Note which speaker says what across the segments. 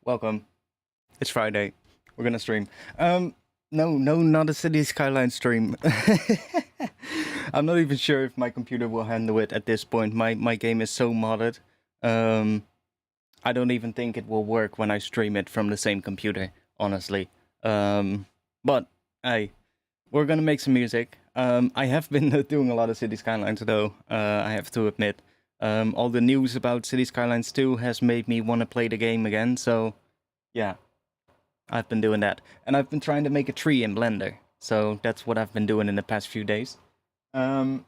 Speaker 1: Welcome. It's Friday. We're gonna stream. No, not a City Skyline stream. I'm not even sure if my computer will handle it at this point. My game is so modded. I don't even think it will work when I stream it from the same computer, honestly. But hey, we're gonna make some music. I have been doing a lot of City Skylines though, I have to admit. All the news about City Skylines 2 has made me want to play the game again, so yeah, I've been doing that. And I've been trying to make a tree in Blender, so that's what I've been doing in the past few days. We're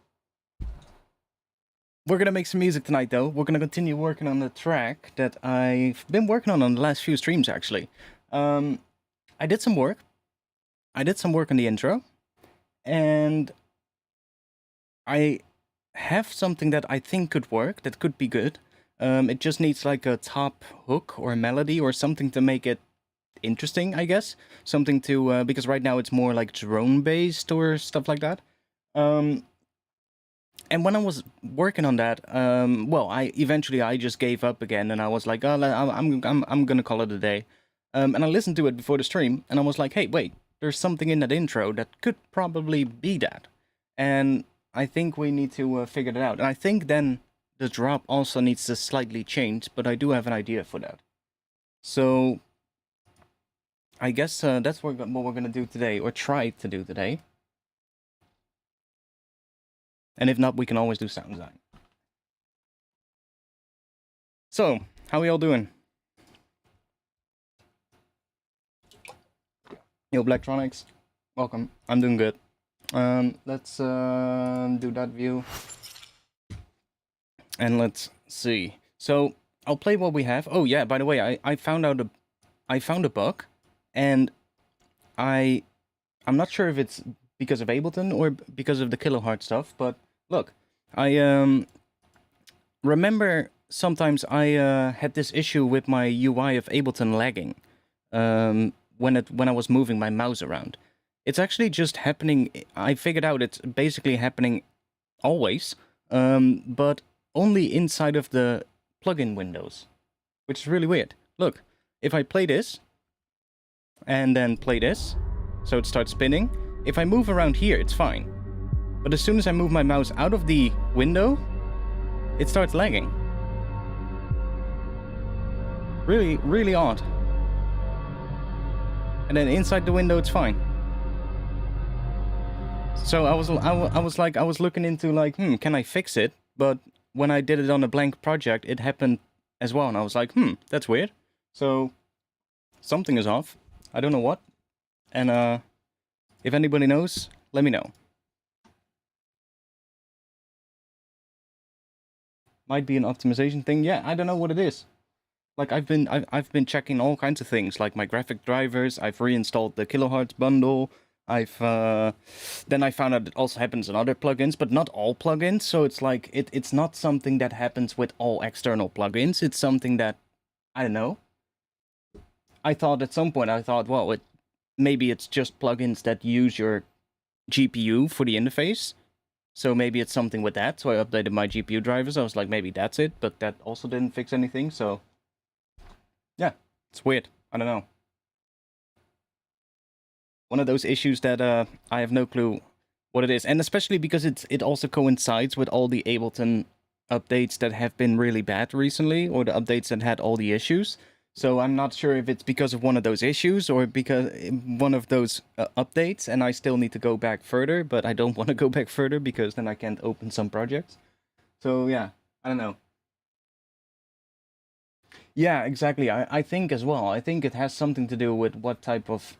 Speaker 1: gonna make some music tonight though. We're gonna continue working on the track that I've been working on the last few streams actually. I did some work. I did some work on the intro, and I have something that I think could work, that could be good. It just needs like a top hook or melody or something to make it interesting, I guess. Something to, because right now it's more like drone based or stuff like that. And when I was working on that, well, I eventually just gave up again, and I was like, oh, I'm gonna call it a day. And I listened to it before the stream, and I was like, hey, wait, there's something in that intro that could probably be that. And I think we need to figure that out. And I think then the drop also needs to slightly change, but I do have an idea for that. So I guess that's what we're going to do today, or try to do today. And if not, we can always do sound design. So, how are y'all doing? Yo, Blacktronics, welcome. I'm doing good. Let's do that view. And let's see. So I'll play what we have. Oh yeah, by the way, I found a bug, and I'm not sure if it's because of Ableton or because of the kilohertz stuff, but look, I remember sometimes I had this issue with my UI of Ableton lagging when I was moving my mouse around. It's actually just happening. I figured out it's basically happening always, but only inside of the plugin windows, which is really weird. Look, if I play this, and then play this, so it starts spinning, if I move around here, it's fine. But as soon as I move my mouse out of the window, it starts lagging. Really, really odd. And then inside the window, it's fine. So I was looking into like, can I fix it? But when I did it on a blank project, it happened as well, and I was like, that's weird. So something is off. I don't know what. And if anybody knows, let me know. Might be an optimization thing. Yeah, I don't know what it is. Like I've been checking all kinds of things, like my graphic drivers. I've reinstalled the kilohertz bundle. Then I found out it also happens in other plugins, but not all plugins. So it's like it's not something that happens with all external plugins. It's something that, I don't know. I thought at some point, well, maybe it's just plugins that use your GPU for the interface. So maybe it's something with that. So I updated my GPU drivers. I was like, maybe that's it, but that also didn't fix anything. So yeah, it's weird. I don't know. One of those issues that I have no clue what it is. And especially because it also coincides with all the Ableton updates that have been really bad recently, or the updates that had all the issues. So I'm not sure if it's because of one of those issues or because one of those updates, and I still need to go back further, but I don't want to go back further because then I can't open some projects. So yeah, I don't know. Yeah, exactly. I think as well. I think it has something to do with what type of,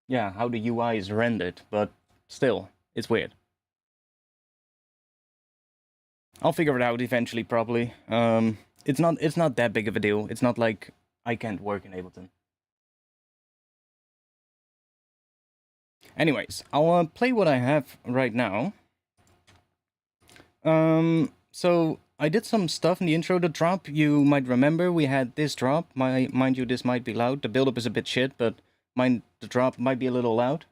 Speaker 1: yeah, how the UI is rendered, but still, it's weird. I'll figure it out eventually, probably. It's not that big of a deal. It's not like I can't work in Ableton. Anyways, I'll play what I have right now. So I did some stuff in the intro. The drop, you might remember, we had this drop. Mind you, this might be loud. The build-up is a bit shit, but the drop might be a little loud.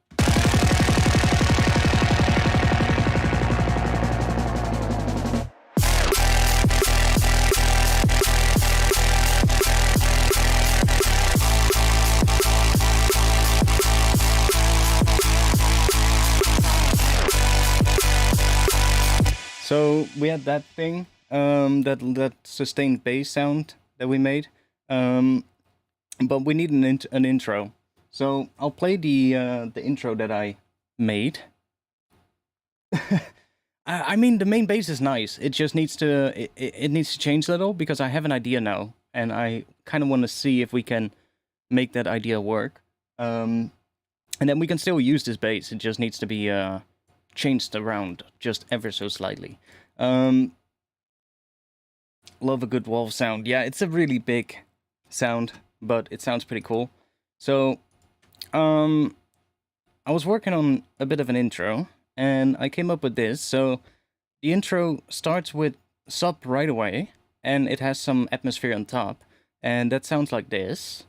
Speaker 1: So we had that thing, that sustained bass sound that we made, but we need an intro. So I'll play the intro that I made. I mean, the main bass is nice. It just needs to it needs to change a little because I have an idea now, and I kind of want to see if we can make that idea work. And then we can still use this bass. It just needs to be changed around just ever so slightly. Love a good wolf sound. Yeah, it's a really big sound, but it sounds pretty cool. So, I was working on a bit of an intro, and I came up with this. So, the intro starts with sub right away, and it has some atmosphere on top, and that sounds like this.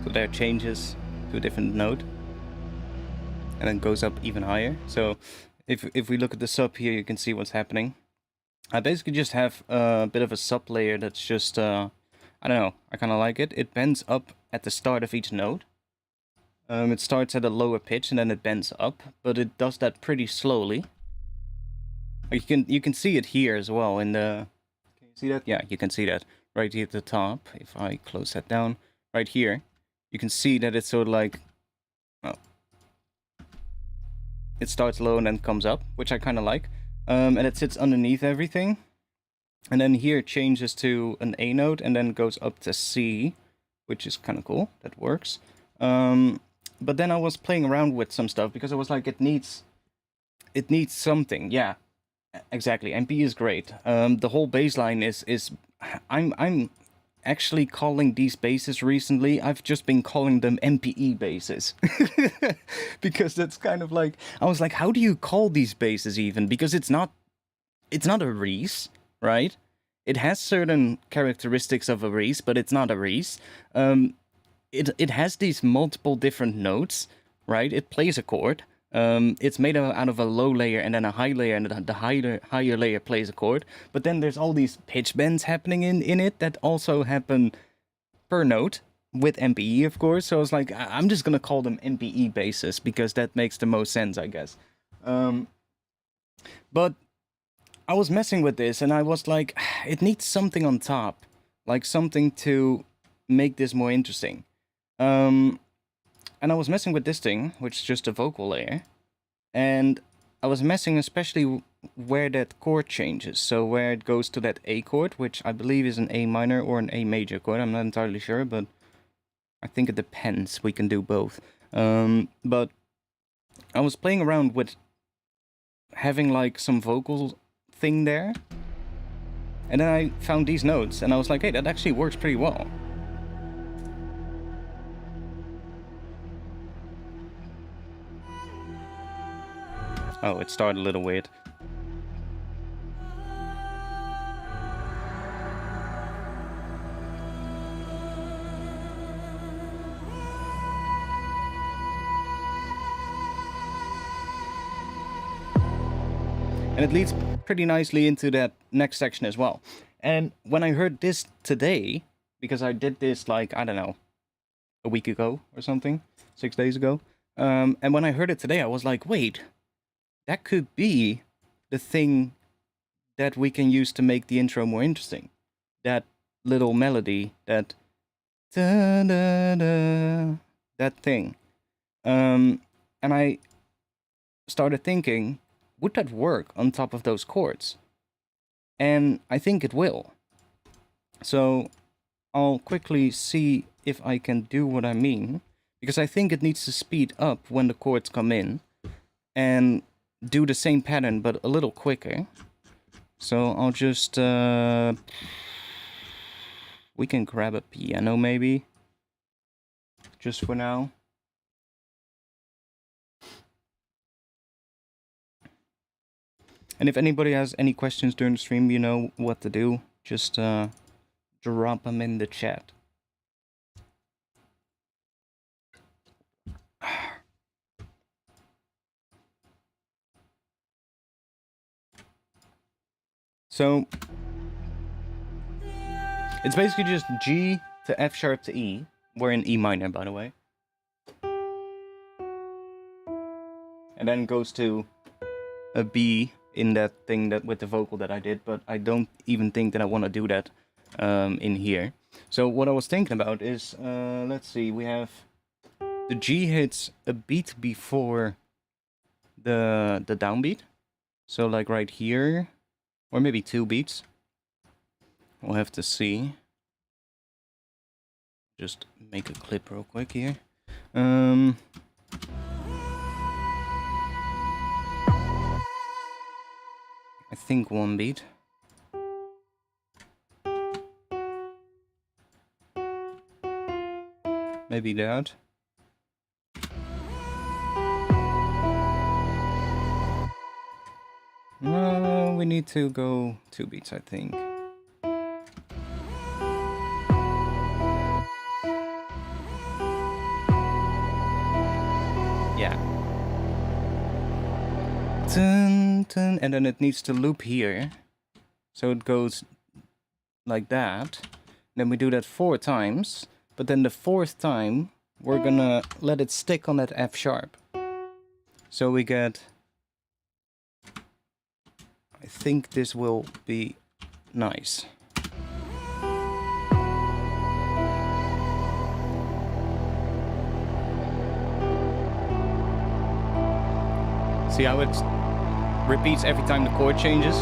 Speaker 1: So there changes to a different note, and then goes up even higher. So if we look at the sub here, you can see what's happening. I basically just have a bit of a sub layer that's just, I don't know, I kind of like it. It bends up at the start of each note. It starts at a lower pitch and then it bends up, but it does that pretty slowly. You can see it here as well in the... Can you see that? Yeah, you can see that right here at the top. If I close that down, right here, you can see that it's sort of like... Oh, it starts low and then comes up, which I kind of like. And it sits underneath everything. And then here it changes to an A note and then goes up to C, which is kind of cool. That works. But then I was playing around with some stuff because I was like, it needs something. Yeah, exactly. MP is great. The whole bass line is I'm actually calling these basses recently. I've just been calling them MPE basses. Because that's kind of like, I was like, how do you call these basses even? Because it's not a Reese, right? It has certain characteristics of a Reese, but it's not a Reese. It has these multiple different notes, right? It plays a chord. It's made out of a low layer and then a high layer, and the higher layer plays a chord. But then there's all these pitch bends happening in it that also happen per note with MPE, of course. So I was like, I'm just gonna call them MPE basses because that makes the most sense, I guess. But I was messing with this and I was like, it needs something on top, like something to make this more interesting. And I was messing with this thing, which is just a vocal layer, and I was messing especially where that chord changes, so where it goes to that A chord, which I believe is an A minor or an A major chord, I'm not entirely sure, but I think it depends, we can do both. But I was playing around with having like some vocal thing there, and then I found these notes, and I was like, hey, that actually works pretty well. Oh, it started a little weird. And it leads pretty nicely into that next section as well. And when I heard this today, because I did this like, I don't know, a week ago or something, 6 days ago. And when I heard it today, I was like, wait, that could be the thing that we can use to make the intro more interesting. That little melody, that da-da-da, that thing. And I started thinking, would that work on top of those chords? And I think it will. So I'll quickly see if I can do what I mean, because I think it needs to speed up when the chords come in and do the same pattern but a little quicker. So I'll just we can grab a piano maybe just for now. And if anybody has any questions during the stream, you know what to do. Just drop them in the chat. So it's basically just G to F sharp to E. We're in E minor, by the way. And then goes to a B in that thing that with the vocal that I did, but I don't even think that I want to do that in here. So what I was thinking about is, let's see, we have the G hits a beat before the downbeat. So like right here, or maybe 2 beats. We'll have to see. Just make a clip real quick here. I think 1 beat. Maybe that. No, we need to go 2 beats, I think. Yeah. Dun, dun, and then it needs to loop here. So it goes like that. Then we do that 4 times. But then the 4th time, we're gonna let it stick on that F sharp. So we get... I think this will be nice. See how it repeats every time the chord changes?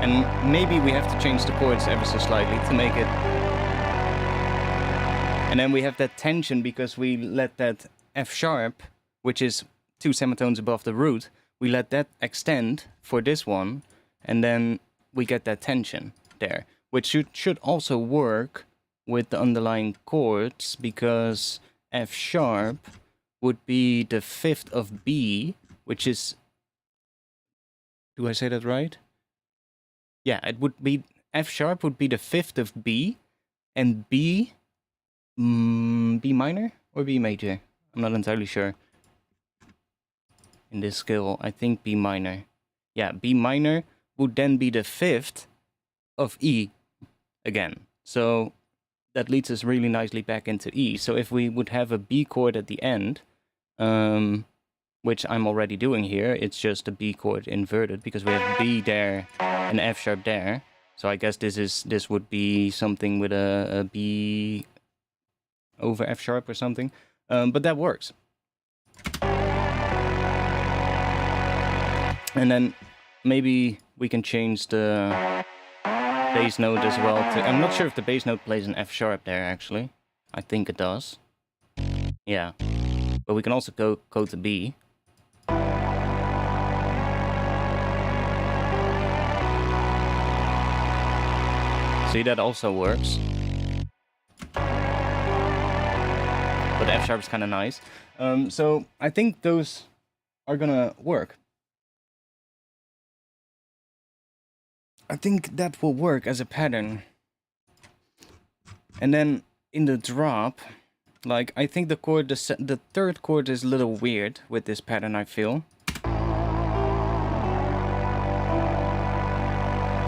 Speaker 1: And maybe we have to change the chords ever so slightly to make it... And then we have that tension because we let that F sharp, which is 2 semitones above the root, we let that extend for this one, and then we get that tension there, which should also work with the underlying chords, because F sharp would be the 5th of B, which is... Do I say that right? Yeah, it would be... F sharp would be the 5th of B, and B... B minor or B major? I'm not entirely sure. In this scale, I think B minor. Yeah, B minor would then be the 5th of E again. So that leads us really nicely back into E. So if we would have a B chord at the end, which I'm already doing here, it's just a B chord inverted because we have B there and F sharp there. So I guess this would be something with a B over F sharp or something. But that works. And then maybe we can change the bass note as well. I'm not sure if the bass note plays an F sharp there, actually. I think it does. Yeah. But we can also go to B. See, that also works. But F sharp is kind of nice. So I think those are gonna work. I think that will work as a pattern. And then in the drop, like, I think the chord, the 3rd chord is a little weird with this pattern, I feel.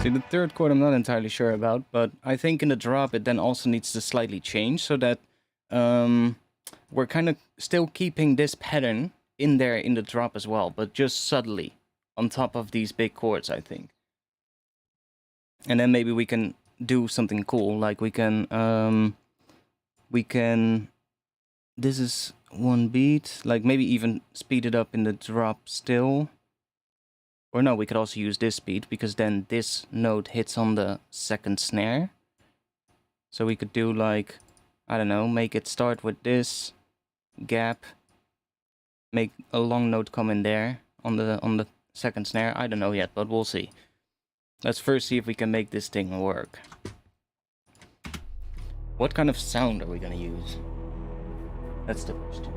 Speaker 1: See, the 3rd chord I'm not entirely sure about, but I think in the drop it then also needs to slightly change so that we're kind of still keeping this pattern in there in the drop as well, but just subtly on top of these big chords, I think. And then maybe we can do something cool, like we can, this is 1 beat, like maybe even speed it up in the drop still. Or no, we could also use this speed, because then this note hits on the 2nd snare. So we could do like, I don't know, make it start with this gap, make a long note come in there on the 2nd snare. I don't know yet, but we'll see. Let's first see if we can make this thing work. What kind of sound are we gonna use? That's the question.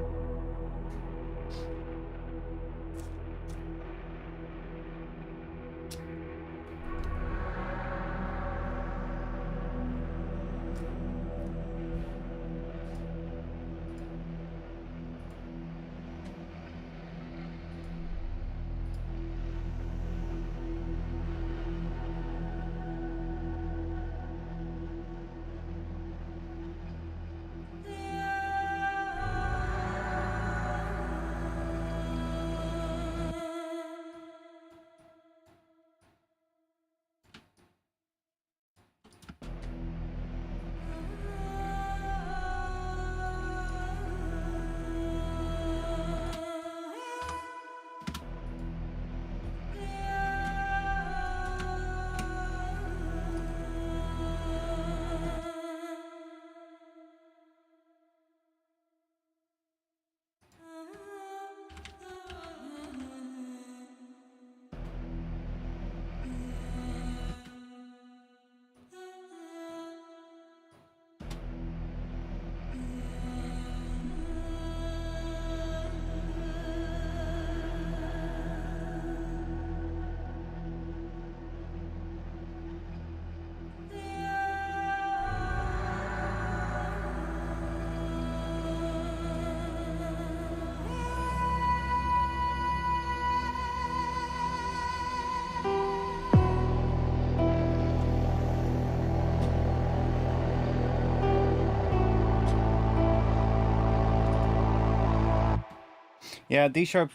Speaker 1: Yeah, D sharp.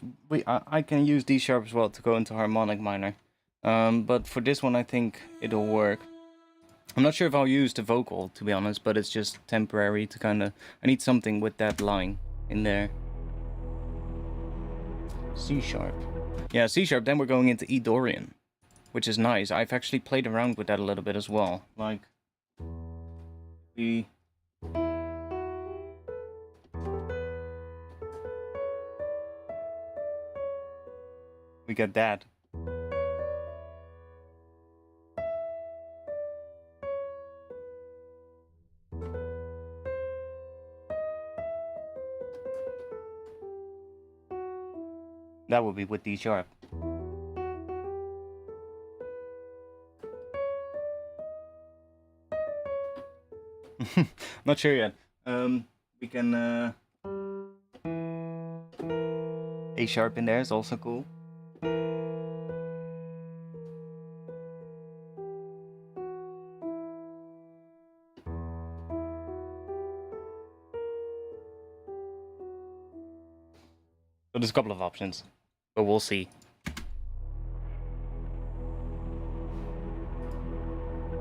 Speaker 1: I can use D sharp as well to go into harmonic minor. But for this one, I think it'll work. I'm not sure if I'll use the vocal, to be honest, but it's just temporary to kind of... I need something with that line in there. C sharp. Yeah, C sharp, then we're going into E Dorian, which is nice. I've actually played around with that a little bit as well. Like, we get that. That would be with D sharp. Not sure yet. We can A sharp in there is also cool. So there's a couple of options, but we'll see.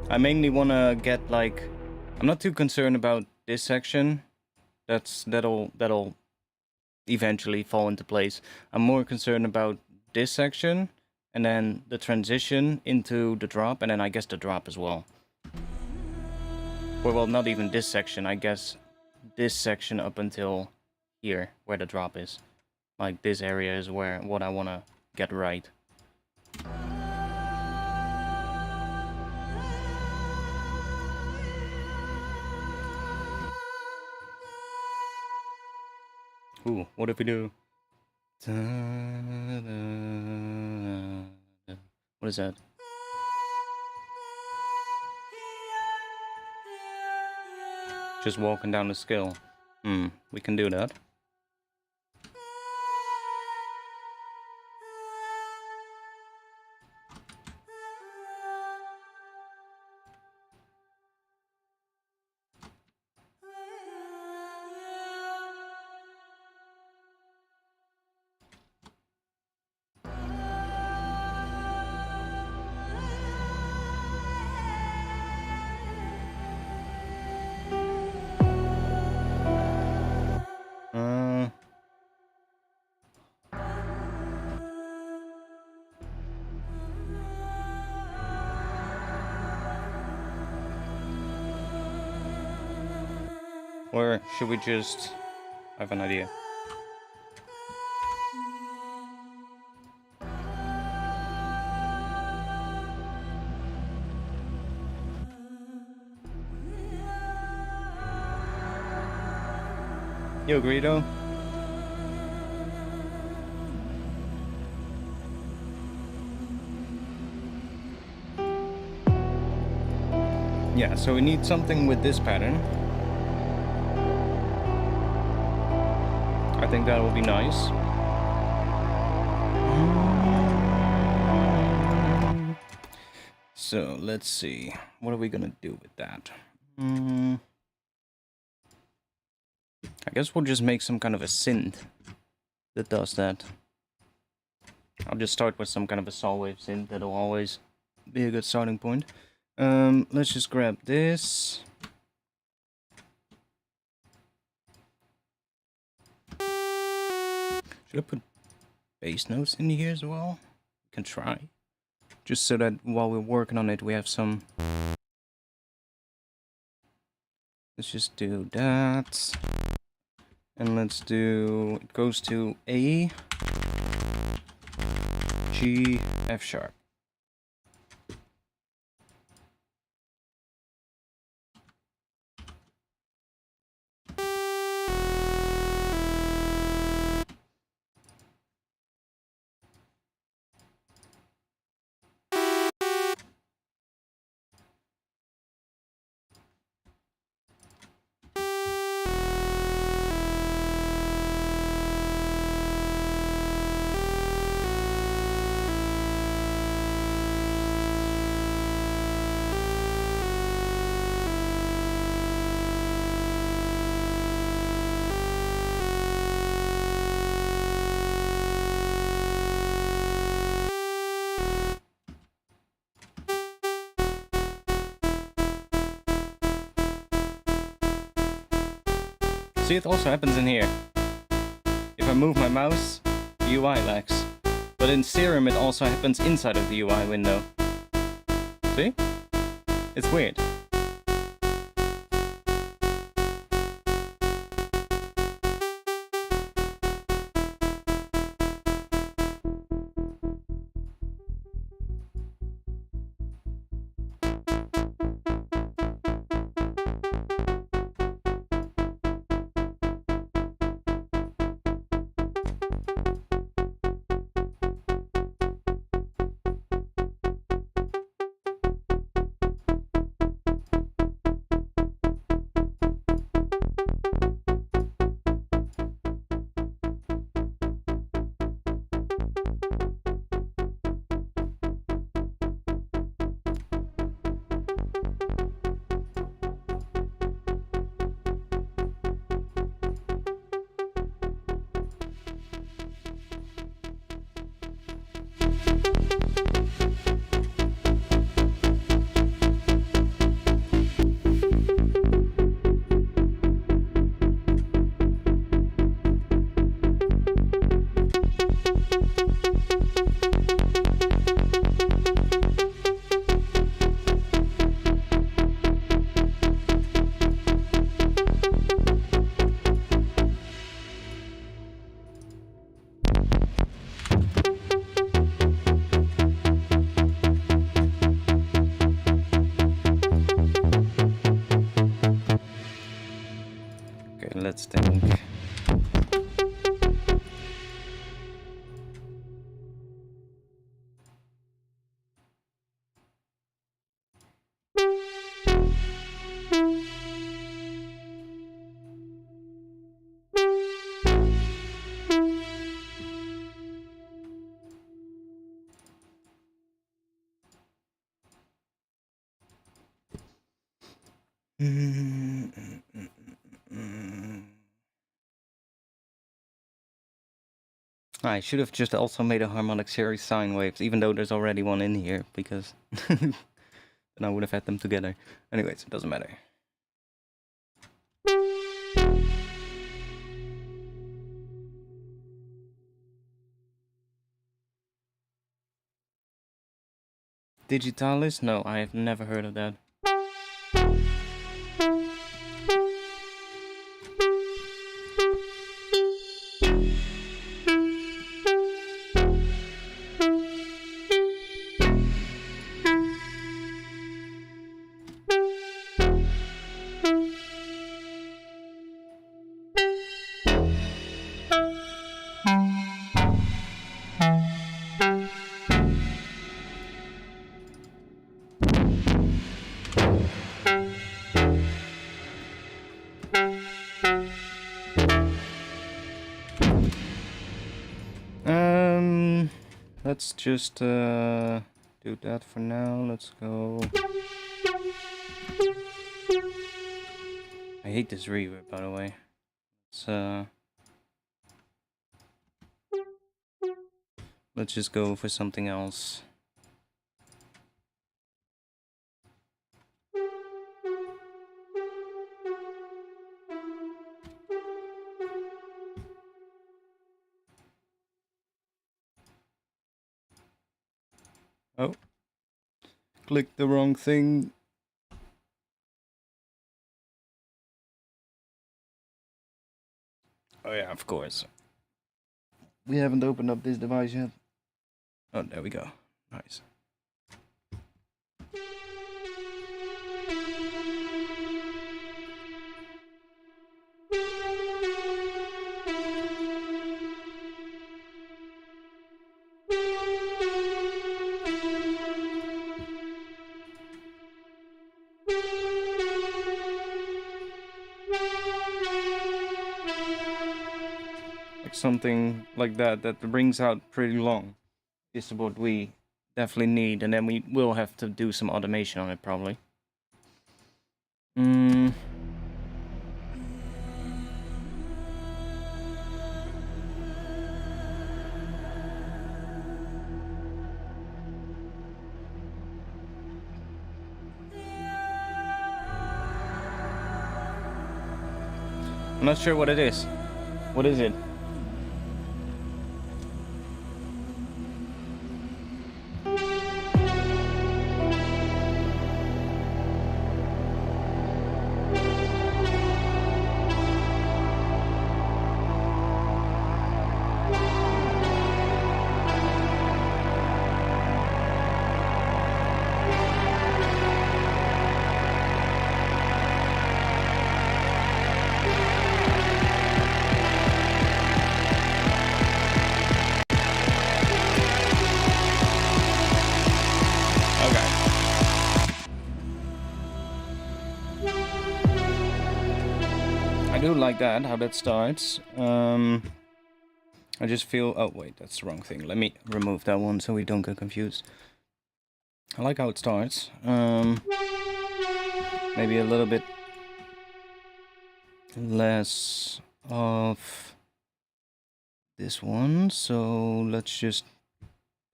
Speaker 1: I mainly want to get, like, I'm not too concerned about this section. That'll eventually fall into place. I'm more concerned about this section and then the transition into the drop, and then I guess the drop as well. Or well, not even this section, I guess this section up until here where the drop is. Like, this area is where what I want to get right. Ooh, what if we do... What is that? Just walking down the scale. We can do that. Or should we just... I have an idea. Yo, Greedo. Yeah, so we need something with this pattern. I think that will be nice. So let's see. What are we gonna do with that? I guess we'll just make some kind of a synth that does that. I'll just start with some kind of a saw wave synth. That'll always be a good starting point. Let's just grab this. Should I put bass notes in here as well? We can try. Just so that while we're working on it, we have some... Let's just do that. And let's do... It goes to A, G, F sharp. See, it also happens in here. If I move my mouse, the UI lags. But in Serum it also happens inside of the UI window. See? It's weird. Let's think. I should have just also made a harmonic series sine waves, even though there's already one in here, because then I would have had them together. Anyways, it doesn't matter. Digitalis? No, I have never heard of that. Let's just do that for now. Let's go. I hate this reverb, by the way. Let's just go for something else. Oh, clicked the wrong thing. Oh yeah, of course. We haven't opened up this device yet. Oh, there we go. Nice. Something like that rings out pretty long is what we definitely need, and then we will have to do some automation on it probably. I'm not sure what it is. What is it? I do like that, how that starts. I just feel... Oh, wait, that's the wrong thing. Let me remove that one so we don't get confused. I like how it starts. Maybe a little bit less of this one. So let's just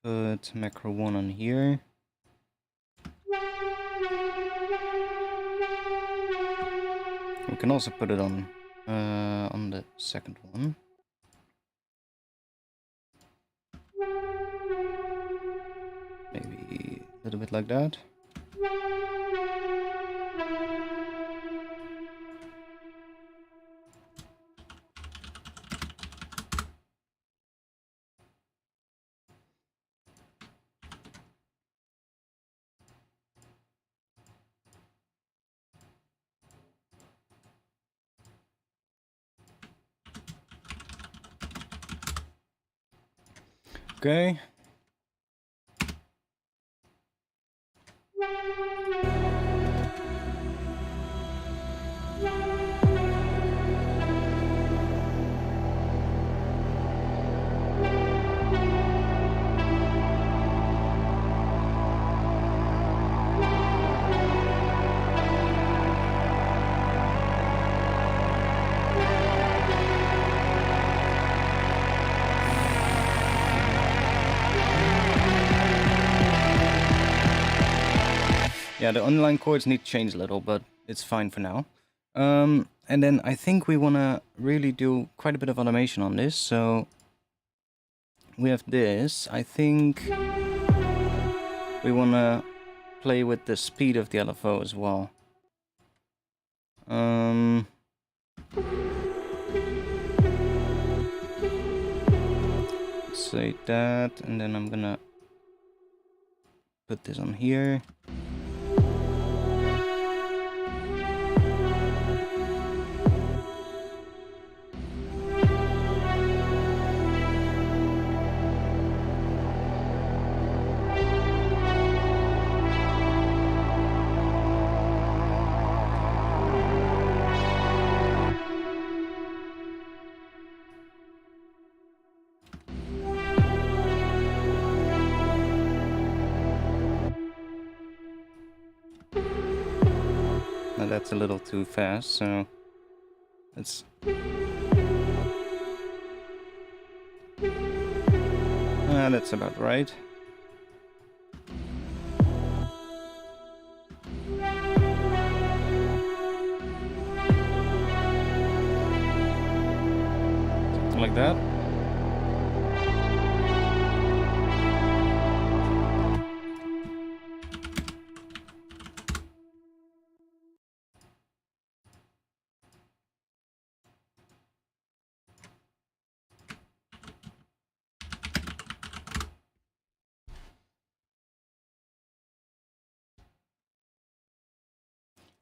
Speaker 1: put macro 1 on here. We can also put it on the second one. Maybe a little bit like that. Okay. Yeah, the underlying chords need to change a little, but it's fine for now. And then I think we want to really do quite a bit of automation on this. So we have this. I think we want to play with the speed of the LFO as well. Let's say that, and then I'm gonna put this on here. Now that's a little too fast, so let's... that's about right. Something like that.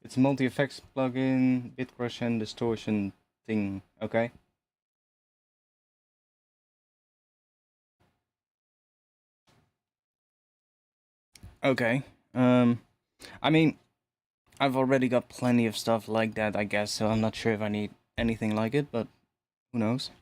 Speaker 1: It's a multi-effects plugin, bit crush and distortion thing, okay? Okay, I mean, I've already got plenty of stuff like that, I guess, so I'm not sure if I need anything like it, but who knows?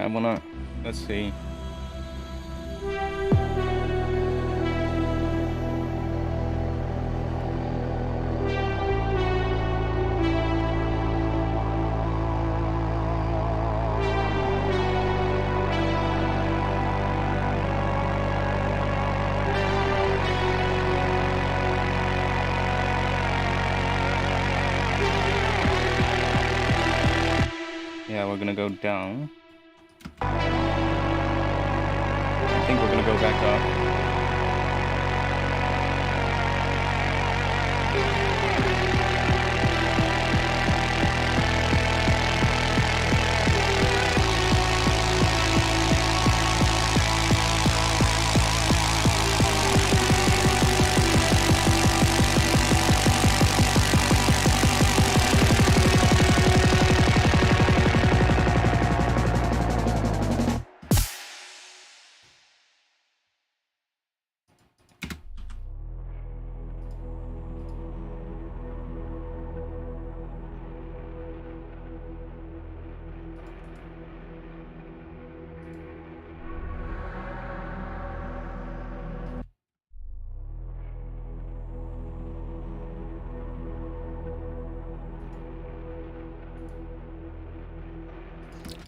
Speaker 1: wanna, let's see. Yeah, we're gonna go down. I think we're gonna go back up.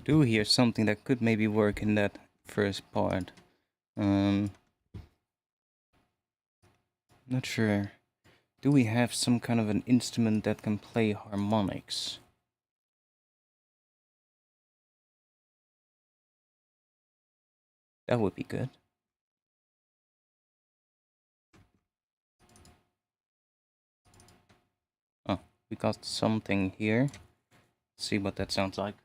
Speaker 1: Do hear something that could maybe work in that first part. Not sure. Do we have some kind of an instrument that can play harmonics? That would be good. Oh, we got something here. Let's see what that sounds like.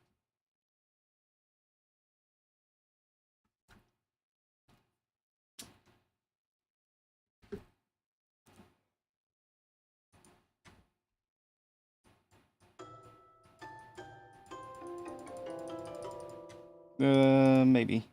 Speaker 1: Maybe.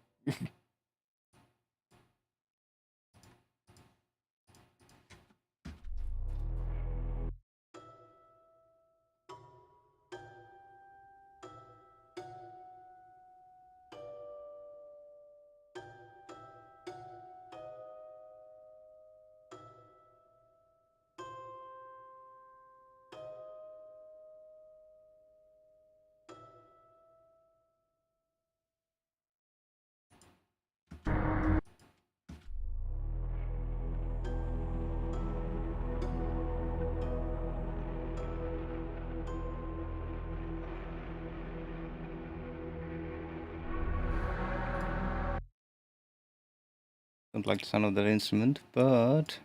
Speaker 1: Don't like the sound of that instrument, but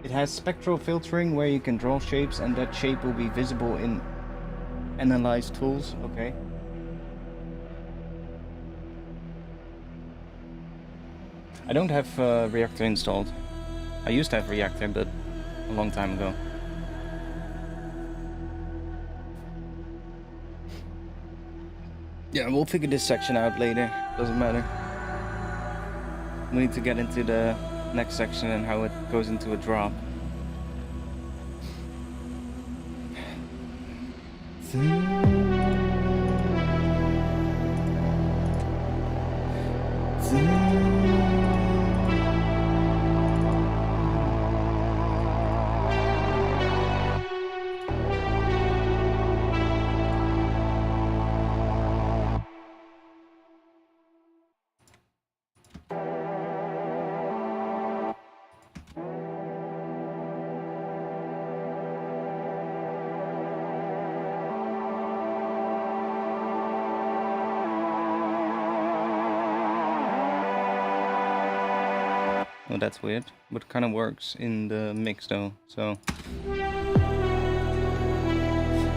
Speaker 1: it has spectral filtering where you can draw shapes and that shape will be visible in analyze tools. Okay. I don't have Reactor installed. I used to have Reactor, but a long time ago. Yeah, we'll figure this section out later. Doesn't matter. We need to get into the next section and how it goes into a drop. Oh, that's weird, but kind of works in the mix though, so...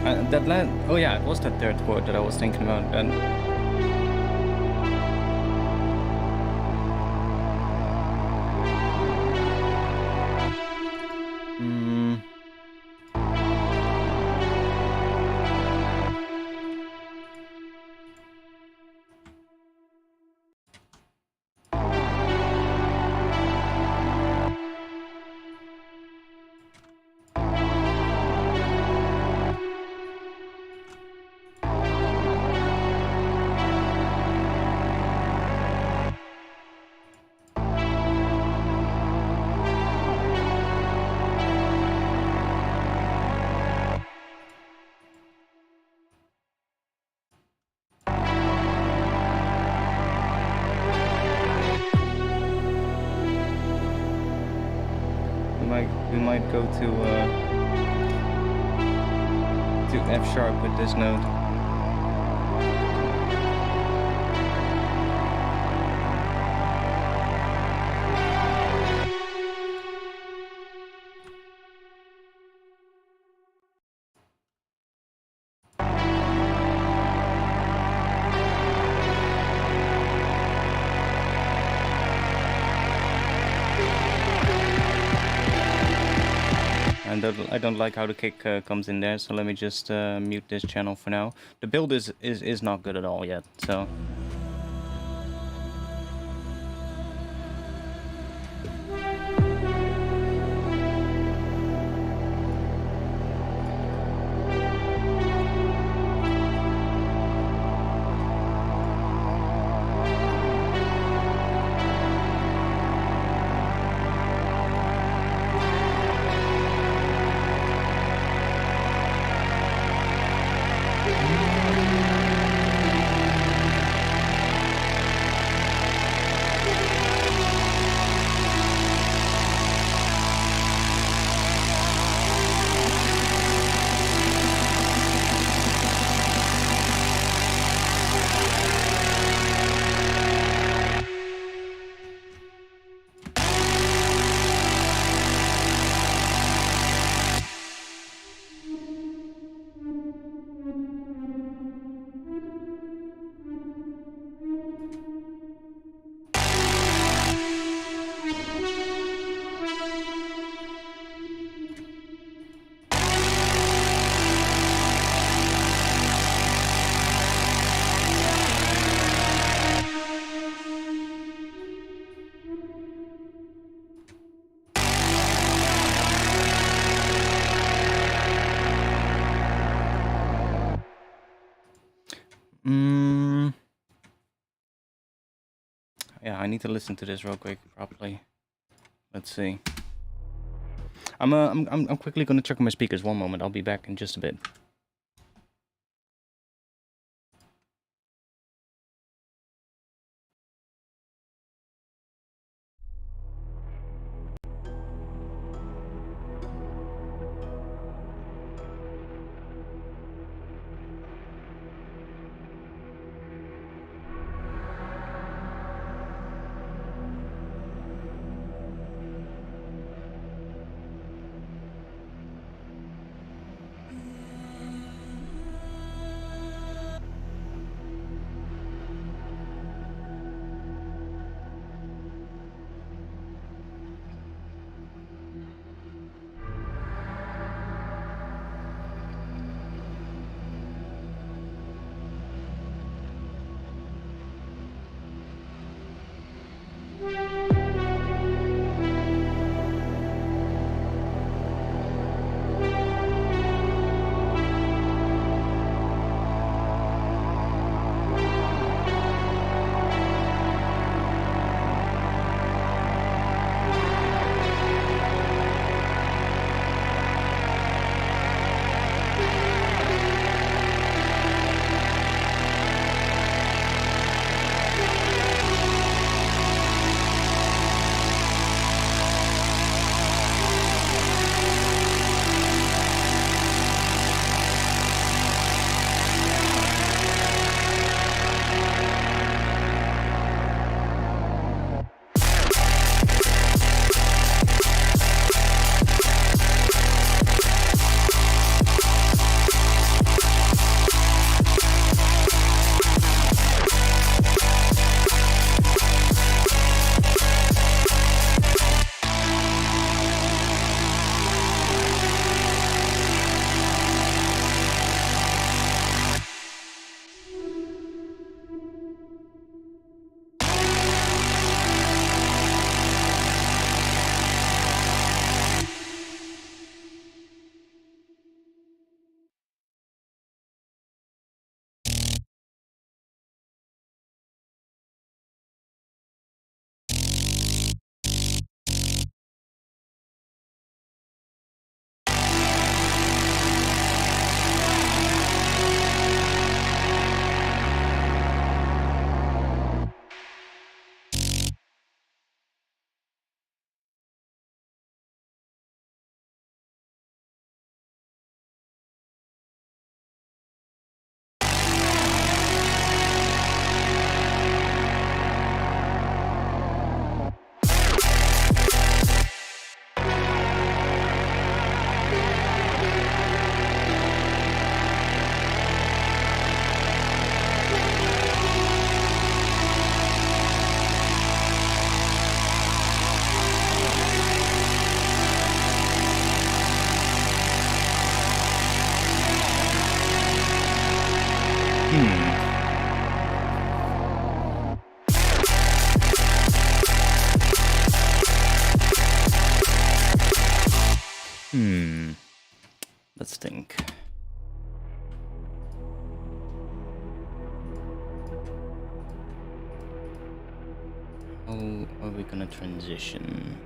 Speaker 1: oh yeah, it was that third chord that I was thinking about then. We might go to F sharp with this note. And I don't like how the kick comes in there, so let me just mute this channel for now. The build is not good at all yet, so... Yeah, I need to listen to this real quick properly. Let's see. I'm quickly gonna check on my speakers. One moment, I'll be back in just a bit. Let's think. How are we gonna transition?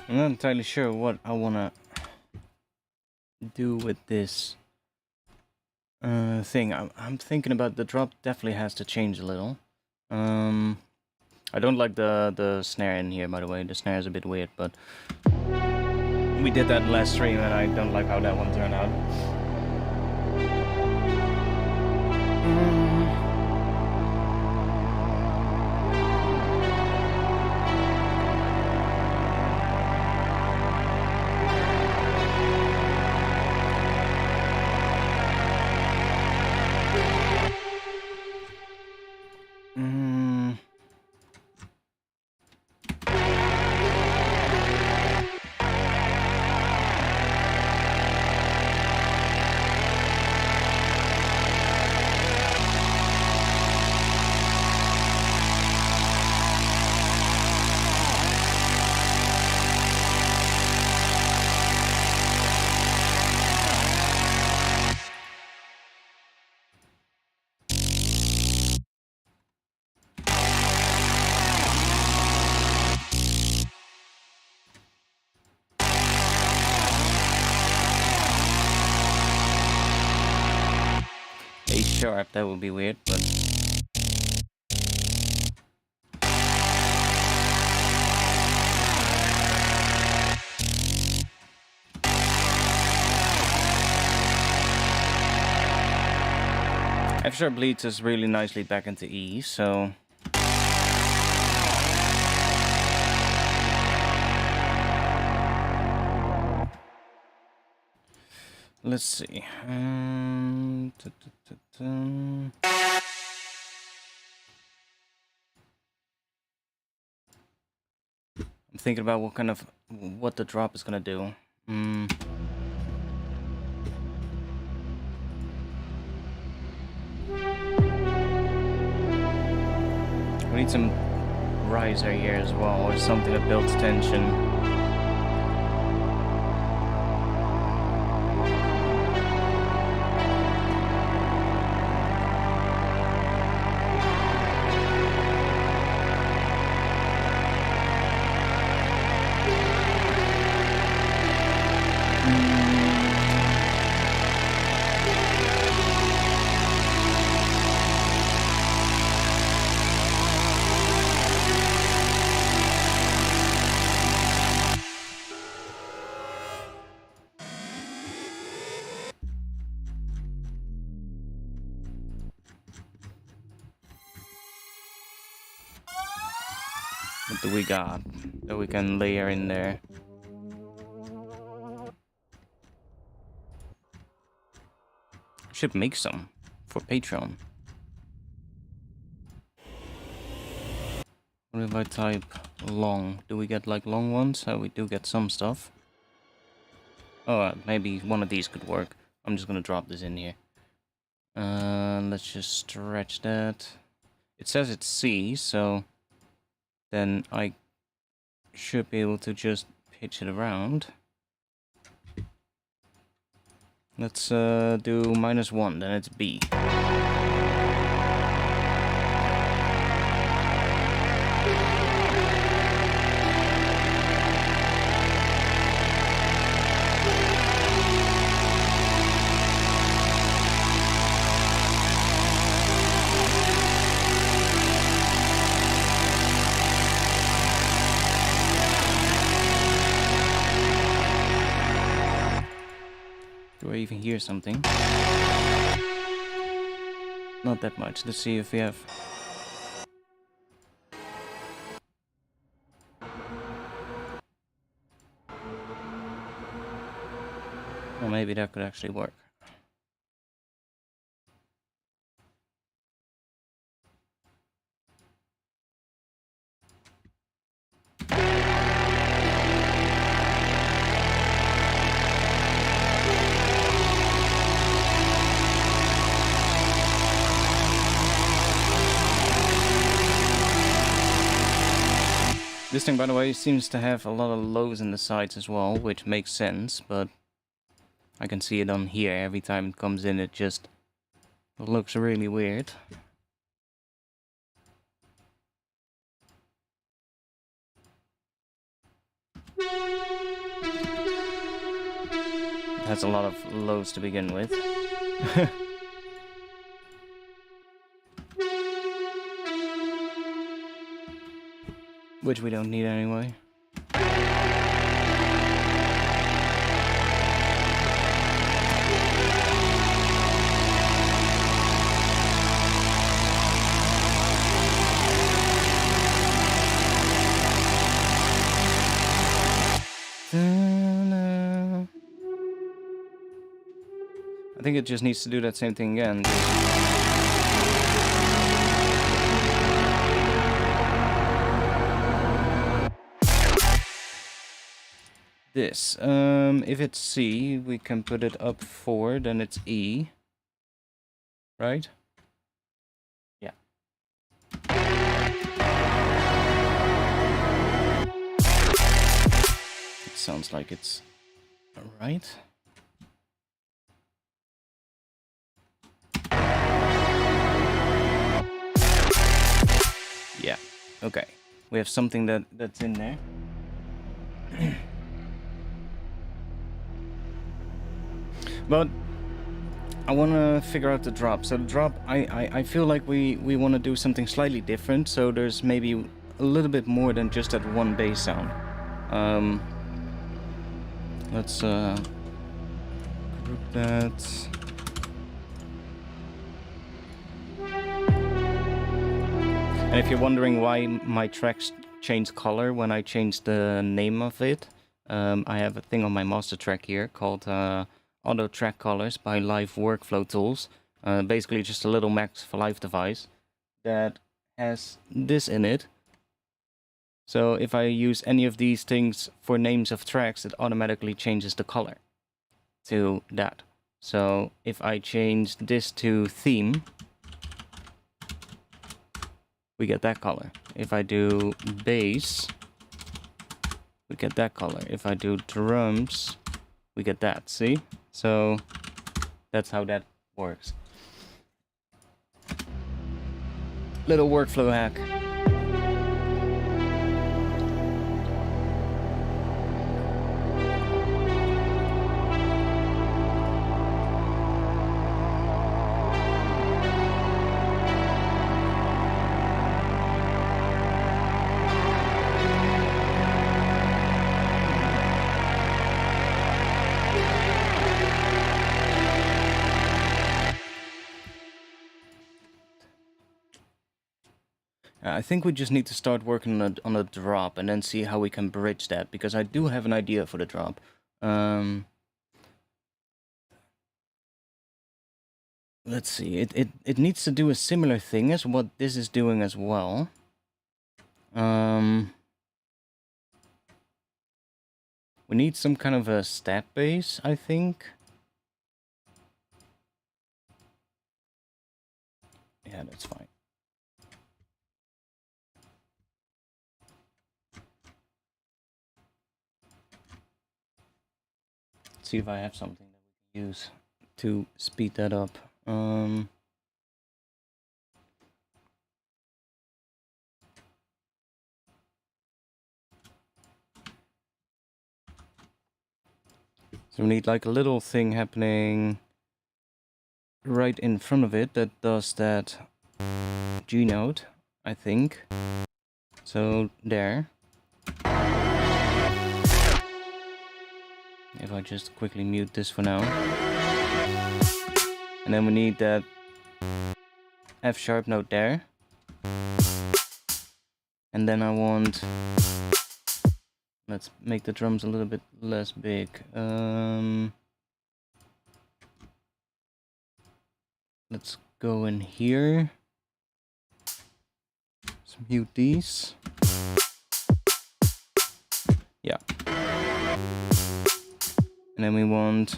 Speaker 1: I'm not entirely sure what I wanna do with this thing. I'm thinking about the drop definitely has to change a little. I don't like the snare in here, by the way. The snare is a bit weird, but we did that last stream and I don't like how that one turned out. Sharp, that would be weird, but F sharp bleeds us really nicely back into E, so let's see. I'm thinking about what the drop is gonna do. We need some riser here as well, or something that builds tension. do we got that we can layer in there? Should make some for Patreon. What if I type long? Do we get like long ones? Oh, we do get some stuff. Oh, maybe one of these could work. I'm just gonna drop this in here. Let's just stretch that. It says it's C, so then I should be able to just pitch it around. Let's do -1, then it's B. Do I even hear something? Not that much. Let's see if we have... Well, maybe that could actually work. This thing, by the way, seems to have a lot of lows in the sides as well, which makes sense, but I can see it on here. Every time it comes in, it just looks really weird. It has a lot of lows to begin with. Which we don't need anyway. I think it just needs to do that same thing again. This. If it's C, we can put it up 4, then it's E. Right? Yeah. It sounds like it's right. Yeah. Okay. We have something that's in there. But I want to figure out the drop. So the drop, I feel like we want to do something slightly different. So there's maybe a little bit more than just that one bass sound. Let's group that. And if you're wondering why my tracks change color when I change the name of it, I have a thing on my master track here called Auto Track Colors by Live Workflow Tools. Basically just a little Max for Live device that has this in it. So if I use any of these things for names of tracks, it automatically changes the color to that. So if I change this to theme, we get that color. If I do bass, we get that color. If I do drums, we get that, see? So that's how that works. Little workflow hack. I think we just need to start working on a drop and then see how we can bridge that, because I do have an idea for the drop. Let's see, it needs to do a similar thing as what this is doing as well. We need some kind of a step bass, I think. Yeah, that's fine. Let's see if I have something that we can use to speed that up. So we need like a little thing happening right in front of it that does that G note, I think. So there. If I just quickly mute this for now. And then we need that F sharp note there. And then I want... Let's make the drums a little bit less big. Let's go in here. Let's mute these. Yeah. And then we want...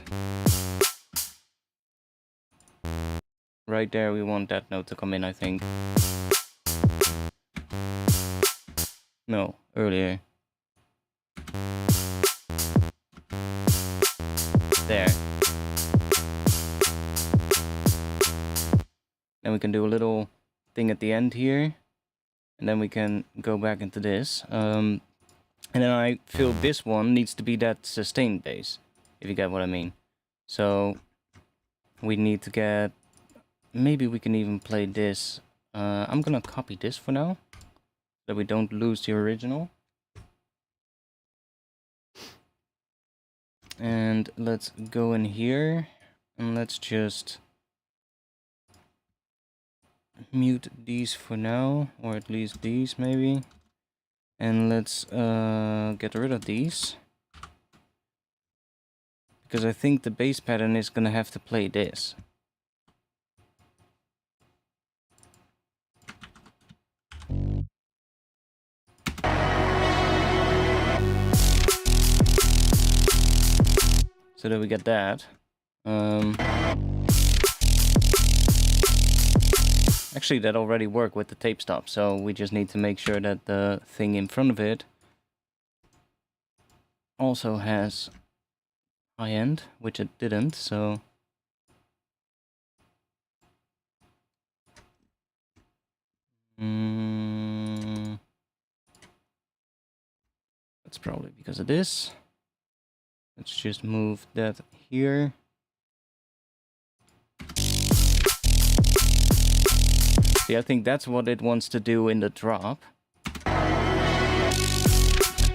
Speaker 1: Right there we want that note to come in, I think. No, earlier. There. Then we can do a little thing at the end here. And then we can go back into this. And then I feel this one needs to be that sustained bass, if you get what I mean. So we need to get... Maybe we can even play this. I'm gonna copy this for now, so that we don't lose the original. And let's go in here, and let's just mute these for now, or at least these maybe. And let's get rid of these, because I think the bass pattern is gonna have to play this. So that we get that. Actually, that already worked with the tape stop, so we just need to make sure that the thing in front of it also has high end, which it didn't, so... That's probably because of this. Let's just move that here. See, I think that's what it wants to do in the drop. And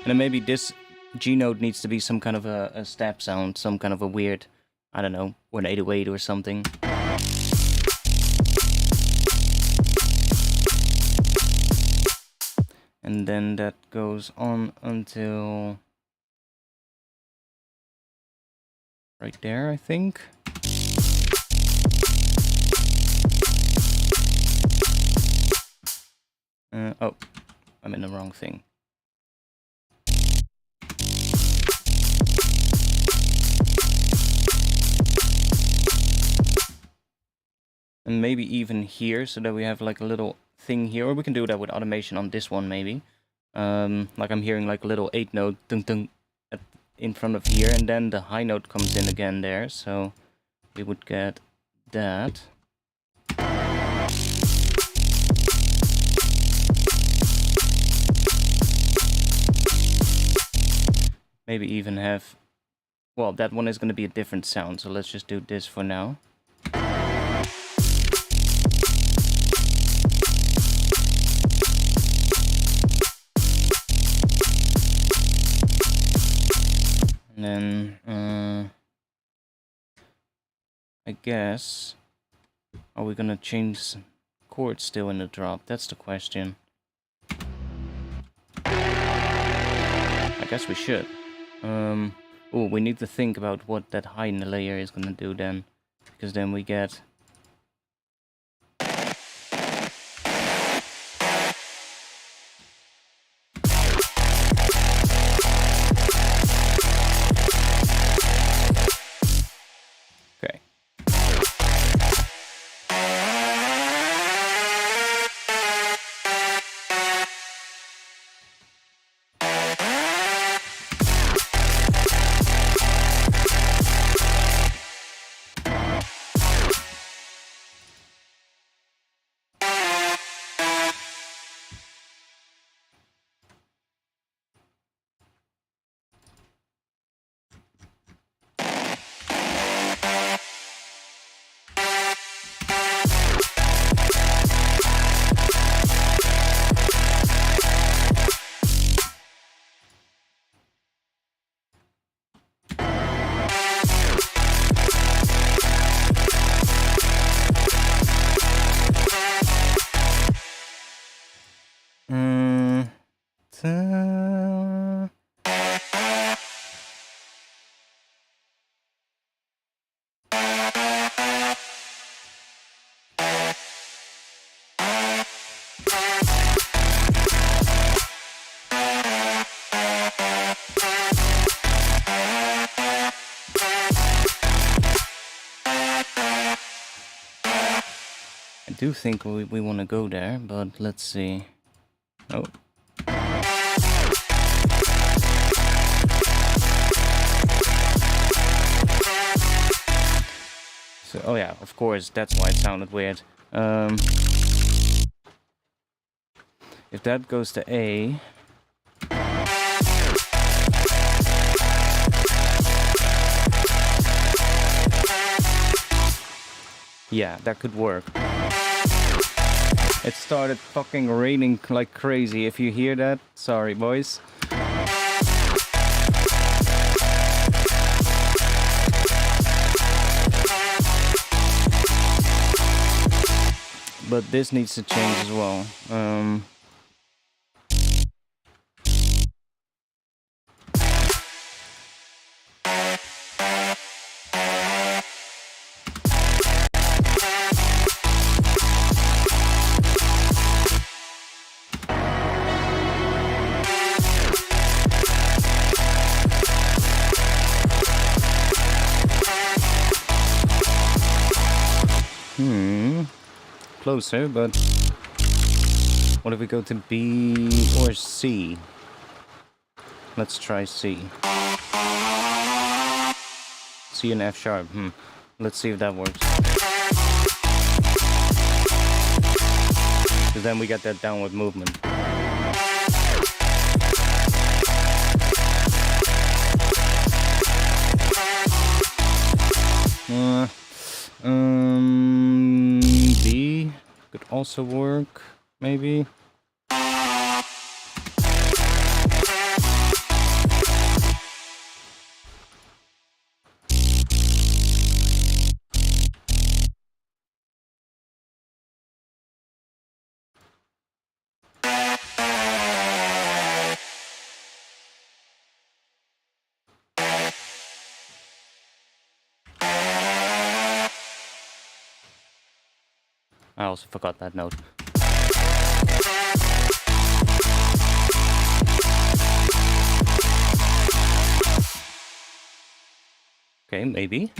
Speaker 1: then maybe this G note needs to be some kind of a step sound, some kind of a weird, I don't know, or an 808 or something. And then that goes on until... right there, I think. Oh, I'm in the wrong thing. And maybe even here, so that we have like a little thing here. Or we can do that with automation on this one, maybe. Like I'm hearing like a little 8 note dun dun in front of here, and then the high note comes in again there, so we would get that. Maybe even have... Well, that one is going to be a different sound, so let's just do this for now. And then, I guess, are we gonna change chords still in the drop? That's the question. guess we should. Oh, we need to think about what that high in the layer is gonna do then. Because then we get... Okay. I do think we want to go there, but let's see. Oh. So, oh yeah, of course, that's why it sounded weird. If that goes to A... Yeah, that could work. It started fucking raining like crazy. If you hear that, sorry boys. But this needs to change as well. Closer, but what if we go to B or C? Let's try C. C and F sharp. Let's see if that works. Because then we get that downward movement. B could also work, maybe. I also forgot that note. Okay, maybe.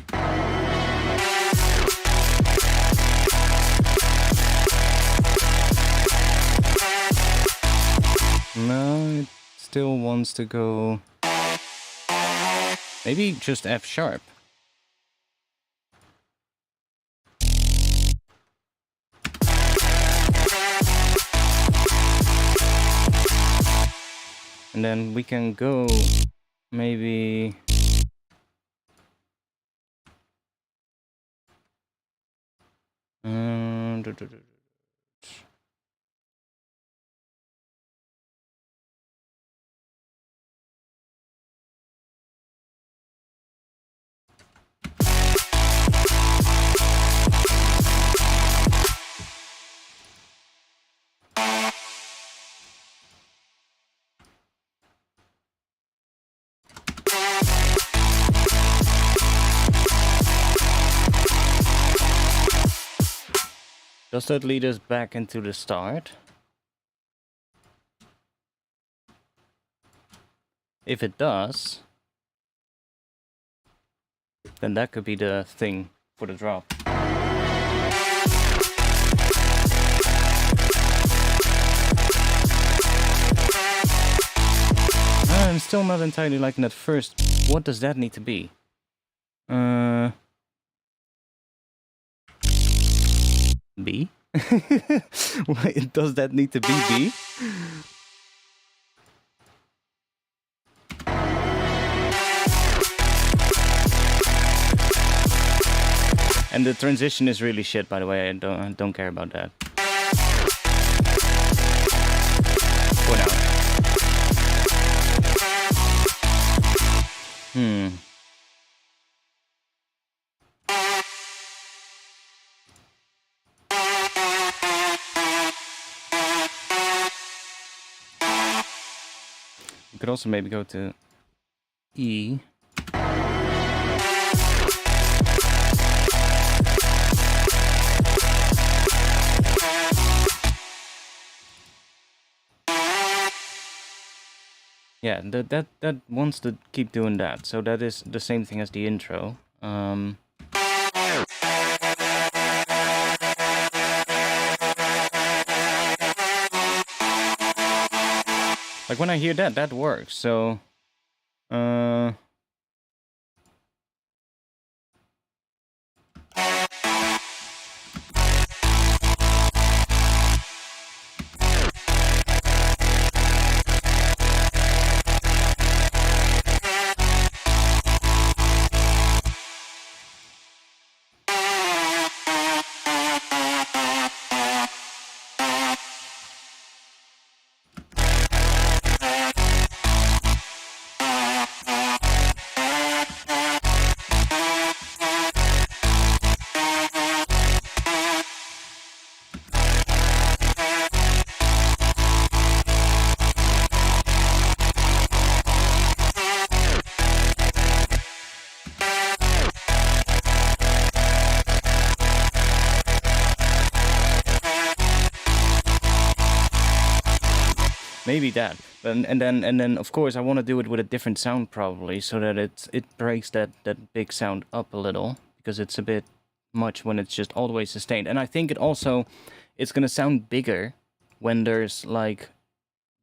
Speaker 1: No, it still wants to go... Maybe just F sharp. And then we can go maybe... Does that lead us back into the start? If it does, then that could be the thing for the drop. I'm still not entirely liking that first. What does that need to be? B? Why does that need to be B? And the transition is really shit, by the way. I don't care about that. For now. You could also maybe go to E. Yeah, that wants to keep doing that. So that is the same thing as the intro. Like when I hear that, that works. So, maybe that. And then of course I want to do it with a different sound probably, so that it breaks that big sound up a little, because it's a bit much when it's just all the way sustained. And I think it's gonna sound bigger when there's like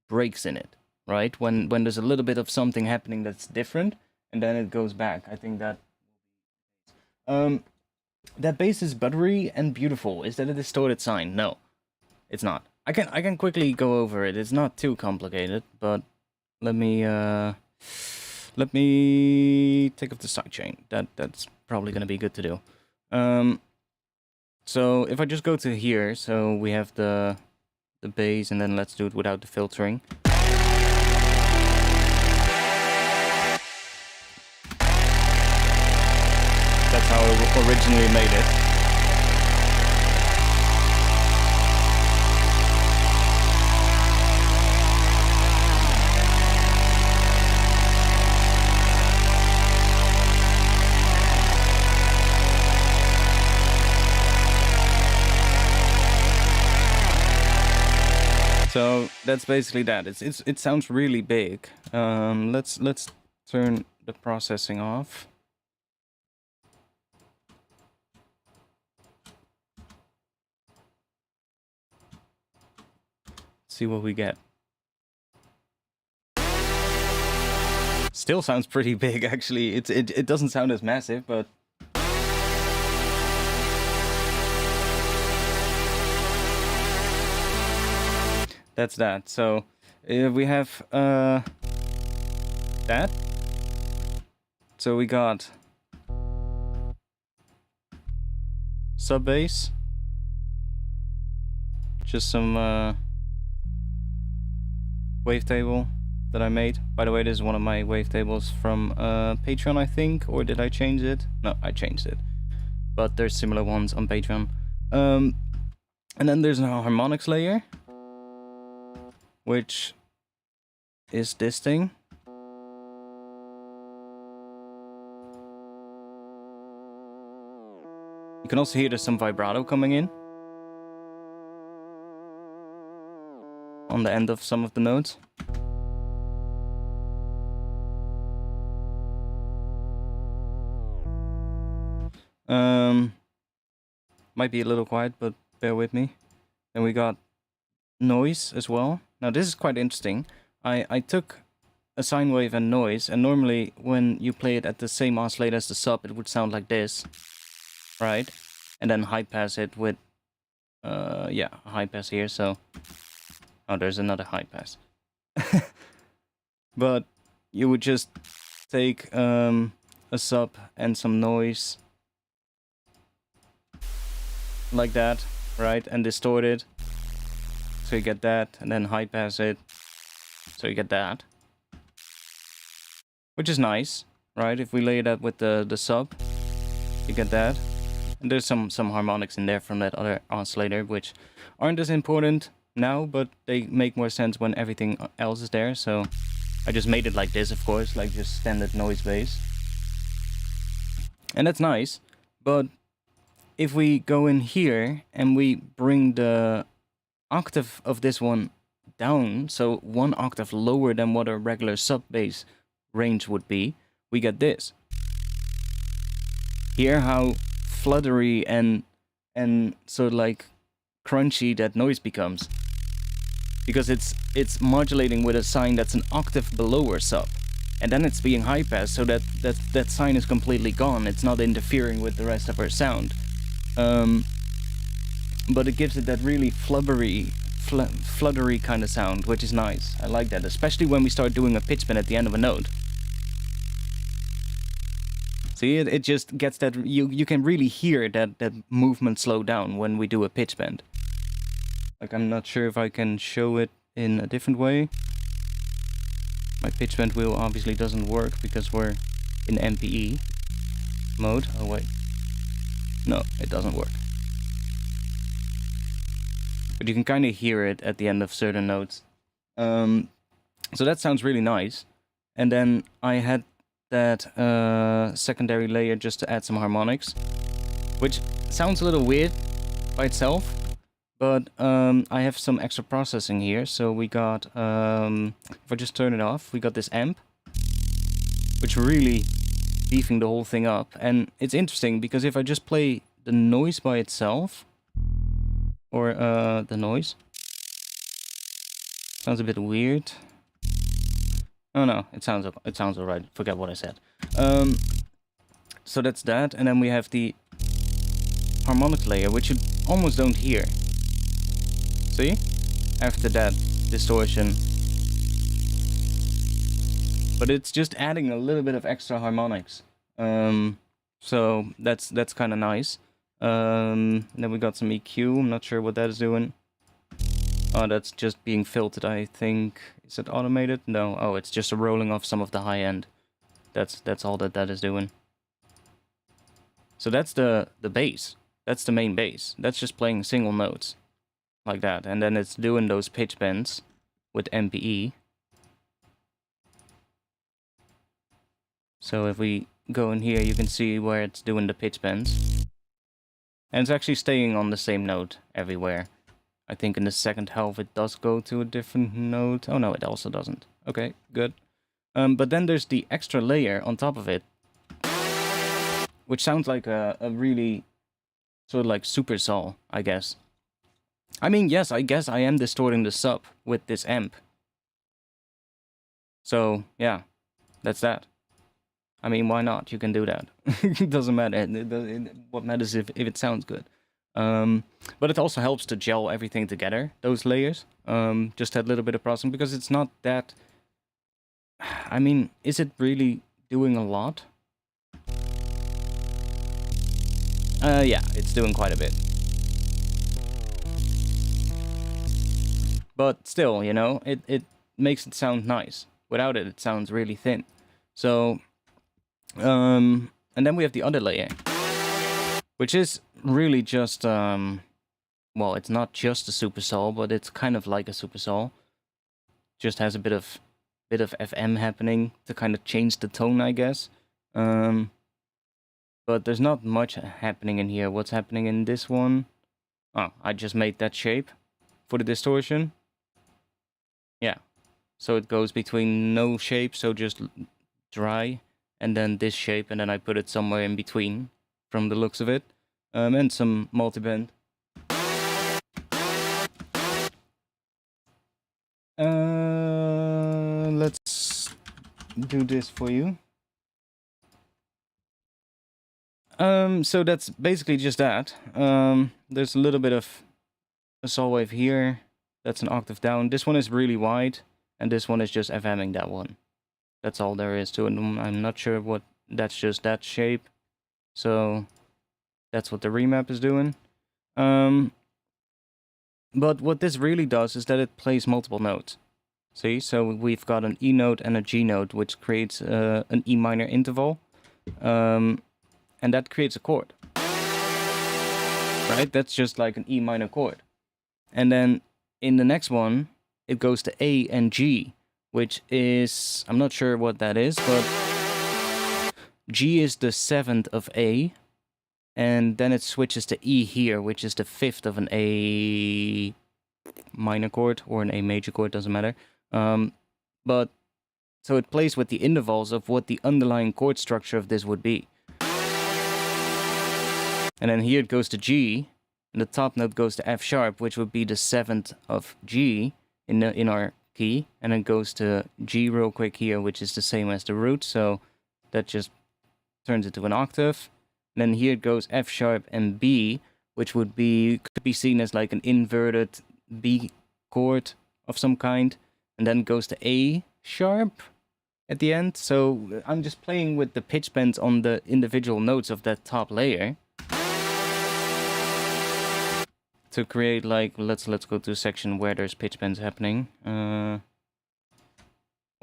Speaker 1: breaks in it, right? When there's a little bit of something happening that's different, and then it goes back. I think that that bass is buttery and beautiful. Is that a distorted sign? No, it's not. I can quickly go over it. It's not too complicated, but let me take off the sidechain. That's probably gonna be good to do. So if I just go to here, so we have the bass, and then let's do it without the filtering. That's how I originally made it. So that's basically that. It sounds really big. Let's turn the processing off. See what we get. Still sounds pretty big, actually. It doesn't sound as massive, but that's that. So we have that. So we got sub bass, just some wavetable that I made. By the way, this is one of my wavetables from Patreon, I think, or did I change it? No, I changed it. But there's similar ones on Patreon. And then there's a harmonics layer, which is this thing. You can also hear there's some vibrato coming in. on the end of some of the notes. Might be a little quiet, but bear with me. Then we got noise as well. Now this is quite interesting. I took a sine wave and noise, and normally when you play it at the same oscillator as the sub, it would sound like this, right? And then high pass it with, yeah, a high pass here, so... Oh, there's another high pass. But you would just take a sub and some noise, like that, right? And distort it, so you get that, and then high pass it, so you get that. Which is nice, right? If we lay that with the sub, you get that. And there's some harmonics in there from that other oscillator, which aren't as important now, but they make more sense when everything else is there. So I just made it like this, of course, like just standard noise bass. And that's nice, but if we go in here and we bring the octave of this one down, so 1 octave lower than what a regular sub bass range would be, we get this. Hear how fluttery and sort of like crunchy that noise becomes, because it's modulating with a sine that's an octave below our sub, and then it's being high pass, so that sine is completely gone. It's not interfering with the rest of our sound, but it gives it that really fluttery kind of sound, which is nice. I like that, especially when we start doing a pitch bend at the end of a note. See, it just gets that, you can really hear that movement slow down when we do a pitch bend. Like, I'm not sure if I can show it in a different way. My pitch bend wheel obviously doesn't work because we're in MPE mode. Oh wait, no, it doesn't work. But you can kind of hear it at the end of certain notes. So that sounds really nice. And then I had that secondary layer just to add some harmonics, which sounds a little weird by itself, but I have some extra processing here. So we got, if I just turn it off, we got this amp, which really beefing the whole thing up. And it's interesting because if I just play the noise by itself, or the noise, sounds a bit weird. Oh no, it sounds alright. Forget what I said. So that's that, and then we have the harmonic layer, which you almost don't hear. See? After that distortion. But it's just adding a little bit of extra harmonics. So that's kind of nice. Then we got some EQ. I'm not sure what that is doing. Oh, that's just being filtered, I think. Is it automated? No. Oh, it's just a rolling off some of the high end. That's all that is doing. So that's the bass. That's the main bass. That's just playing single notes. Like that. And then it's doing those pitch bends with MPE. So if we go in here, you can see where it's doing the pitch bends. And it's actually staying on the same note everywhere. I think in the second half it does go to a different note. Oh no, it also doesn't. Okay, good. But then there's the extra layer on top of it, which sounds like a really sort of like super sol, I guess. I mean, yes, I guess I am distorting the sub with this amp. So, yeah, that's that. I mean, why not? You can do that. It doesn't matter. What matters if it sounds good. But it also helps to gel everything together, those layers. Just that little bit of processing, because it's not that... I mean, is it really doing a lot? Yeah, it's doing quite a bit. But still, you know, it makes it sound nice. Without it, it sounds really thin. So, and then we have the other layer, which is really just, well, it's not just a super sol, but it's kind of like a super sol. Just has a bit of FM happening to kind of change the tone, I guess. But there's not much happening in here. What's happening in this one? Oh, I just made that shape for the distortion. So it goes between no shape, so just dry, and then this shape, and then I put it somewhere in between from the looks of it. And some multiband. Let's do this for you. So that's basically just that. There's a little bit of a saw wave here. That's an octave down. This one is really wide, and this one is just FMing that one. That's all there is to it. I'm not sure what... That's just that shape. So that's what the remap is doing. But what this really does is that it plays multiple notes. See, so we've got an E note and a G note, which creates an E minor interval. And that creates a chord. Right? That's just like an E minor chord. And then in the next one, it goes to A and G, which is... I'm not sure what that is, but G is the 7th of A. And then it switches to E here, which is the 5th of an A minor chord or an A major chord, doesn't matter. But so it plays with the intervals of what the underlying chord structure of this would be. And then here it goes to G, and the top note goes to F sharp, which would be the 7th of G in our key, and then goes to G real quick here, which is the same as the root, so that just turns it to an octave. And then here it goes F sharp and B, which could be seen as like an inverted B chord of some kind, and then goes to A sharp at the end. So I'm just playing with the pitch bends on the individual notes of that top layer to create, like, let's go to a section where there's pitch bends happening. Well,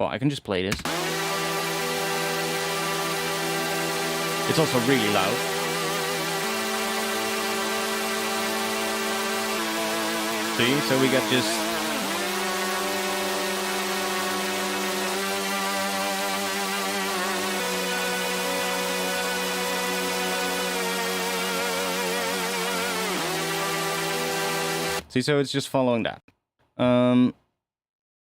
Speaker 1: I can just play this. It's also really loud. See, so we got just... See, so it's just following that.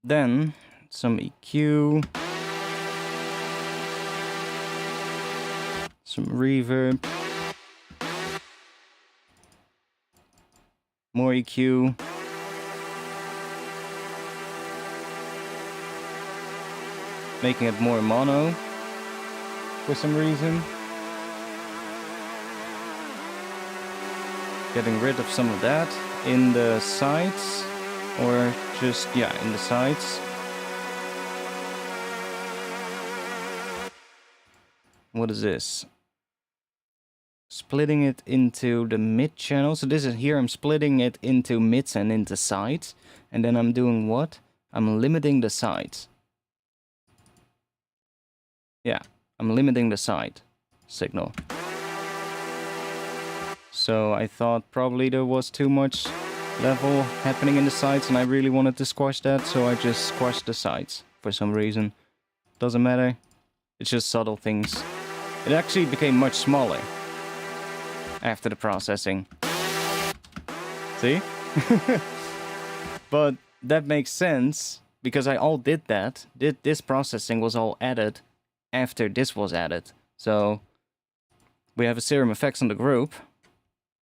Speaker 1: Then some EQ, some reverb, more EQ, making it more mono for some reason. Getting rid of some of that in the sides, or just, yeah, in the sides. What is this? Splitting it into the mid channel. So this is here, I'm splitting it into mids and into sides. And then I'm doing what? I'm limiting the sides. Yeah, I'm limiting the side signal. So I thought probably there was too much level happening in the sides, and I really wanted to squash that, so I just squashed the sides for some reason. Doesn't matter. It's just subtle things. It actually became much smaller after the processing. See? But that makes sense, because I all did that. This processing was all added after this was added. So we have a serum effects on the group,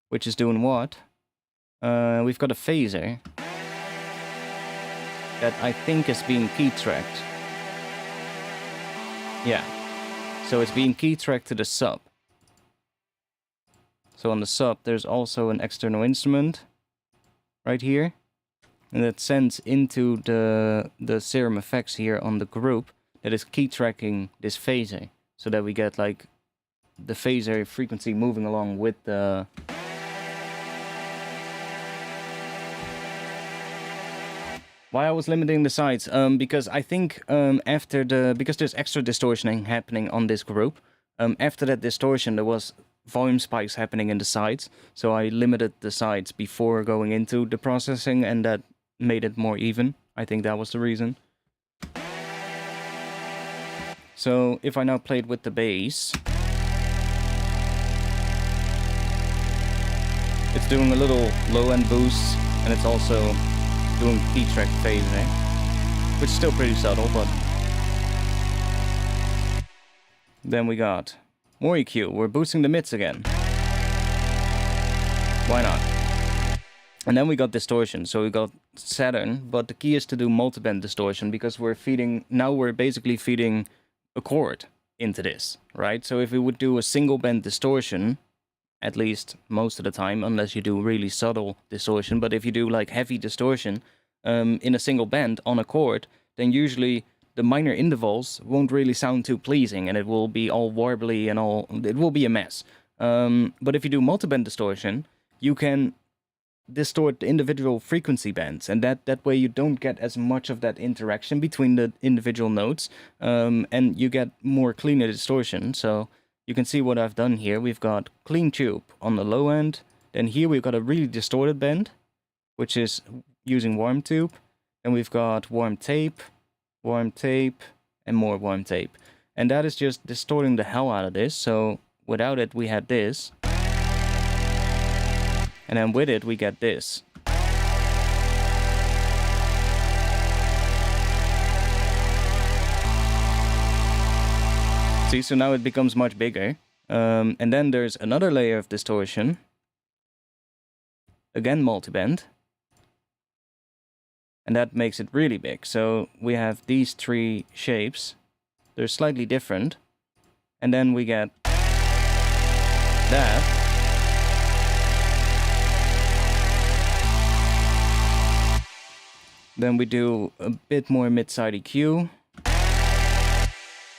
Speaker 1: which is doing what? We've got a phaser that I think is being key tracked. Yeah. So it's being key tracked to the sub. So on the sub, there's also an external instrument right here. And that sends into the serum effects here on the group that is key tracking this phaser. So that we get like the phaser frequency moving along with the... Why I was limiting the sides? Because I think because there's extra distortioning happening on this group. After that distortion, there was volume spikes happening in the sides. So I limited the sides before going into the processing, and that made it more even. I think that was the reason. So if I now played with the bass, it's doing a little low end boost, and it's also doing key track phasing. which is still pretty subtle, but... Then we got more EQ. We're boosting the mids again. Why not? And then we got distortion. So we got Saturn, but the key is to do multiband distortion because we're basically feeding a chord into this, right? So if we would do a single band distortion, at least most of the time, unless you do really subtle distortion, but if you do like heavy distortion in a single band on a chord, then usually the minor intervals won't really sound too pleasing and it will be all warbly and it will be a mess. But if you do multiband distortion, you can distort the individual frequency bands, and that way you don't get as much of that interaction between the individual notes, and you get more cleaner distortion. So you can see what I've done here. We've got clean tube on the low end, then here we've got a really distorted band, which is using warm tube, and we've got warm tape, and more warm tape, and that is just distorting the hell out of this. So without it we had this, and then with it we get this. See, so now it becomes much bigger. And then there's another layer of distortion. Again, multiband. And that makes it really big. So we have these three shapes. They're slightly different. And then we get that. Then we do a bit more mid-side EQ.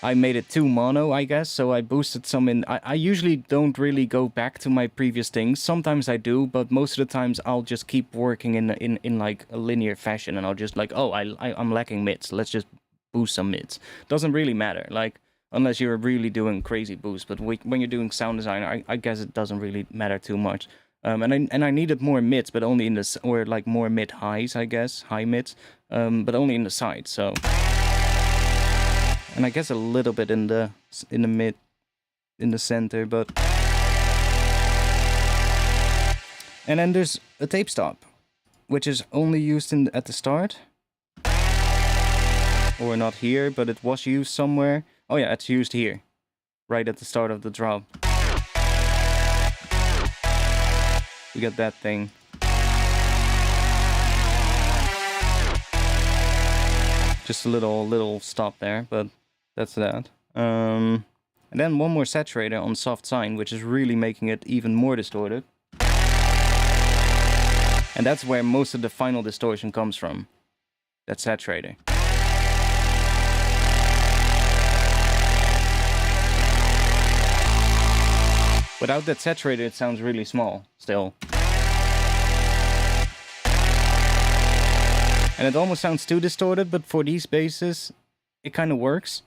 Speaker 1: I made it too mono, I guess, so I boosted some in. I usually don't really go back to my previous things. Sometimes I do, but most of the times I'll just keep working in like a linear fashion, and I'll just like, oh, I'm lacking mids. Let's just boost some mids. Doesn't really matter, like, unless you're really doing crazy boosts. But when you're doing sound design, I guess it doesn't really matter too much. And I needed more mids, but only in the, or like more mid highs, I guess, high mids, but only in the sides. So, and I guess a little bit in the mid, in the center, but. And then there's a tape stop, which is only used at the start, or not here, but it was used somewhere. Oh yeah, it's used here, right at the start of the drop. We got that thing. Just a little stop there, but that's that. And then one more saturator on soft sine, which is really making it even more distorted. And that's where most of the final distortion comes from. That saturator. Without that saturator, it sounds really small, still. And it almost sounds too distorted, but for these basses, it kind of works.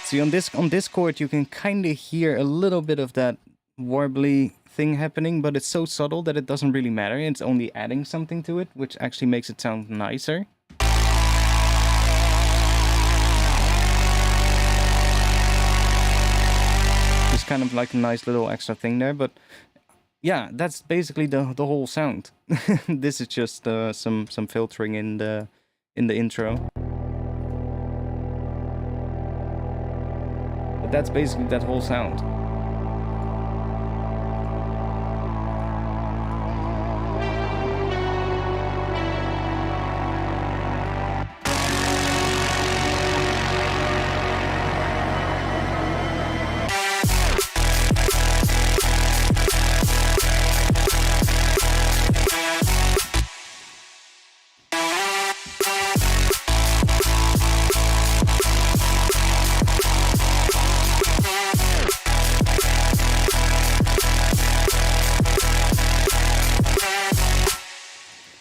Speaker 1: See, on this chord, you can kind of hear a little bit of that warbly thing happening, but it's so subtle that it doesn't really matter. It's only adding something to it, which actually makes it sound nicer. It's kind of like a nice little extra thing there, but yeah, that's basically the whole sound. This is just some filtering in the intro. But that's basically that whole sound.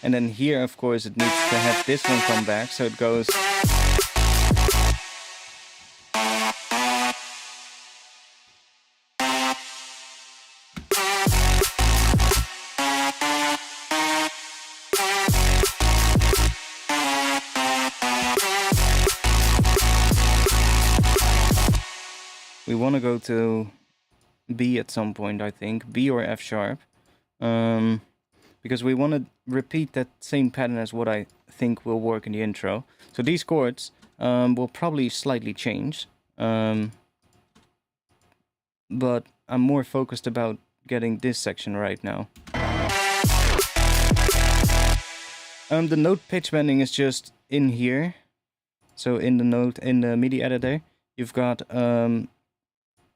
Speaker 1: And then here, of course, it needs to have this one come back, so it goes. we want to go to B at some point, I think. B or F sharp. Because we want to repeat that same pattern as what I think will work in the intro. So these chords will probably slightly change. But I'm more focused about getting this section right now. The note pitch bending is just in here. So in the note, in the MIDI editor, you've got,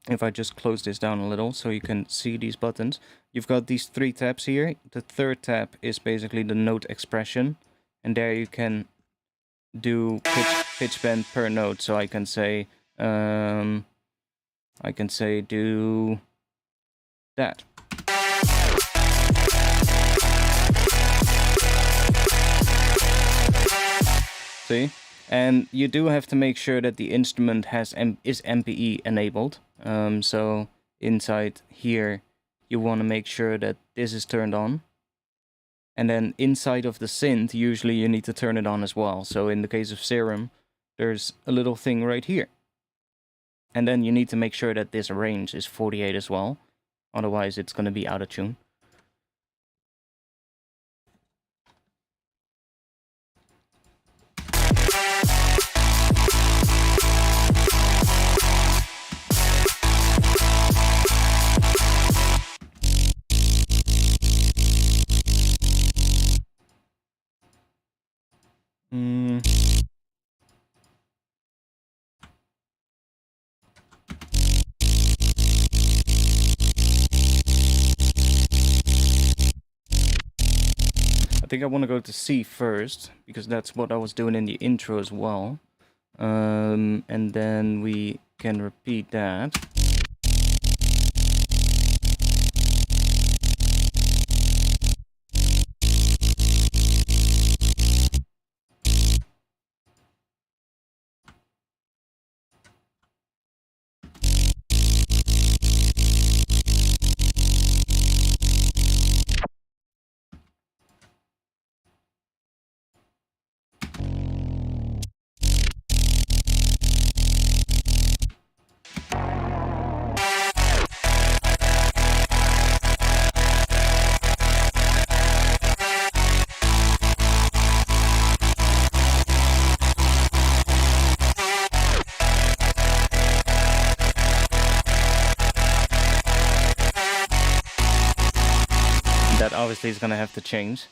Speaker 1: if I just close this down a little so you can see these buttons, you've got these 3 tabs here. The third tab is basically the note expression, and there you can do pitch bend per note. So I can say do that. See? And you do have to make sure that the instrument is MPE enabled. So inside here, you want to make sure that this is turned on. And then inside of the synth, usually you need to turn it on as well. So in the case of Serum, there's a little thing right here. And then you need to make sure that this range is 48 as well. Otherwise, it's going to be out of tune. I think I want to go to C first, because that's what I was doing in the intro as well. And then we can repeat that. That obviously is gonna have to change.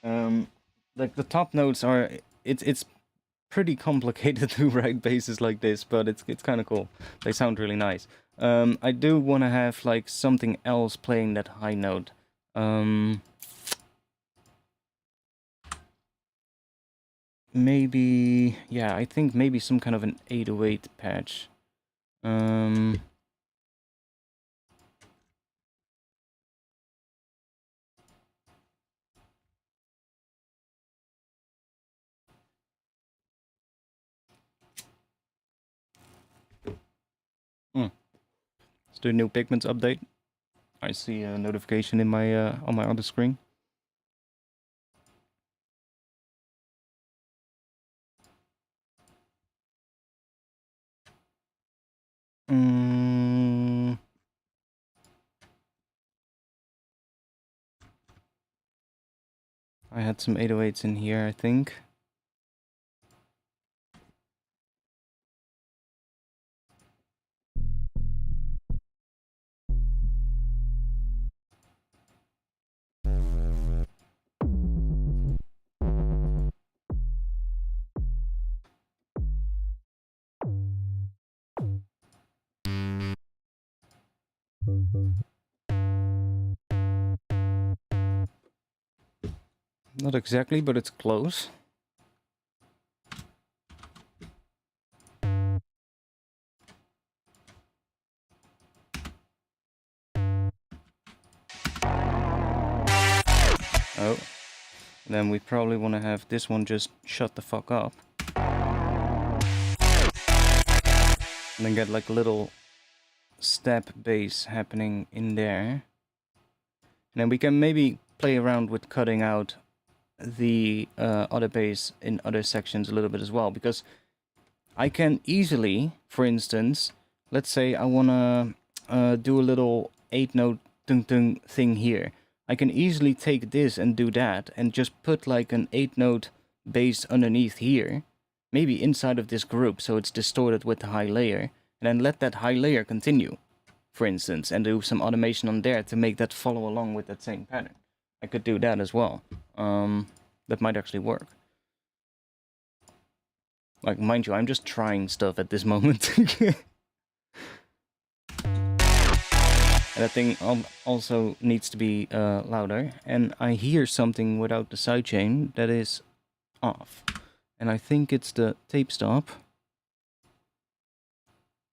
Speaker 1: Like the top notes are, it's pretty complicated to write basses like this, but it's kind of cool. They sound really nice. I do want to have like something else playing that high note. Maybe, yeah, I think maybe some kind of an 808 patch. Let's do a new Pigments update. I see a notification in my on my other screen. I had some 808s in here, I think. Not exactly, but it's close. Oh, then we probably want to have this one just shut the fuck up. And then get like a little step bass happening in there. And then we can maybe play around with cutting out the other bass in other sections a little bit as well, because I can easily, for instance, let's say I wanna do a little 8-note tung-tung thing here. I can easily take this and do that and just put like an 8-note bass underneath here, maybe inside of this group so it's distorted with the high layer, and then let that high layer continue, for instance, and do some automation on there to make that follow along with that same pattern. I could do that as well. That might actually work. Like, mind you, I'm just trying stuff at this moment. And that thing also needs to be louder. And I hear something without the sidechain that is off. And I think it's the tape stop.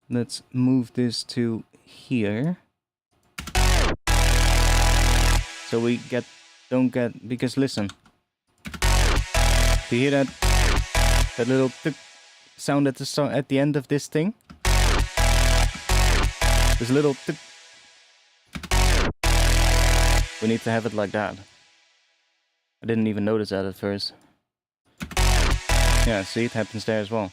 Speaker 1: Let's move this to here. So we don't get, because listen. Do you hear that? That little sound at the end of this thing? This little tick. We need to have it like that. I didn't even notice that at first. Yeah, see, it happens there as well.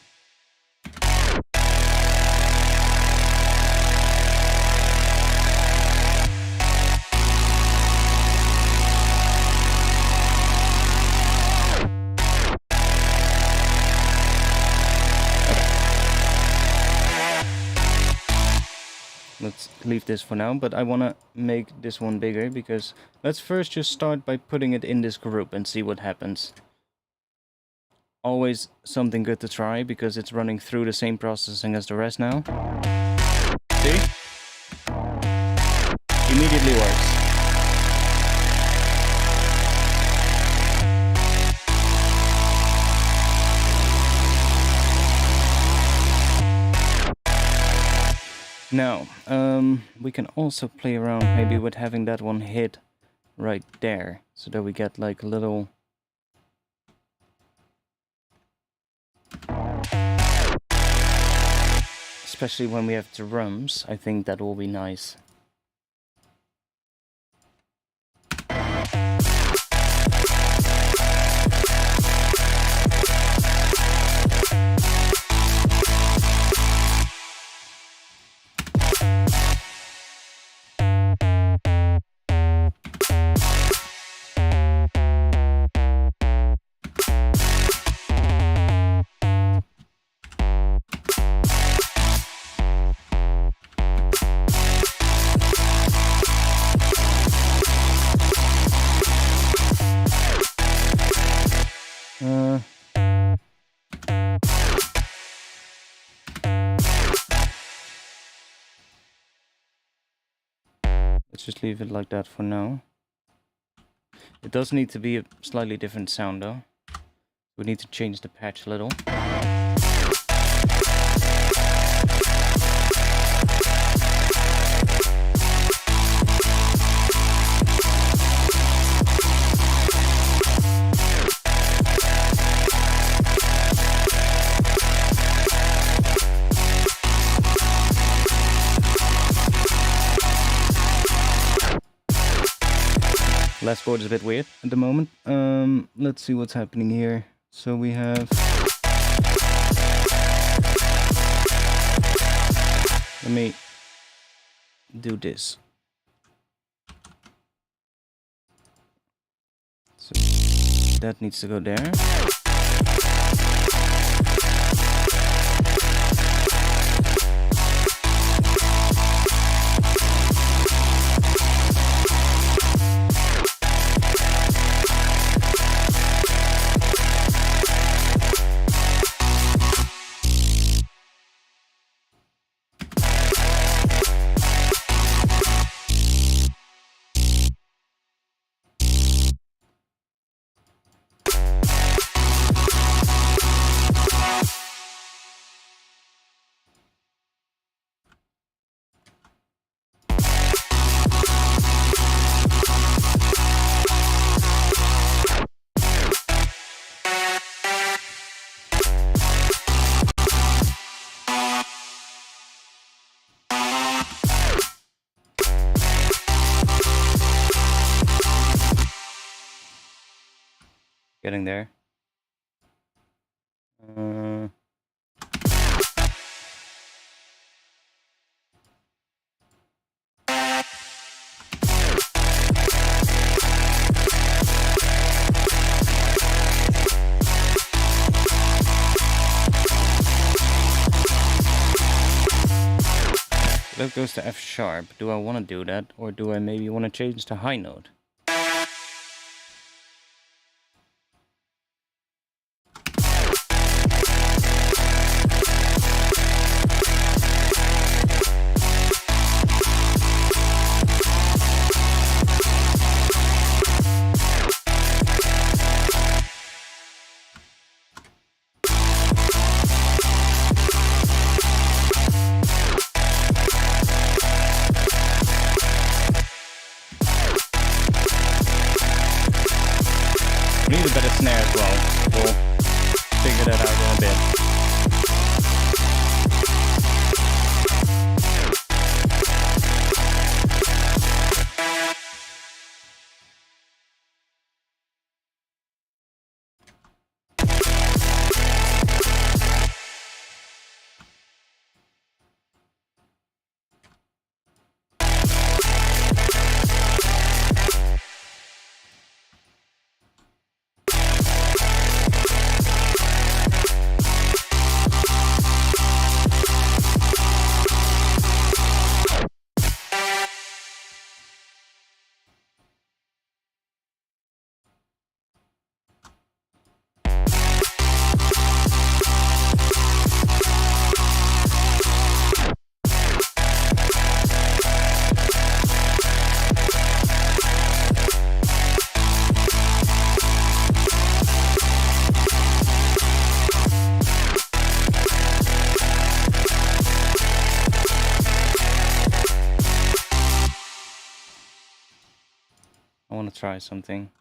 Speaker 1: Let's leave this for now, but I want to make this one bigger, because let's first just start by putting it in this group and see what happens. Always something good to try, because it's running through the same processing as the rest now. See? Immediately works. Now, we can also play around maybe with having that one hit right there, so that we get like a little... Especially when we have drums, I think that will be nice. Let's just leave it like that for now. It does need to be a slightly different sound though. We need to change the patch a little. Last chord is a bit weird at the moment. Let's see what's happening here. So we have... Let me do this. So that needs to go there. Getting there. That goes to F sharp. Do I want to do that, or do I maybe want to change to high note? We need a better snare as well. We'll figure that out in a bit. I want to try something.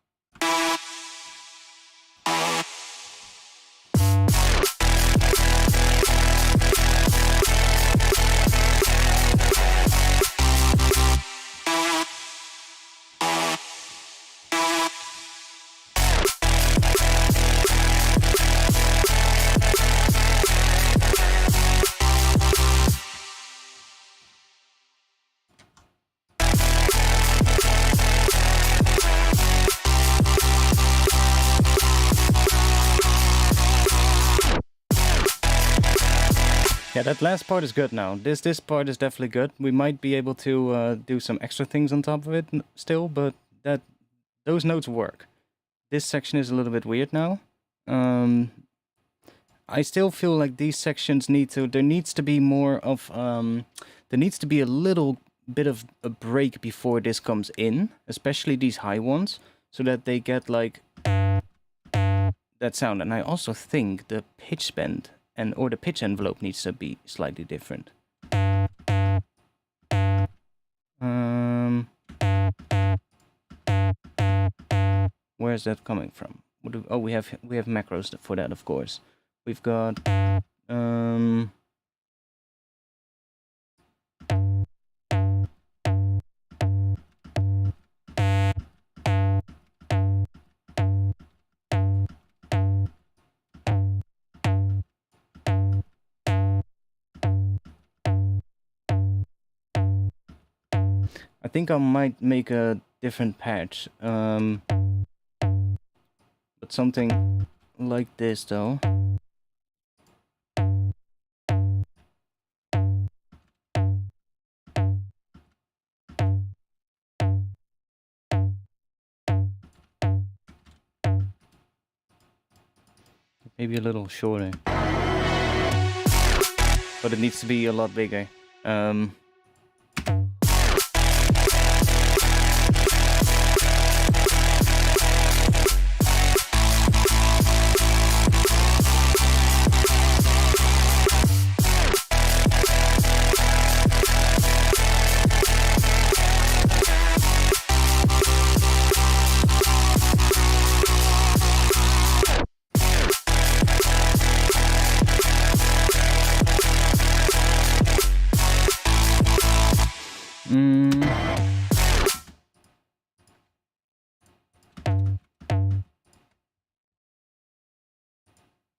Speaker 1: Yeah, that last part is good now. This part is definitely good. We might be able to do some extra things on top of it still, but those notes work. This section is a little bit weird now. I still feel like these sections there needs to be more of, there needs to be a little bit of a break before this comes in, especially these high ones, so that they get like that sound. And I also think the pitch bend or the pitch envelope needs to be slightly different. Where is that coming from? Oh, we have macros for that, of course. We've got I think I might make a different patch, but something like this though. Maybe a little shorter, but it needs to be a lot bigger.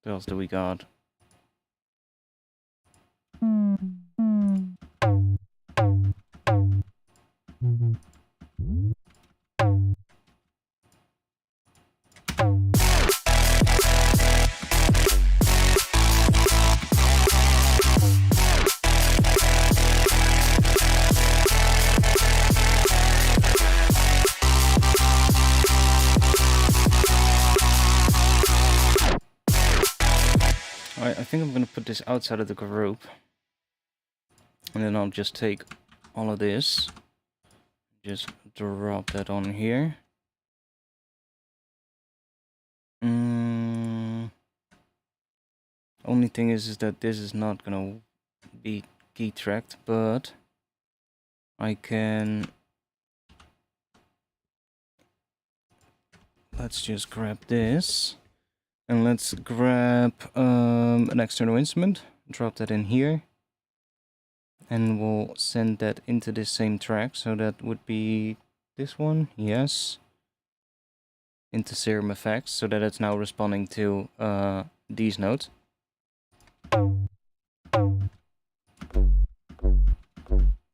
Speaker 1: What else do we got? I think I'm gonna put this outside of the group. And then I'll just take all of this. Just drop that on here. Only thing is that this is not gonna be key tracked, but I can... Let's just grab this. And let's grab an external instrument, drop that in here. And we'll send that into this same track, so that would be this one, yes. Into Serum Effects, so that it's now responding to these notes.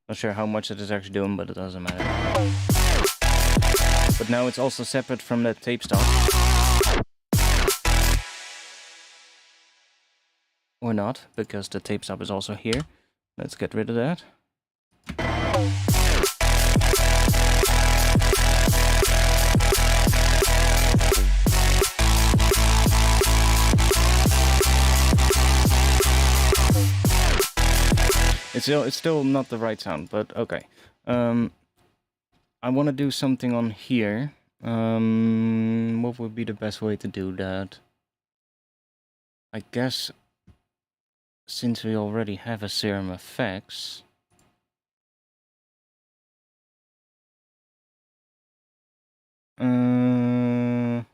Speaker 1: Not sure how much it is actually doing, but it doesn't matter. But now it's also separate from that tape stop. Or not, because the tape stop is also here. Let's get rid of that. It's still not the right sound, but okay. I want to do something on here. What would be the best way to do that? I guess since we already have a Serum Effects, I'm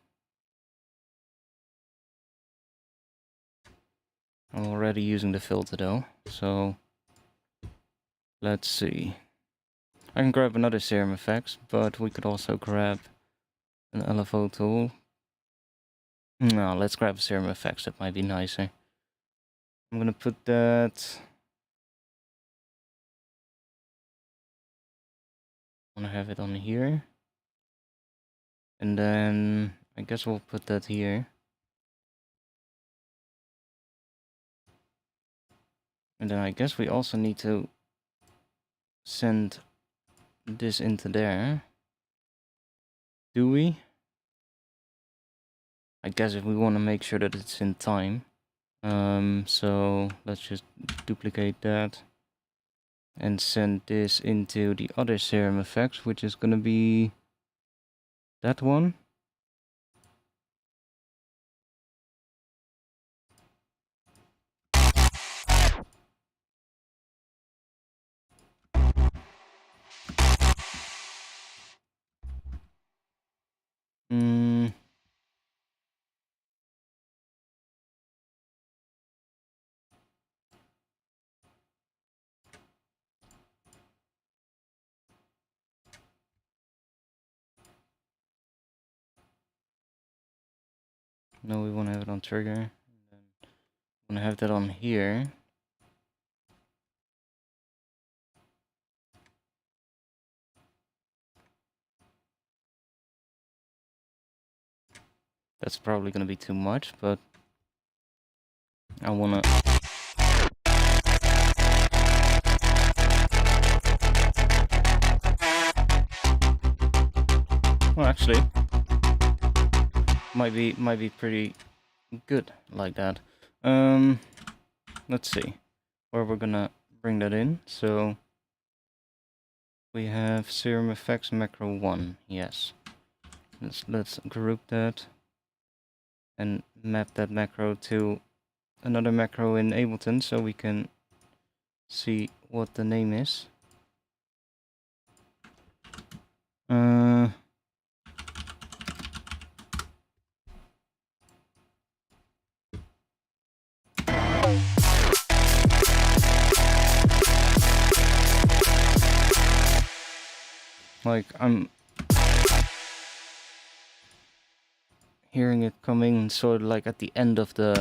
Speaker 1: already using the filter though, so let's see. I can grab another Serum Effects, but we could also grab an LFO tool. No, let's grab Serum Effects, that might be nicer. I'm gonna put that... I wanna have it on here. And then I guess we'll put that here. And then I guess we also need to send this into there. Do we? I guess if we want to make sure that it's in time. So let's just duplicate that. And send this into the other Serum Effects, which is gonna be that one. No, we want to have it on trigger. And then we want to have that on here. That's probably going to be too much, but I want to... Well, actually, might be pretty good like that. Let's see where we're gonna bring that in. So we have Serum Effects Macro 1. Yes. Let's group that and map that macro to another macro in Ableton so we can see what the name is. Like, I'm hearing it coming sort of like at the end of the...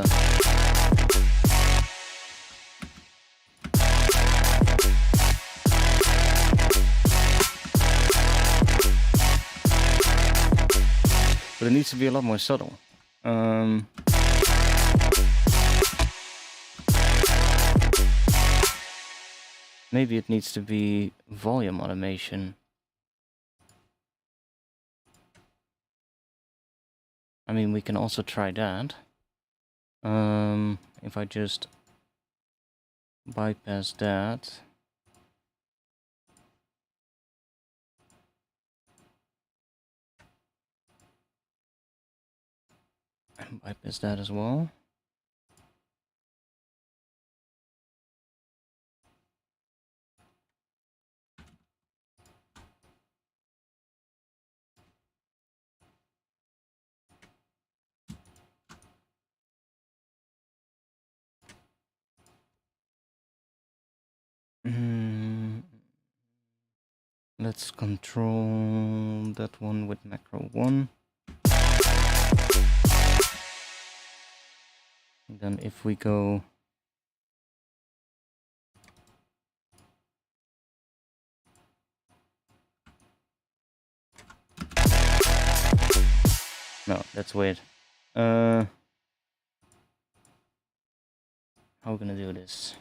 Speaker 1: But it needs to be a lot more subtle. Maybe it needs to be volume automation. I mean, we can also try that. if I just bypass that. And bypass that as well. Let's control that one with macro 1. And then if we go no, that's weird. How are we gonna do this?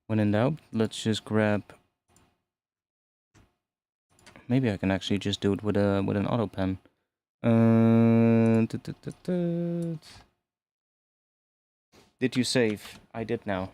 Speaker 1: When in doubt, let's just grab. Maybe I can actually just do it with an auto pen. Did you save? I did now.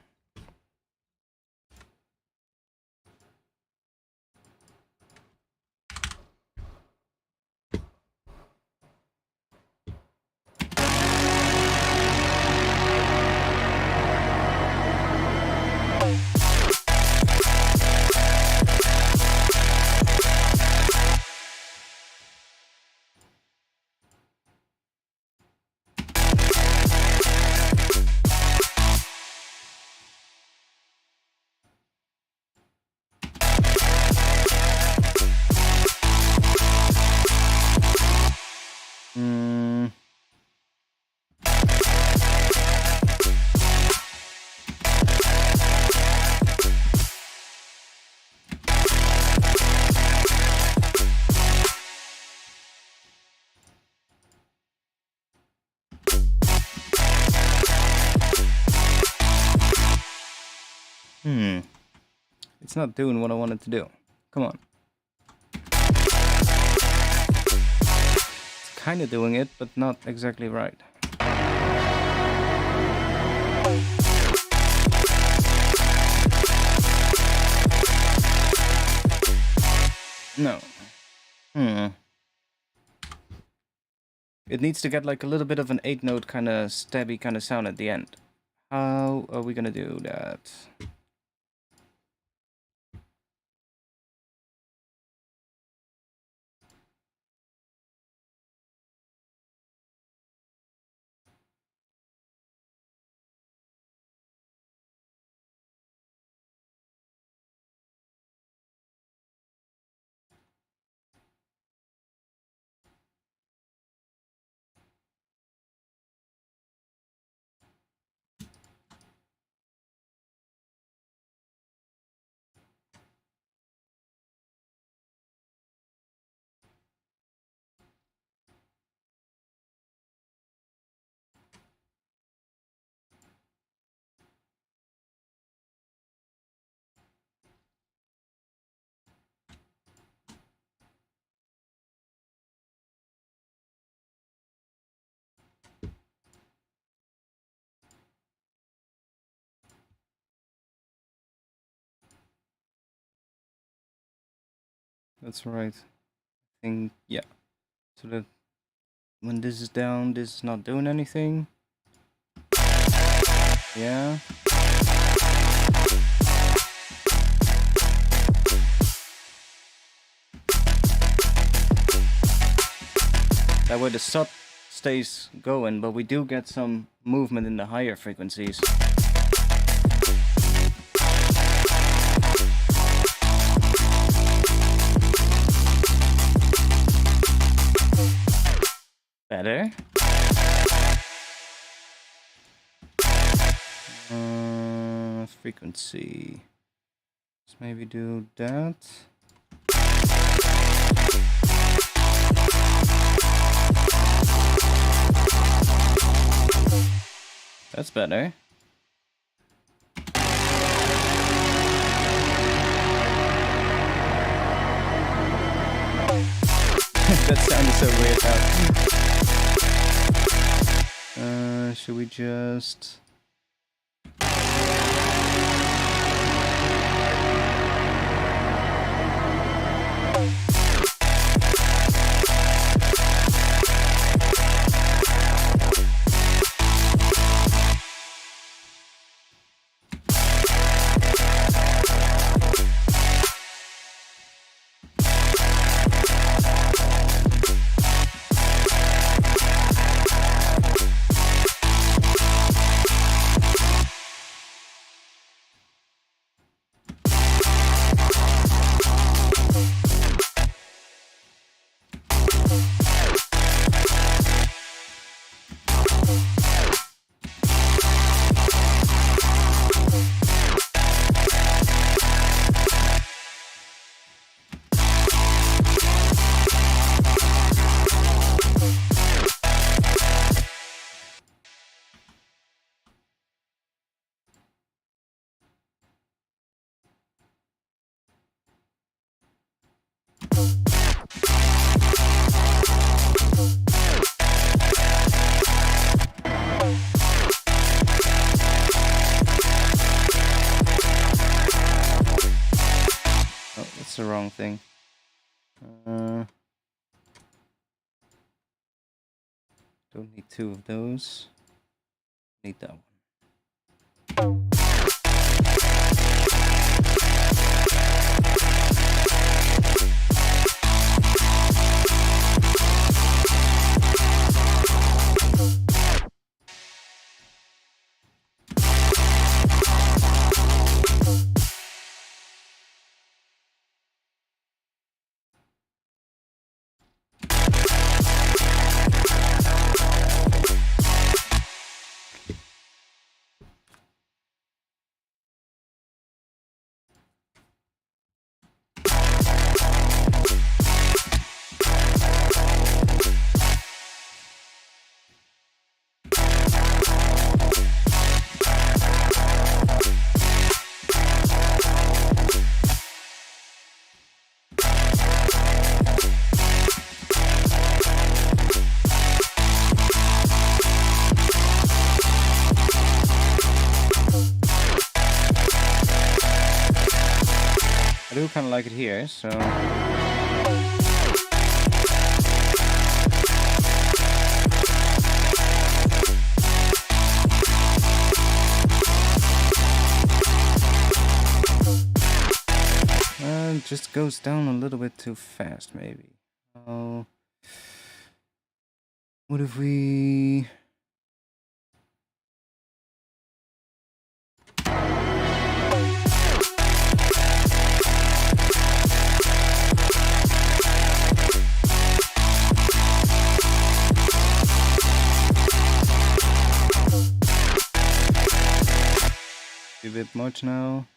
Speaker 1: It's not doing what I wanted to do. Come on. It's kind of doing it, but not exactly right. No. It needs to get like a little bit of an 8-note kind of stabby kind of sound at the end. How are we gonna do that? That's right. I think, yeah. So that when this is down, this is not doing anything. Yeah. That way the sub stays going, but we do get some movement in the higher frequencies. Better. Frequency. Let's maybe do that. That's better. That sounded so weird out. should we just... Oh, that's the wrong thing. Don't need two of those. Need that one. I do kind of like it here, so... it just goes down a little bit too fast, maybe. Oh, what if we... A bit much now.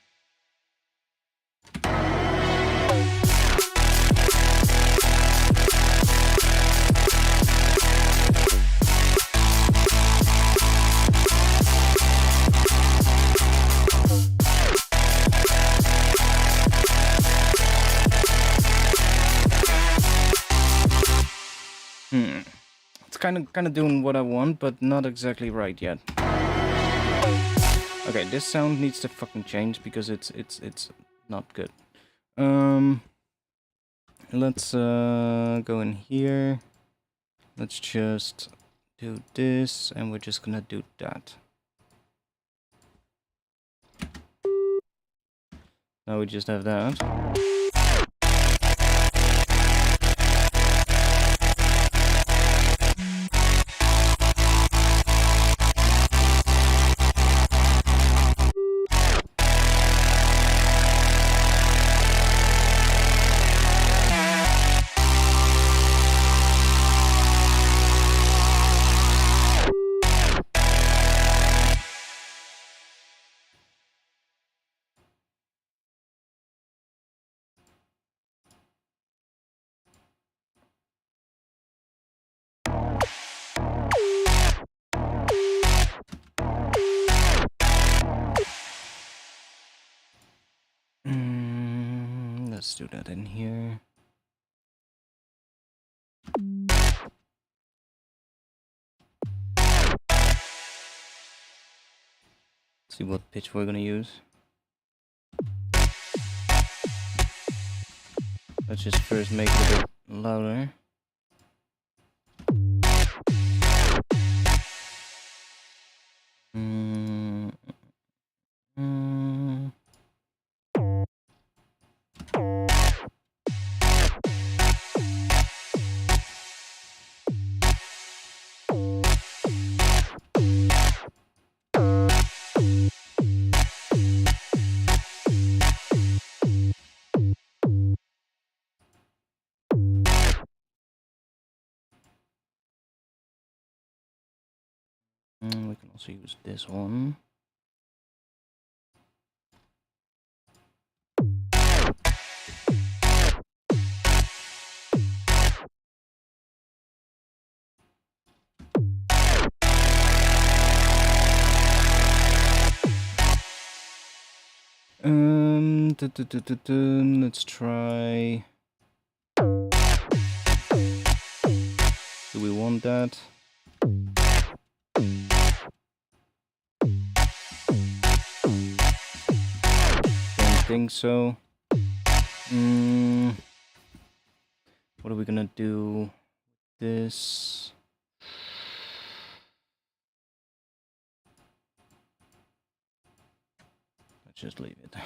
Speaker 1: It's kind of doing what I want, but not exactly right yet. Okay, this sound needs to fucking change because it's not good. Let's go in here. Let's just do this, and we're just gonna do that. Now we just have that. Let's do that in here. See what pitch we're gonna use. Let's just first make it a bit louder. We can also use this one. Let's try. Do we want that? Don't think so. What are we gonna do? This. Let's just leave it.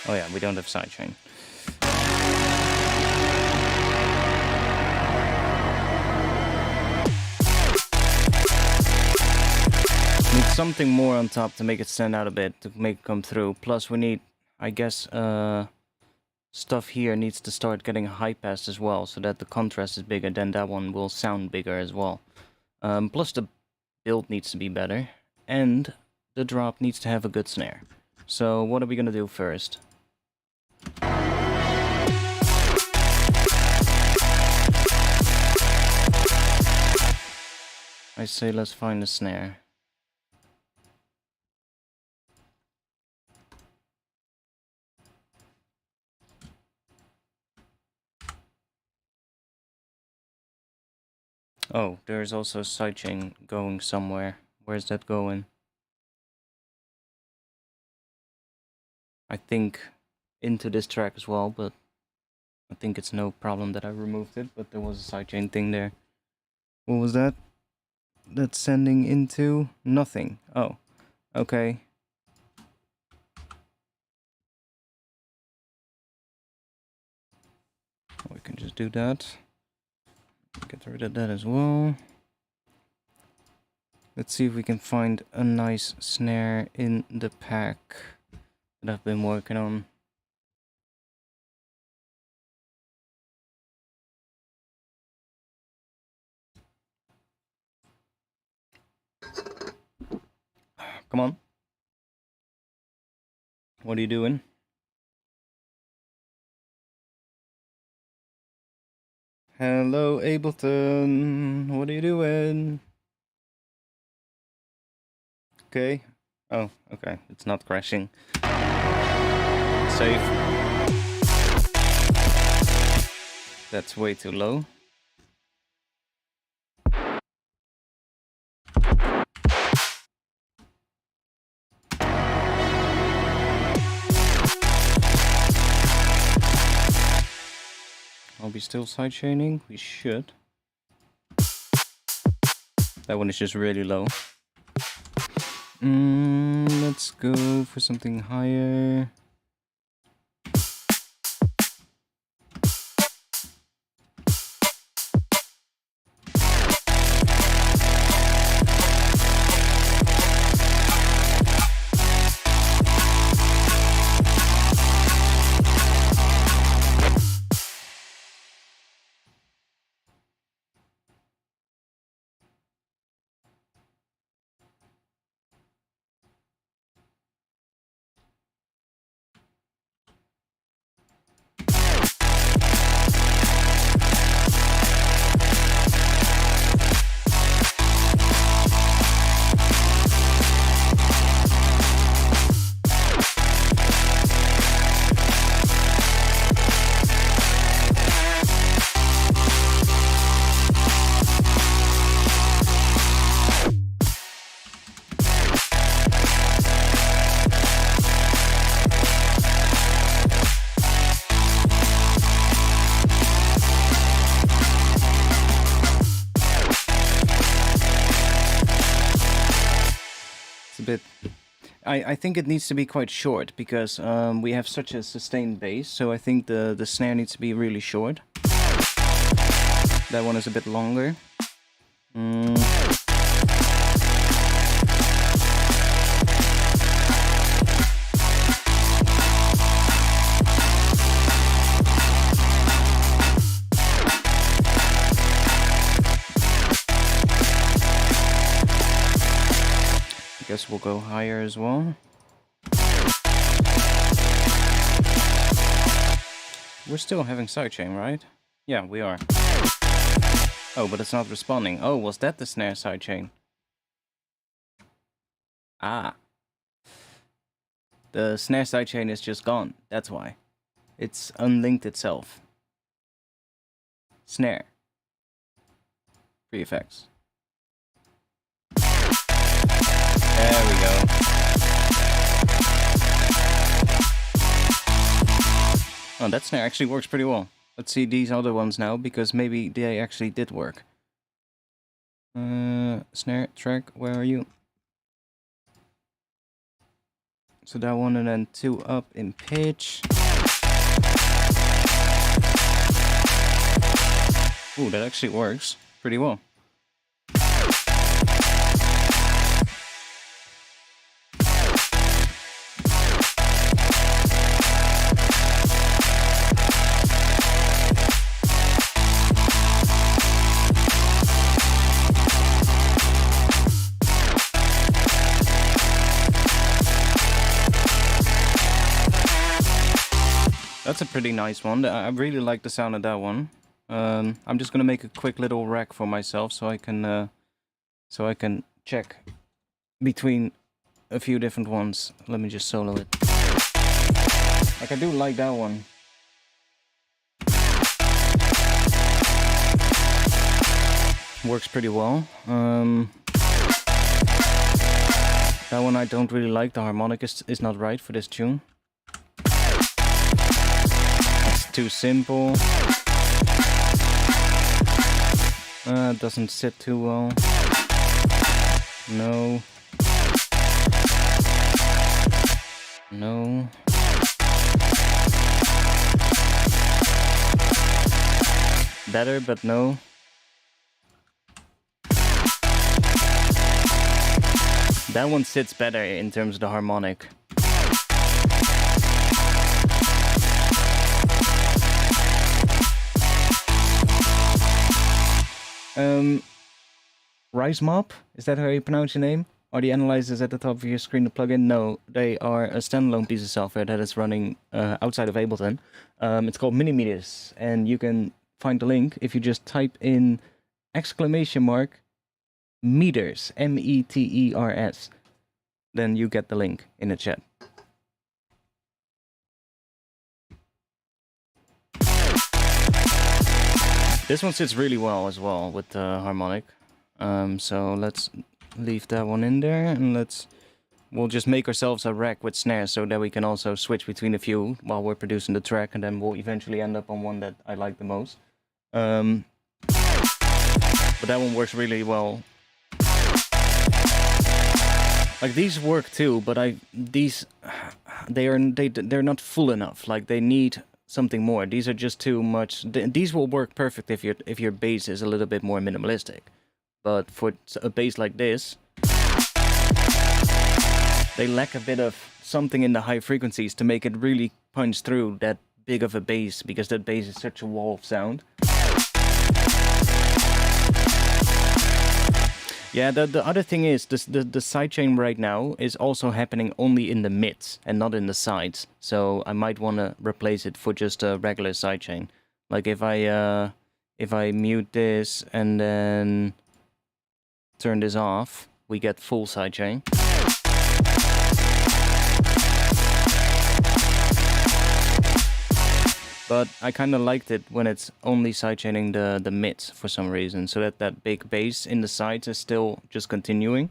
Speaker 1: Oh yeah, we don't have sidechain. Need something more on top to make it stand out a bit, to make it come through. Plus we need, I guess, stuff here needs to start getting high pass as well, so that the contrast is bigger, then that one will sound bigger as well. Plus the build needs to be better, and the drop needs to have a good snare. So what are we gonna do first? I say let's find a snare. Oh, there's also a sidechain going somewhere. Where's that going? I think into this track as well, but I think it's no problem that I removed it, but there was a sidechain thing there. What was that? That's sending into nothing. Oh, okay. We can just do that. Get rid of that as well. Let's see if we can find a nice snare in the pack that I've been working on. Come on. What are you doing? Hello, Ableton. What are you doing? Okay. Oh, okay. It's not crashing. Save. That's way too low. Are we still sidechaining? We should. That one is just really low. Let's go for something higher. I think it needs to be quite short because we have such a sustained bass, so I think the snare needs to be really short. That one is a bit longer. I guess we'll go higher as well. We're still having sidechain, right? Yeah, we are. Oh, but it's not responding. Oh, was that the snare sidechain? Ah. The snare sidechain is just gone. That's why. It's unlinked itself. Snare. Free effects. There we go. Oh, that snare actually works pretty well. Let's see these other ones now, because maybe they actually did work. Snare track, where are you? So that one, and then 2 up in pitch. Ooh, that actually works pretty well. That's a pretty nice one. I really like the sound of that one. I'm just gonna make a quick little rack for myself so I can check between a few different ones. Let me just solo it. Like, I do like that one. Works pretty well. That one I don't really like. The harmonic is not right for this tune. Too simple. It doesn't sit too well. No. No. Better, but no. That one sits better in terms of the harmonic. Rise Mob, is that how you pronounce your name? Are the analyzers at the top of your screen a plugin? No, they are a standalone piece of software that is running outside of Ableton. It's called Minimeters, and you can find the link if you just type in !meters, METERS. Then you get the link in the chat. This one sits really well as well with the harmonic. So let's leave that one in there, and we'll just make ourselves a rack with snares so that we can also switch between a few while we're producing the track, and then we'll eventually end up on one that I like the most. But that one works really well. Like, these work too, but they're not full enough. Like, they need something more. These are just too much. These will work perfect if your bass is a little bit more minimalistic. But for a bass like this, they lack a bit of something in the high frequencies to make it really punch through that big of a bass, because that bass is such a wall of sound. Yeah, the other thing is, the sidechain right now is also happening only in the mids and not in the sides. So I might want to replace it for just a regular sidechain. Like, if I mute this and then turn this off, we get full sidechain. But I kind of liked it when it's only sidechaining the mids for some reason, so that big bass in the sides is still just continuing.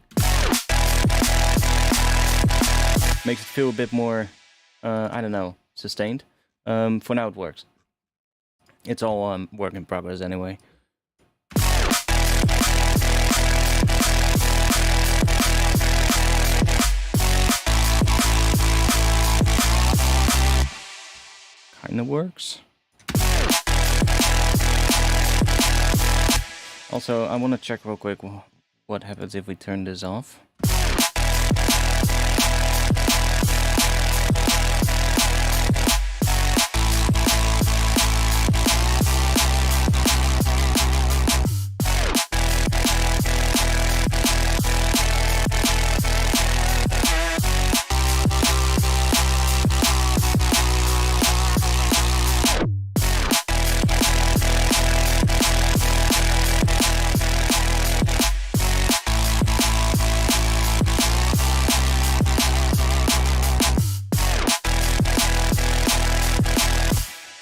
Speaker 1: Makes it feel a bit more, I don't know, sustained. For now it works. It's all work in progress anyway. Kinda works. Also, I want to check real quick what happens if we turn this off.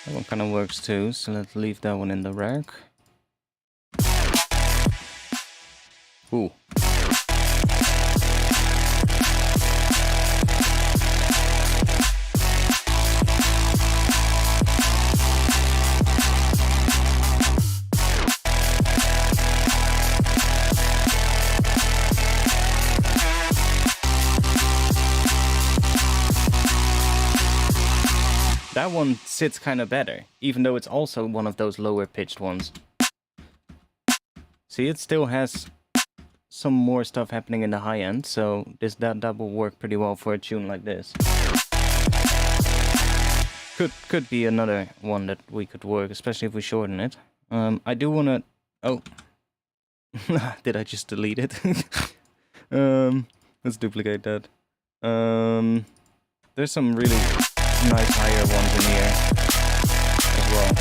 Speaker 1: That one kind of works too, so let's leave that one in the rack. Ooh. That one sits kind of better, even though it's also one of those lower pitched ones. See, it still has some more stuff happening in the high end, so that will work pretty well for a tune like this. Could be another one that we could work, especially if we shorten it. I do wanna... Oh. Did I just delete it? Let's duplicate that. There's some really nice higher ones in here as well.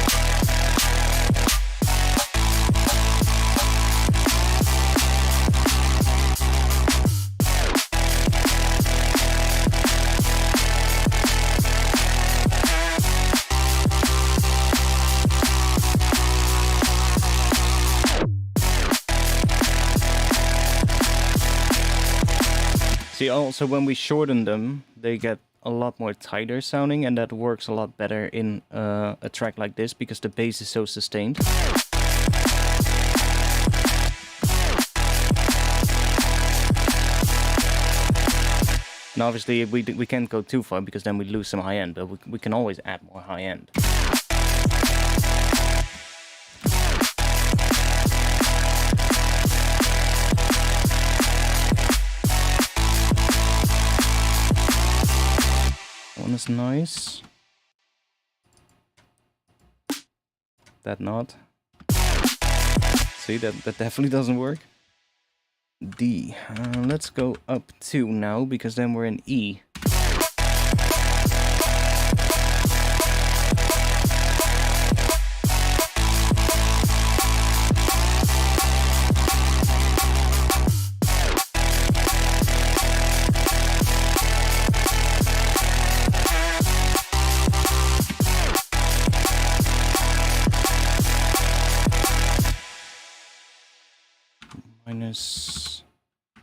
Speaker 1: See, also when we shorten them, they get a lot more tighter sounding, and that works a lot better in a track like this because the bass is so sustained. And obviously we can't go too far because then we lose some high end, but we can always add more high end. One is nice. That not. See, that definitely doesn't work. D. Let's go up 2 now, because then we're in E.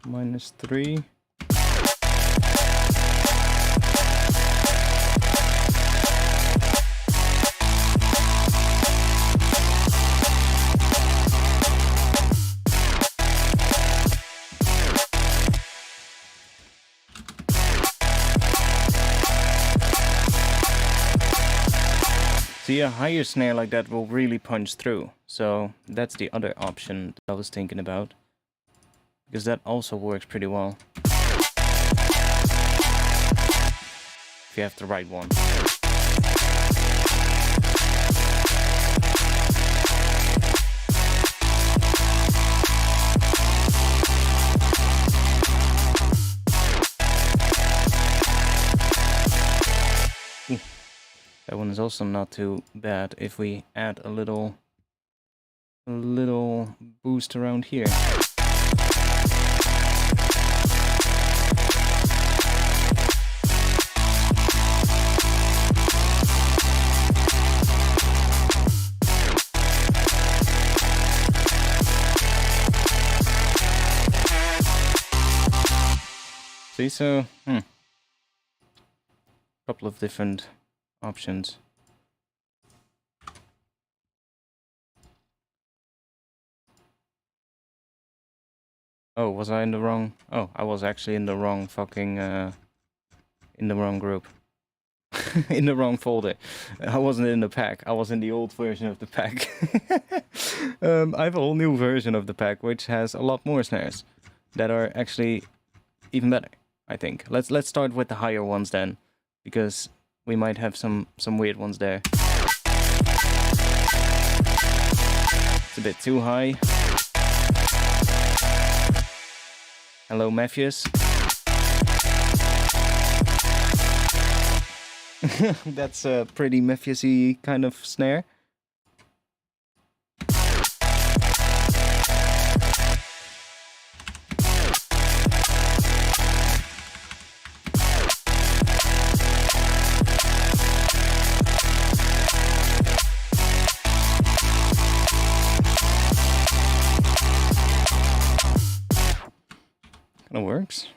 Speaker 1: Minus 3. See, a higher snare like that will really punch through. So that's the other option that I was thinking about, because that also works pretty well if you have the right one. Ooh, that one is also not too bad if we add a little boost around here. See, so, couple of different options. Oh, was I in the wrong? Oh, I was actually in the wrong fucking, in the wrong group. in the wrong folder. I wasn't in the pack. I was in the old version of the pack. I have a whole new version of the pack, which has a lot more snares that are actually even better, I think. Let's start with the higher ones then, because we might have some weird ones there. It's a bit too high. Hello, Matthews. That's a pretty Matthews-y kind of snare. Kinda works.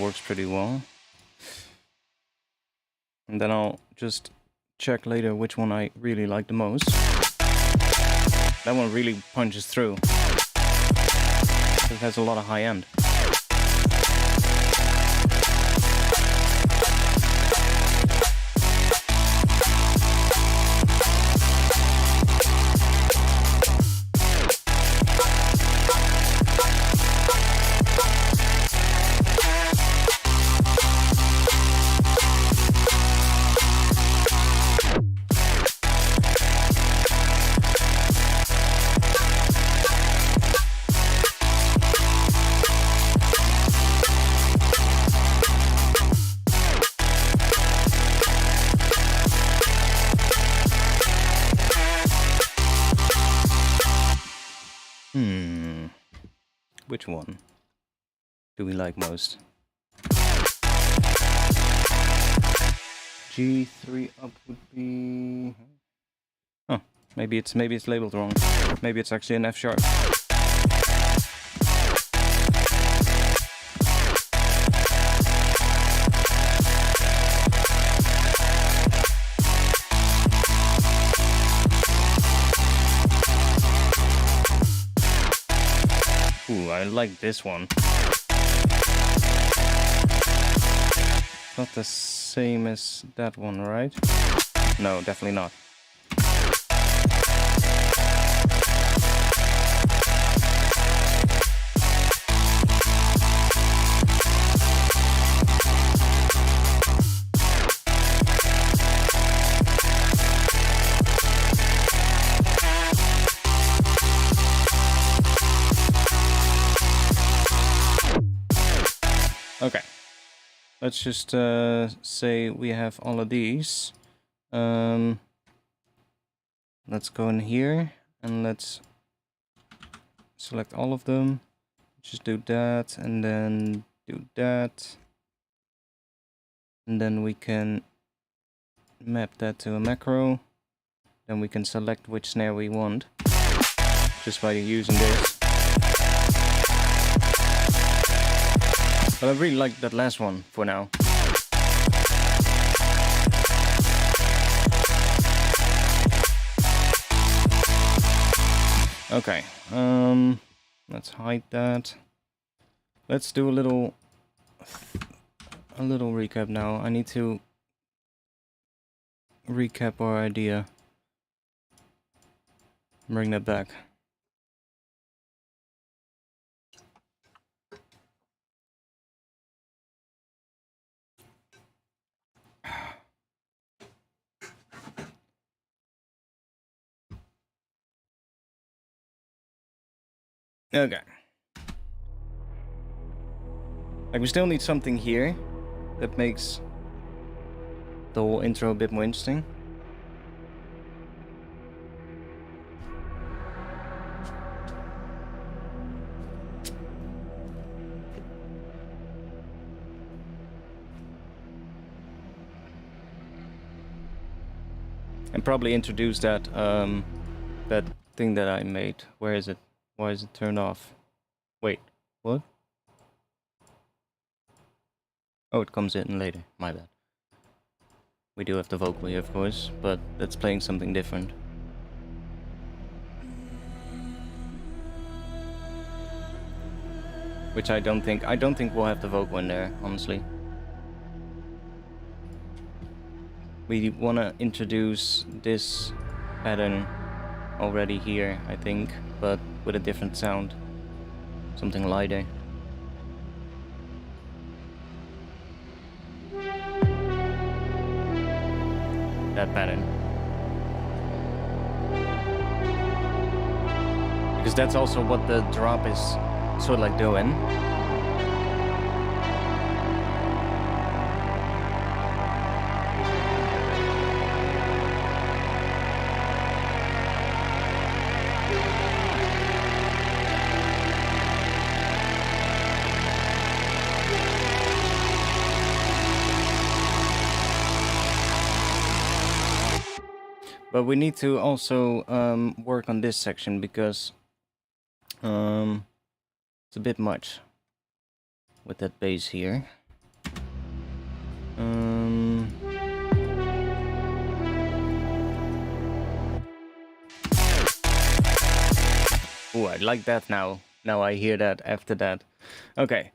Speaker 1: Works pretty well. And then I'll just check later which one I really like the most. That one really punches through. It has a lot of high end. Which one do we like most? G3 up would be... Oh, maybe it's labeled wrong. Maybe it's actually an F sharp. Ooh, I like this one. Not the same as that one, right? No, definitely not. Okay, let's just say we have all of these. Let's go in here and let's select all of them. Just do that and then do that. And then we can map that to a macro. Then we can select which snare we want just by using this. But I really like that last one for now. Okay, let's hide that. Let's do a little recap now. I need to recap our idea. Bring that back. Okay. Like, we still need something here that makes the whole intro a bit more interesting. And probably introduce that that thing that I made. Where is it? Why is it turned off? Wait, what? Oh, it comes in later. My bad. We do have the vocal here, of course, but that's playing something different. Which I don't think we'll have the vocal in there, honestly. We want to introduce this pattern already here, I think, but with a different sound. Something lighter. That pattern. Because that's also what the drop is sort of like doing. But we need to also work on this section because it's a bit much with that bass here. Oh, I like that now. Now I hear that after that. Okay.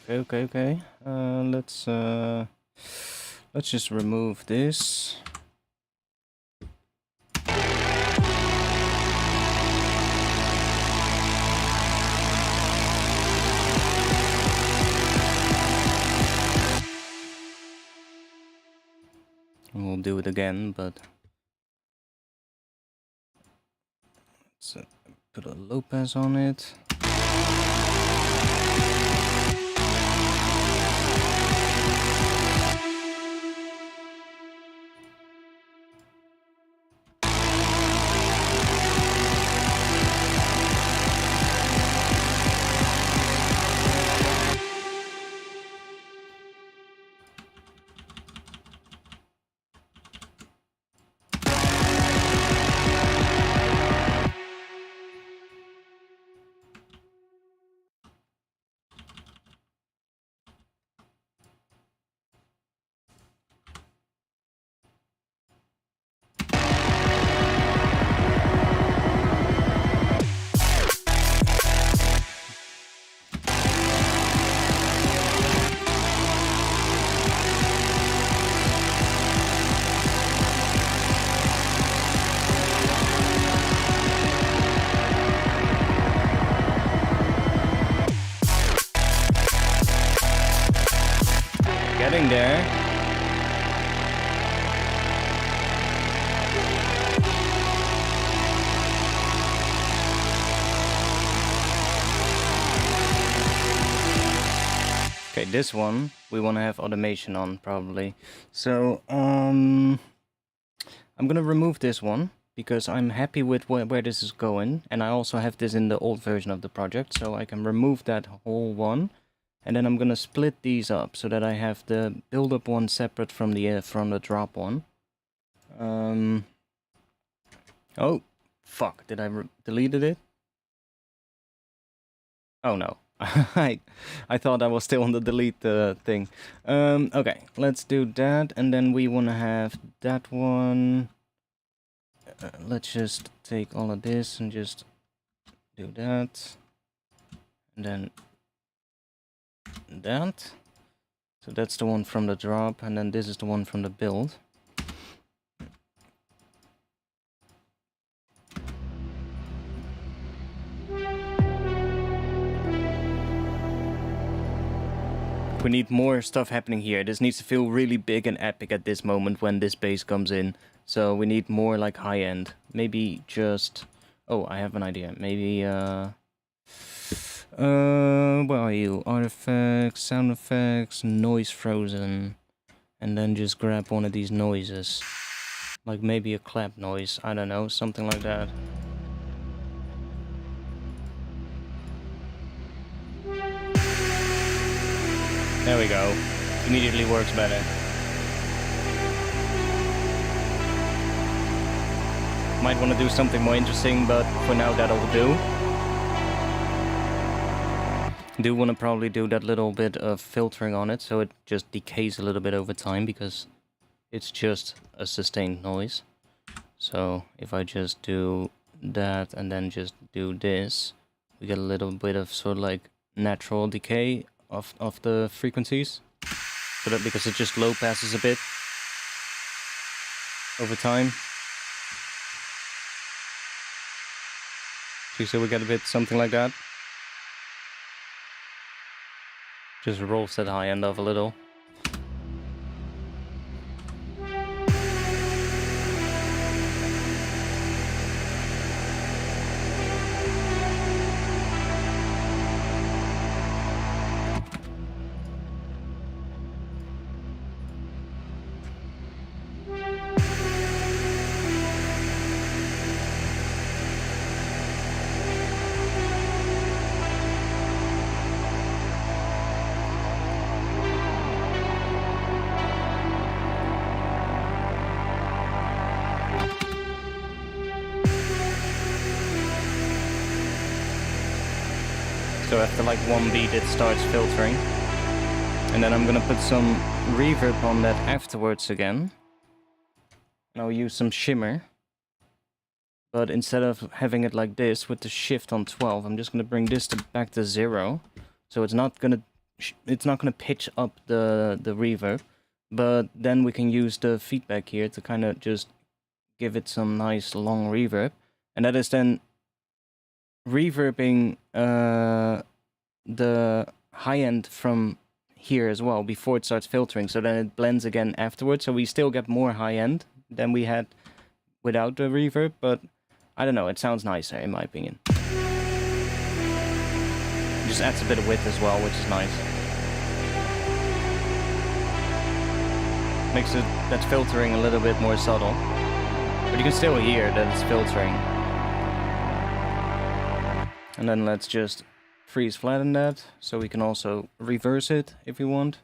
Speaker 1: Okay. Let's just remove this. We'll do it again, but let's put a low pass on it. Getting there. Okay, this one we want to have automation on probably. So I'm gonna remove this one because I'm happy with where this is going, and I also have this in the old version of the project, so I can remove that whole one, and then I'm gonna split these up so that I have the build-up one separate from the drop one. Oh, fuck! Did I deleted it? Oh no. I thought I was still on the delete thing. Okay, let's do that, and then we want to have that one. Let's just take all of this and just do that, and then that. So that's the one from the drop, and then this is the one from the build. We need more stuff happening here. This needs to feel really big and epic at this moment when this bass comes in. So we need more like high end. Maybe just... Oh, I have an idea. Maybe, where are you? Artifacts, sound effects, noise frozen. And then just grab one of these noises. Like maybe a clap noise. I don't know, something like that. There we go. Immediately works better. Might want to do something more interesting, but for now that'll do. Do want to probably do that little bit of filtering on it, so it just decays a little bit over time, because it's just a sustained noise. So if I just do that and then just do this, we get a little bit of sort of like natural decay of the frequencies, so that because it just low passes a bit over time. So we get a bit something like that. Just rolls that high end off a little. So after like one beat it starts filtering. And then I'm gonna put some reverb on that afterwards again. And I'll use some shimmer. But instead of having it like this with the shift on 12, I'm just gonna bring this back to 0. So it's not gonna pitch up the reverb. But then we can use the feedback here to kind of just give it some nice long reverb. And that is then reverbing the high end from here as well before it starts filtering, so then it blends again afterwards, so we still get more high end than we had without the reverb, but I don't know, it sounds nicer in my opinion. It just adds a bit of width as well, which is nice. Makes it that filtering a little bit more subtle, but you can still hear that it's filtering. And then let's just freeze flatten that, so we can also reverse it if we want.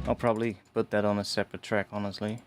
Speaker 1: I'll probably put that on a separate track, honestly.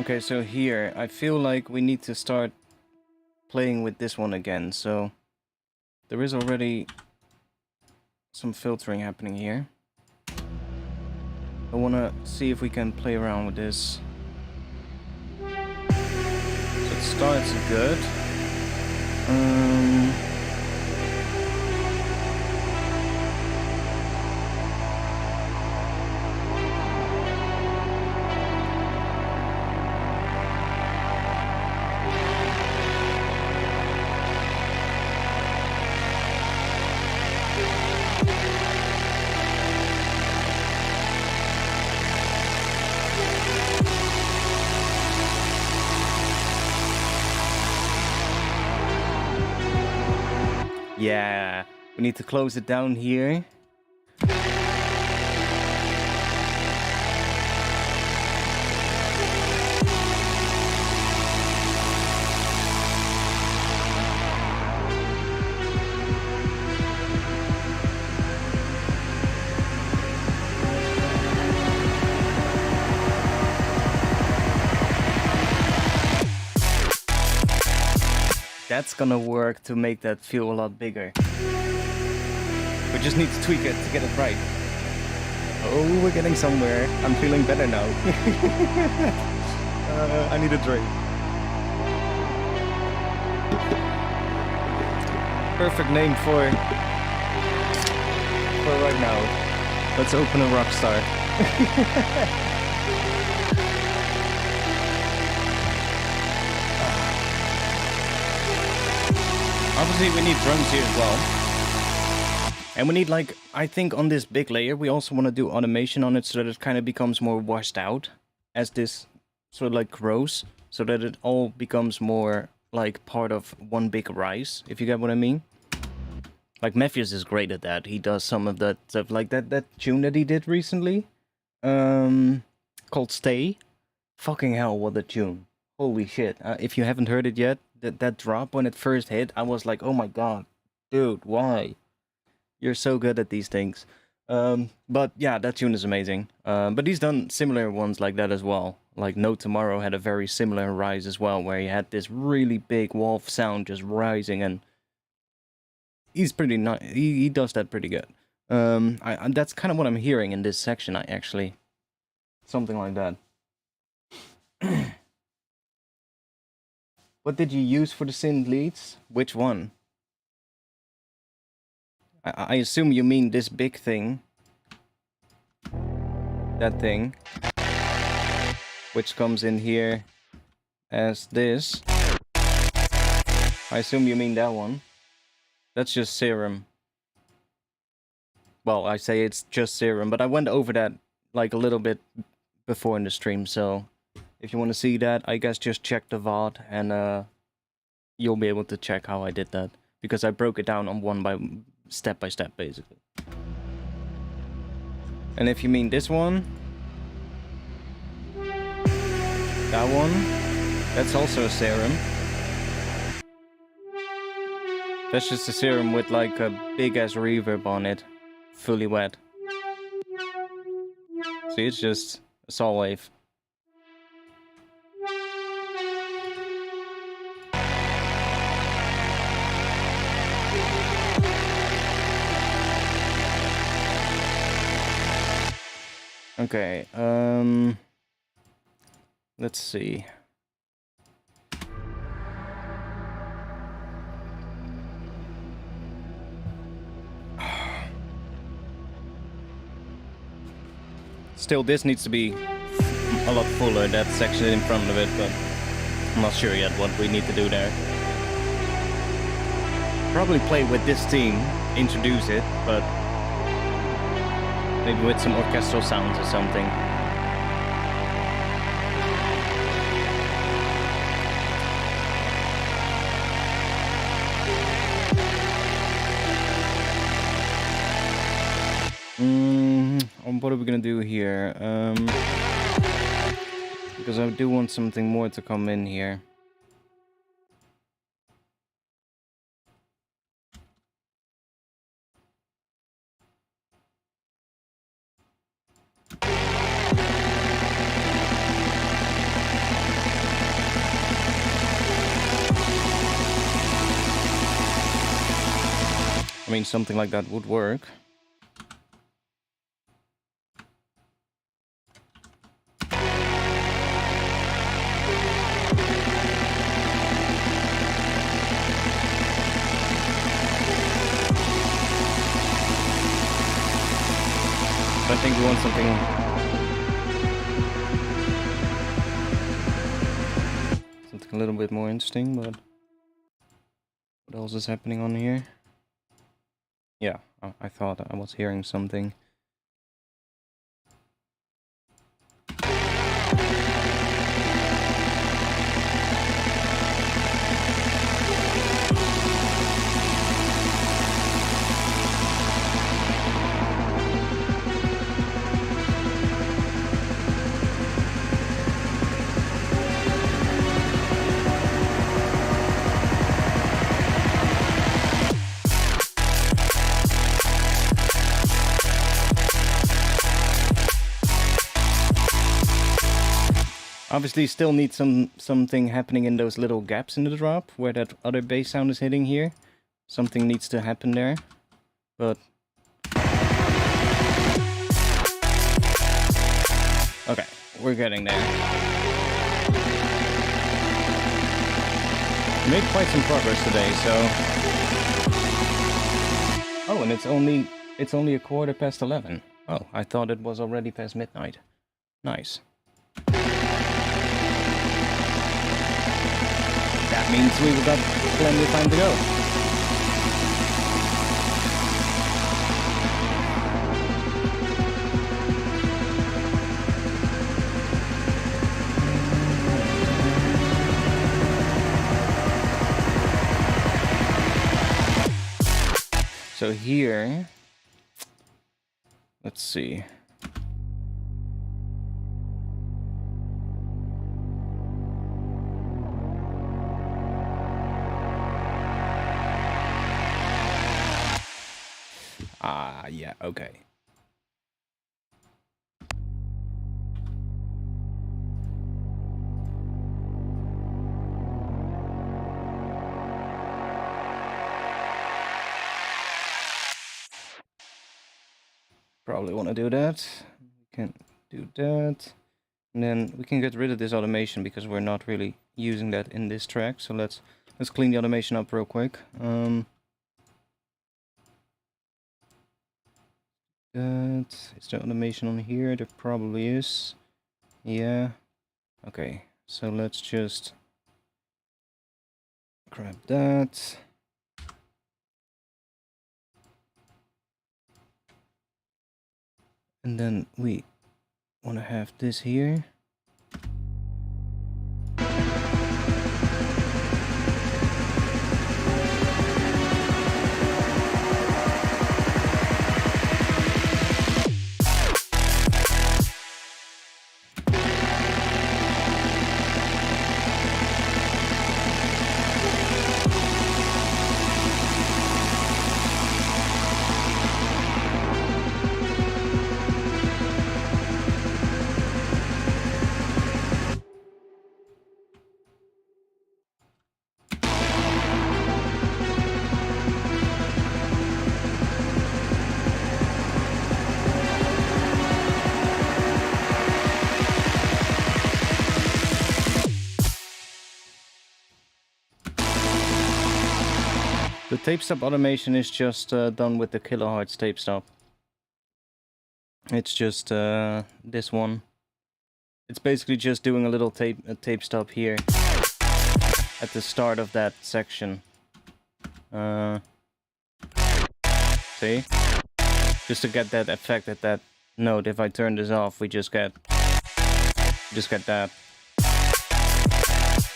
Speaker 1: Okay, so here, I feel like we need to start playing with this one again, so there is already some filtering happening here. I want to see if we can play around with this. So it starts good. Yeah, we need to close it down here. That's gonna work to make that feel a lot bigger. We just need to tweak it to get it right. Oh, we're getting somewhere. I'm feeling better now. I need a drink. Perfect name for right now. Let's open a Rockstar. Obviously we need drums here as well. And we need, like, I think on this big layer, we also want to do automation on it so that it kind of becomes more washed out as this sort of like grows, so that it all becomes more like part of one big rise, if you get what I mean. Like, Matthews is great at that. He does some of that stuff, like that tune that he did recently, called Stay. Fucking hell, what a tune. Holy shit. If you haven't heard it yet, that drop when it first hit, I was like, oh my god, dude, why? You're so good at these things. But yeah, that tune is amazing. But he's done similar ones like that as well. Like No Tomorrow had a very similar rise as well, where he had this really big wolf sound just rising, and he's pretty nice. He does that pretty good. That's kind of what I'm hearing in this section, actually. Something like that. What did you use for the synth leads? Which one? I assume you mean this big thing. That thing. Which comes in here as this. I assume you mean that one. That's just Serum. Well, I say it's just Serum, but I went over that like a little bit before in the stream, so if you want to see that, I guess just check the VOD and you'll be able to check how I did that, because I broke it down on step by step, basically. And if you mean this one, that one, that's also a Serum. That's just a Serum with like a big ass reverb on it, fully wet. See, it's just a saw wave. Okay, let's see. Still, this needs to be a lot fuller, that section in front of it, but I'm not sure yet what we need to do there. Probably play with this theme, introduce it, but maybe with some orchestral sounds or something. What are we gonna do here? Because I do want something more to come in here. mean, something like that would work. I think we want something a little bit more interesting, but what else is happening on here? Yeah, I thought I was hearing something. Obviously still need something happening in those little gaps in the drop where that other bass sound is hitting here. Something needs to happen there. But okay, we're getting there. Made quite some progress today, so oh, and it's only 11:15. Oh, I thought it was already past midnight. Nice. That means we've got plenty of time to go. So here, let's see. Yeah, okay. Probably want to do that. We can do that. And then we can get rid of this automation because we're not really using that in this track. So let's clean the automation up real quick. Is there automation on here? There probably is. Yeah. Okay, so let's just grab that. And then we want to have this here. The tape stop automation is just done with the kilohertz tape stop. It's just this one. It's basically just doing a little tape stop here at the start of that section. See? Just to get that effect at that note. If I turn this off, we just get that.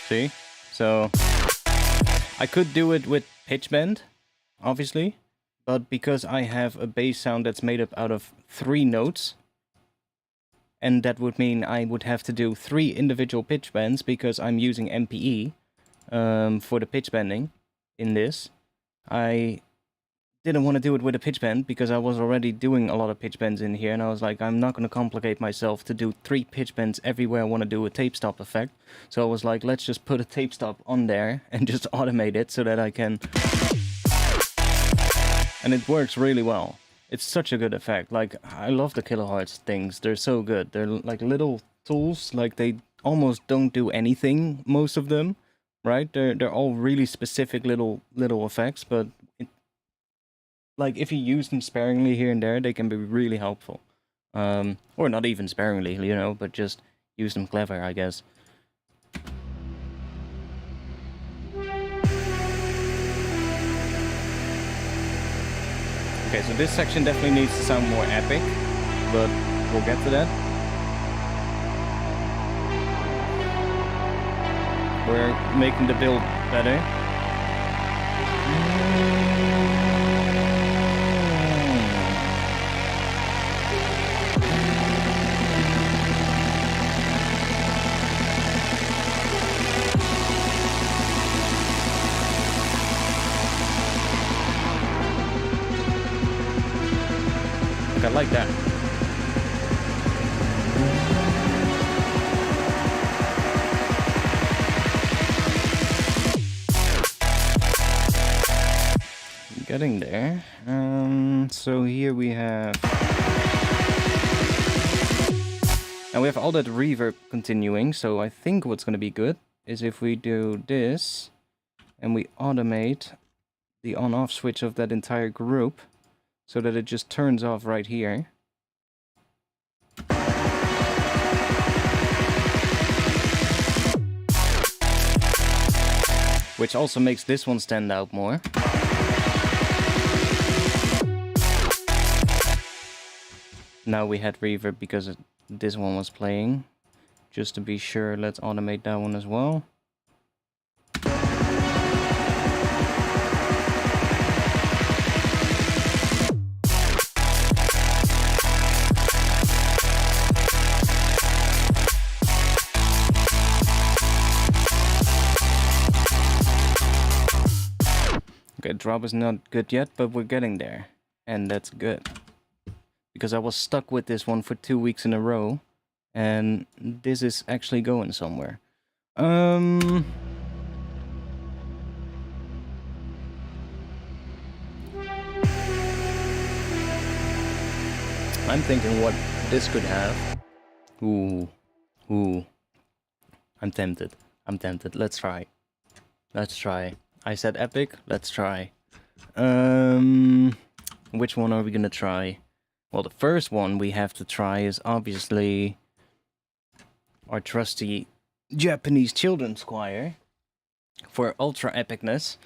Speaker 1: See? So I could do it with pitch bend, obviously, but because I have a bass sound that's made up out of 3 notes, and that would mean I would have to do 3 individual pitch bends because I'm using MPE for the pitch bending in this. I didn't want to do it with a pitch bend because I was already doing a lot of pitch bends in here, and I was like, I'm not going to complicate myself to do 3 pitch bends everywhere I want to do a tape stop effect. So I was like, let's just put a tape stop on there and just automate it so that I can and it works really well. It's such a good effect. Like, I love the kilohertz things. They're so good. They're like little tools. Like, they almost don't do anything, most of them, right? They're all really specific little effects, but like, if you use them sparingly here and there, they can be really helpful. Or not even sparingly, you know, but just use them clever, I guess. Okay, so this section definitely needs to sound more epic, but we'll get to that. We're making the build better. I like that. Getting there. So here we have... Now we have all that reverb continuing, so I think what's going to be good is if we do this and we automate the on-off switch of that entire group, so that it just turns off right here. Which also makes this one stand out more. Now we had reverb because this one was playing. Just to be sure, let's automate that one as well. Okay, drop is not good yet, but we're getting there. And that's good. Because I was stuck with this one for 2 weeks in a row. And this is actually going somewhere. I'm thinking what this could have. Ooh. I'm tempted. Let's try. I said epic, let's try. Which one are we gonna try? Well, the first one we have to try is obviously our trusty Japanese children's choir for ultra epicness.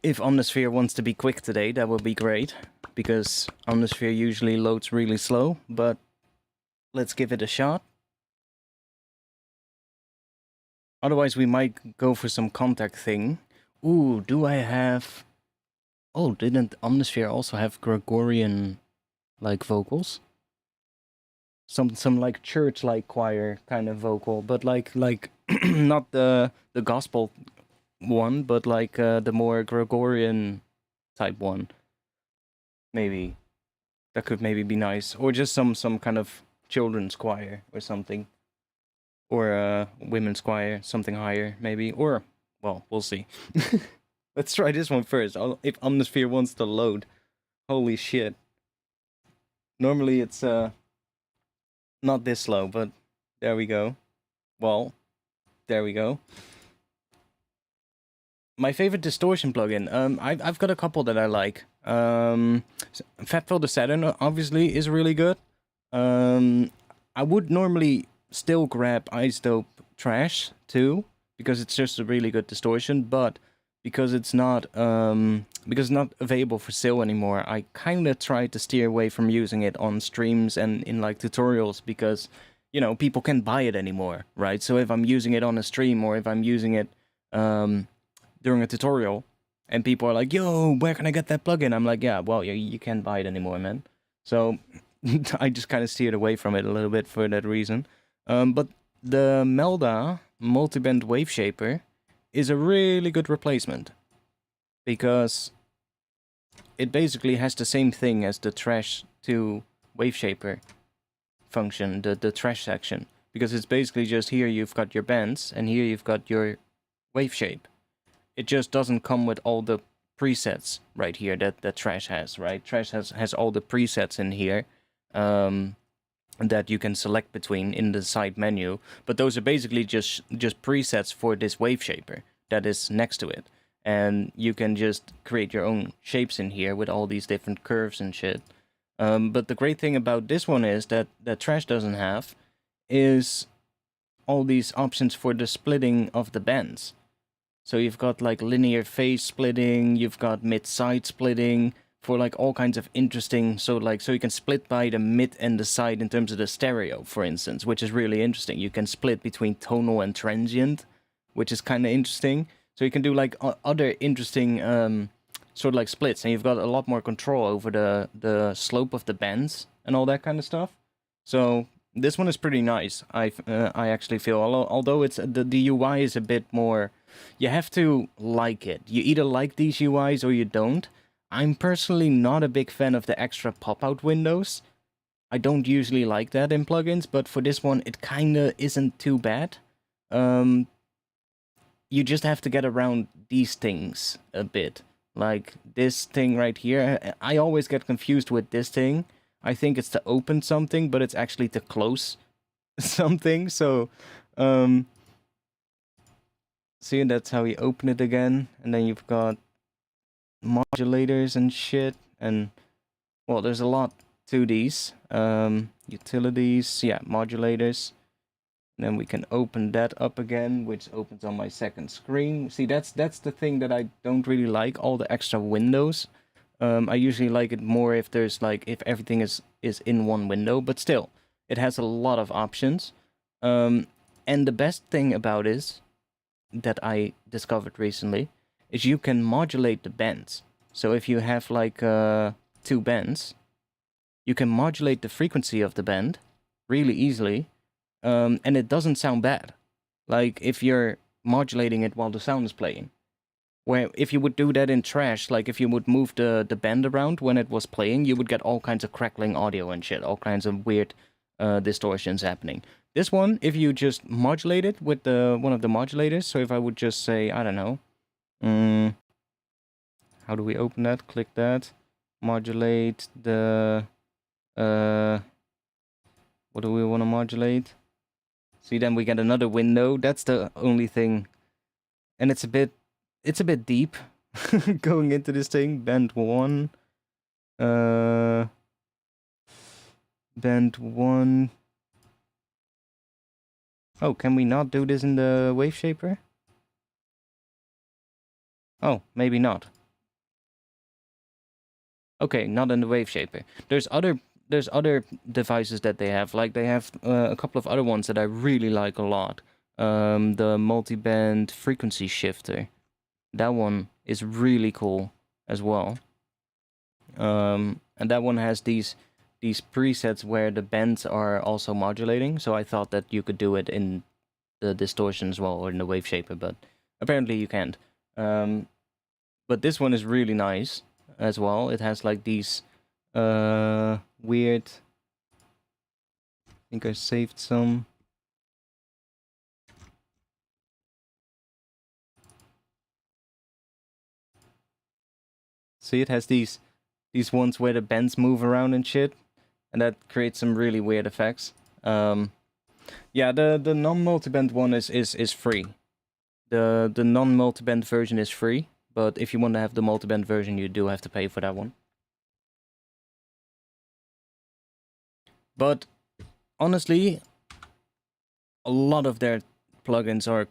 Speaker 1: If Omnisphere wants to be quick today, that would be great, because Omnisphere usually loads really slow, but let's give it a shot. Otherwise, we might go for some contact thing. Ooh, do I have... Oh, didn't Omnisphere also have Gregorian, like, vocals? Some like church-like choir kind of vocal, but like not the gospel one, but like the more Gregorian type one. Maybe. That could maybe be nice. Or just some kind of children's choir or something. Or women's choir, something higher, maybe. Or, well, we'll see. Let's try this one first. If Omnisphere wants to load. Holy shit. Normally it's not this slow, but there we go. Well, there we go. My favorite distortion plugin. I've got a couple that I like. Fatfill the Saturn obviously is really good. I would normally still grab Isotope Trash too, because it's just a really good distortion, but because it's not available for sale anymore, I kind of try to steer away from using it on streams and in like tutorials, because you know, people can't buy it anymore, right? So if I'm using it on a stream, or if I'm using it during a tutorial and people are like, yo, where can I get that plugin? I'm like, yeah, well, you can't buy it anymore, man. So I just kind of steered away from it a little bit for that reason. But the Melda multiband wave shaper is a really good replacement, because it basically has the same thing as the Trash 2 wave shaper function, the Trash section, because it's basically just here you've got your bands and here you've got your wave shape. It just doesn't come with all the presets right here that Trash has, right? Trash has all the presets in here that you can select between in the side menu, but those are basically just presets for this wave shaper that is next to it. And you can just create your own shapes in here with all these different curves and shit. But the great thing about this one is that Trash doesn't have is all these options for the splitting of the bends. So you've got like linear phase splitting, you've got mid-side splitting for like all kinds of interesting, so you can split by the mid and the side in terms of the stereo, for instance, which is really interesting. You can split between tonal and transient, which is kind of interesting. So you can do like other interesting sort of like splits, and you've got a lot more control over the slope of the bends and all that kind of stuff. So this one is pretty nice. I actually feel, although it's the UI is a bit more, you have to like it. You either like these UIs or you don't. I'm personally not a big fan of the extra pop-out windows. I don't usually like that in plugins, but for this one, it kinda isn't too bad. You just have to get around these things a bit. Like this thing right here, I always get confused with this thing. I think it's to open something, but it's actually to close something, so... see, that's how you open it again, and then you've got modulators and shit, and well, there's a lot to these. Utilities, yeah, modulators. And then we can open that up again, which opens on my second screen. See, that's the thing that I don't really like, all the extra windows. I usually like it more if there's like, if everything is in one window, but still, it has a lot of options. And the best thing about it that I discovered recently is you can modulate the bends. So if you have like 2 bends, you can modulate the frequency of the bend really easily, and it doesn't sound bad. Like if you're modulating it while the sound is playing. Where if you would do that in Trash, like if you would move the bend around when it was playing, you would get all kinds of crackling audio and shit, all kinds of weird distortions happening. This one, if you just modulate it with one of the modulators, so if I would just say, I don't know, how do we open that? Click that, modulate the, what do we want to modulate? See, then we get another window. That's the only thing, and it's a bit deep going into this thing. Band 1, band 1. Oh, can we not do this in the wave shaper? Oh, maybe not. Okay, not in the wave shaper. There's other devices that they have. Like they have a couple of other ones that I really like a lot. The multi-band frequency shifter. That one is really cool as well. And that one has these presets where the bends are also modulating. So I thought that you could do it in the distortion as well, or in the wave shaper, but apparently you can't. But this one is really nice as well. It has like these weird... I think I saved some. See, it has these ones where the bends move around and shit, and that creates some really weird effects. Yeah, the non-multiband one is free. The non-multiband version is free, but if you want to have the multiband version, you do have to pay for that one. But honestly, a lot of their plugins are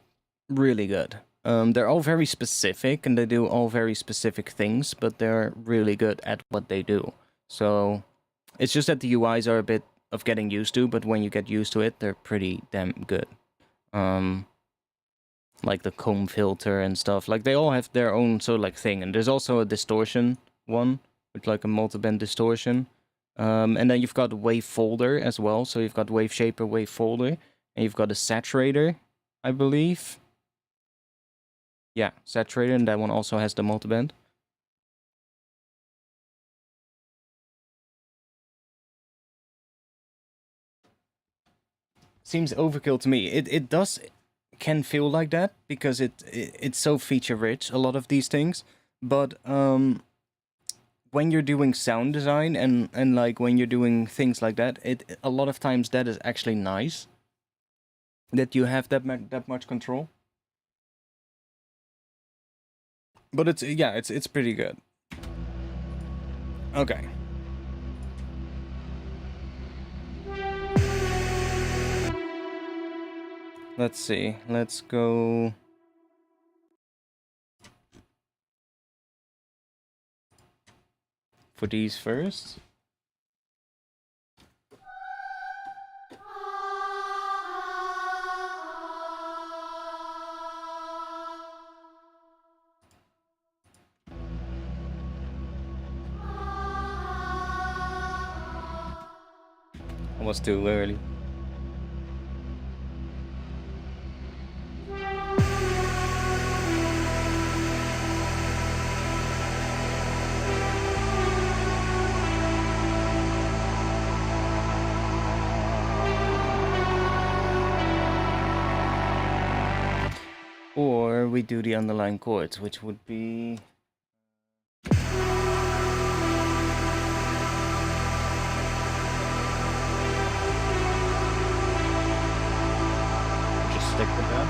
Speaker 1: really good. They're all very specific, and they do all very specific things, but they're really good at what they do. So it's just that the UIs are a bit of getting used to, but when you get used to it, they're pretty damn good. Like the comb filter and stuff. Like they all have their own sort of like thing, and there's also a distortion one with like a multiband distortion. And then you've got wave folder as well. So you've got wave shaper, wave folder, and you've got a saturator, I believe. Yeah, saturator, and that one also has the multiband. Seems overkill to me. It can feel like that because it's so feature rich, a lot of these things. But when you're doing sound design and like when you're doing things like that, it a lot of times that is actually nice that you have that much control. But it's, yeah, it's pretty good. Okay. Let's see. Let's go. For these first. Almost too early. Or we do the underlying chords, which would be... just stick with that.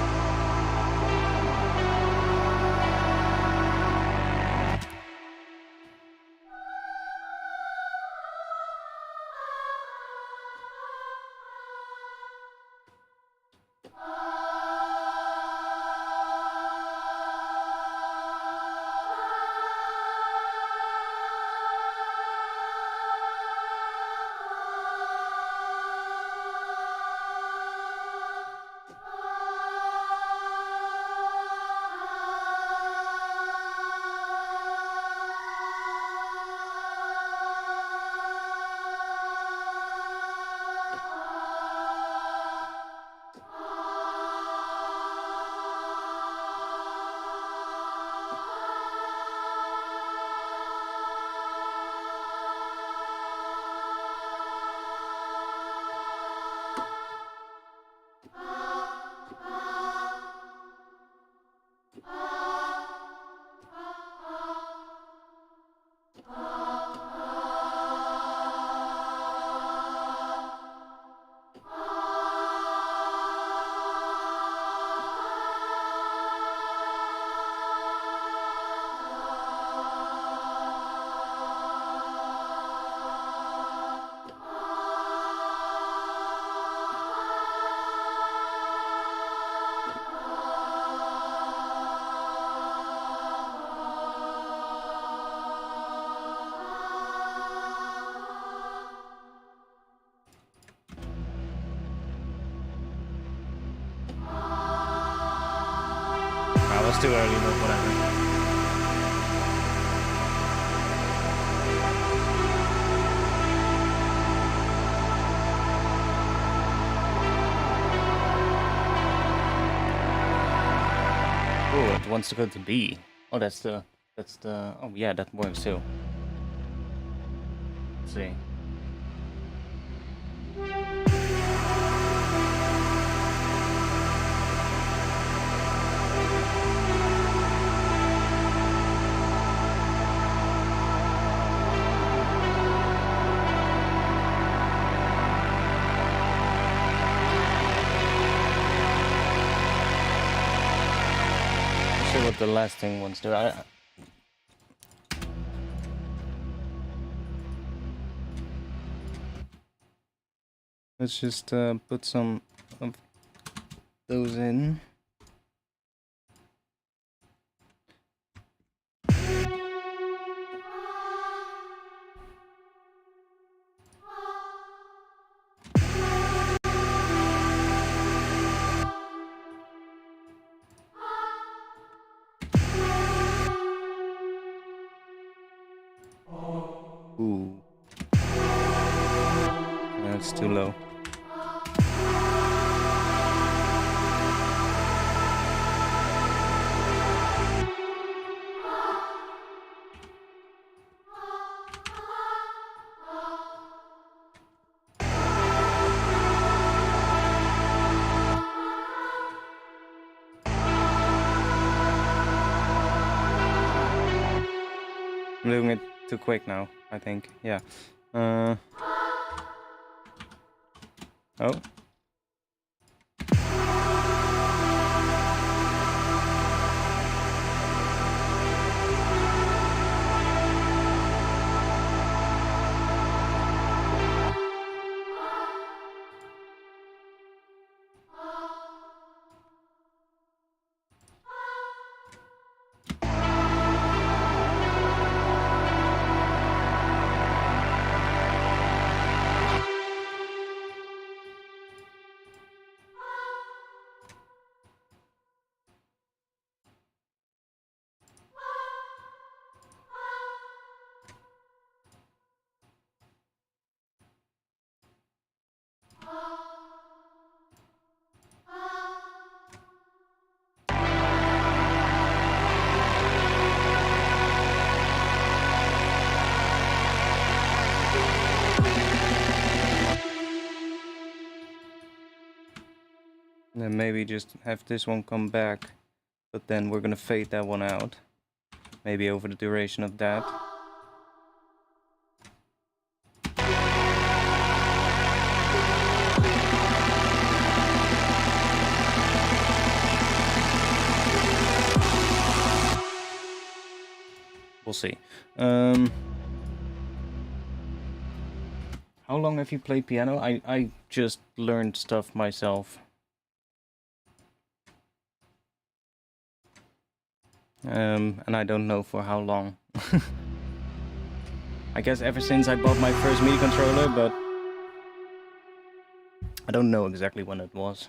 Speaker 1: Was too early, but whatever. Oh, it wants to go to B. Oh, that's the, oh yeah, that works too. Let's see. What the last thing wants to. Let's just put some of those in. Ooh. That's too low. I'm doing it too quick now, I think. Yeah. Oh. And then maybe just have this one come back, but then we're gonna fade that one out. Maybe over the duration of that. We'll see. How long have you played piano? I just learned stuff myself. And I don't know for how long. I guess ever since I bought my first MIDI controller, but I don't know exactly when it was.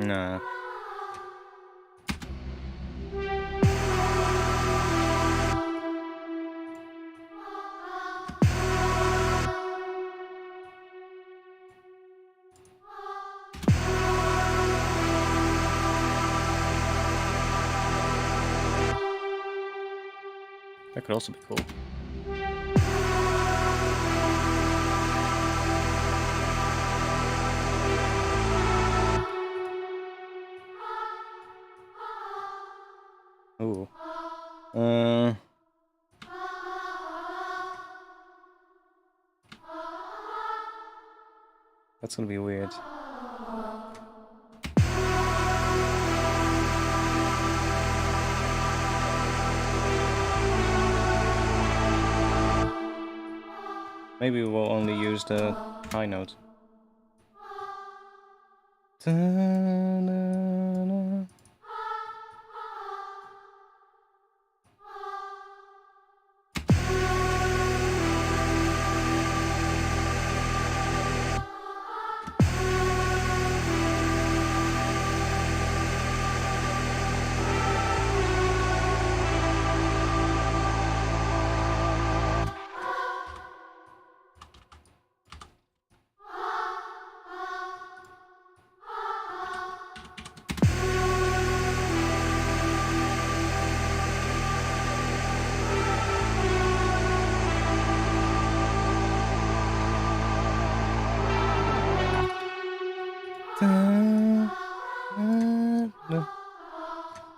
Speaker 1: Nah. That could also be cool. Ooh. That's gonna be weird. Maybe we'll only use the high note. Ta-na-na.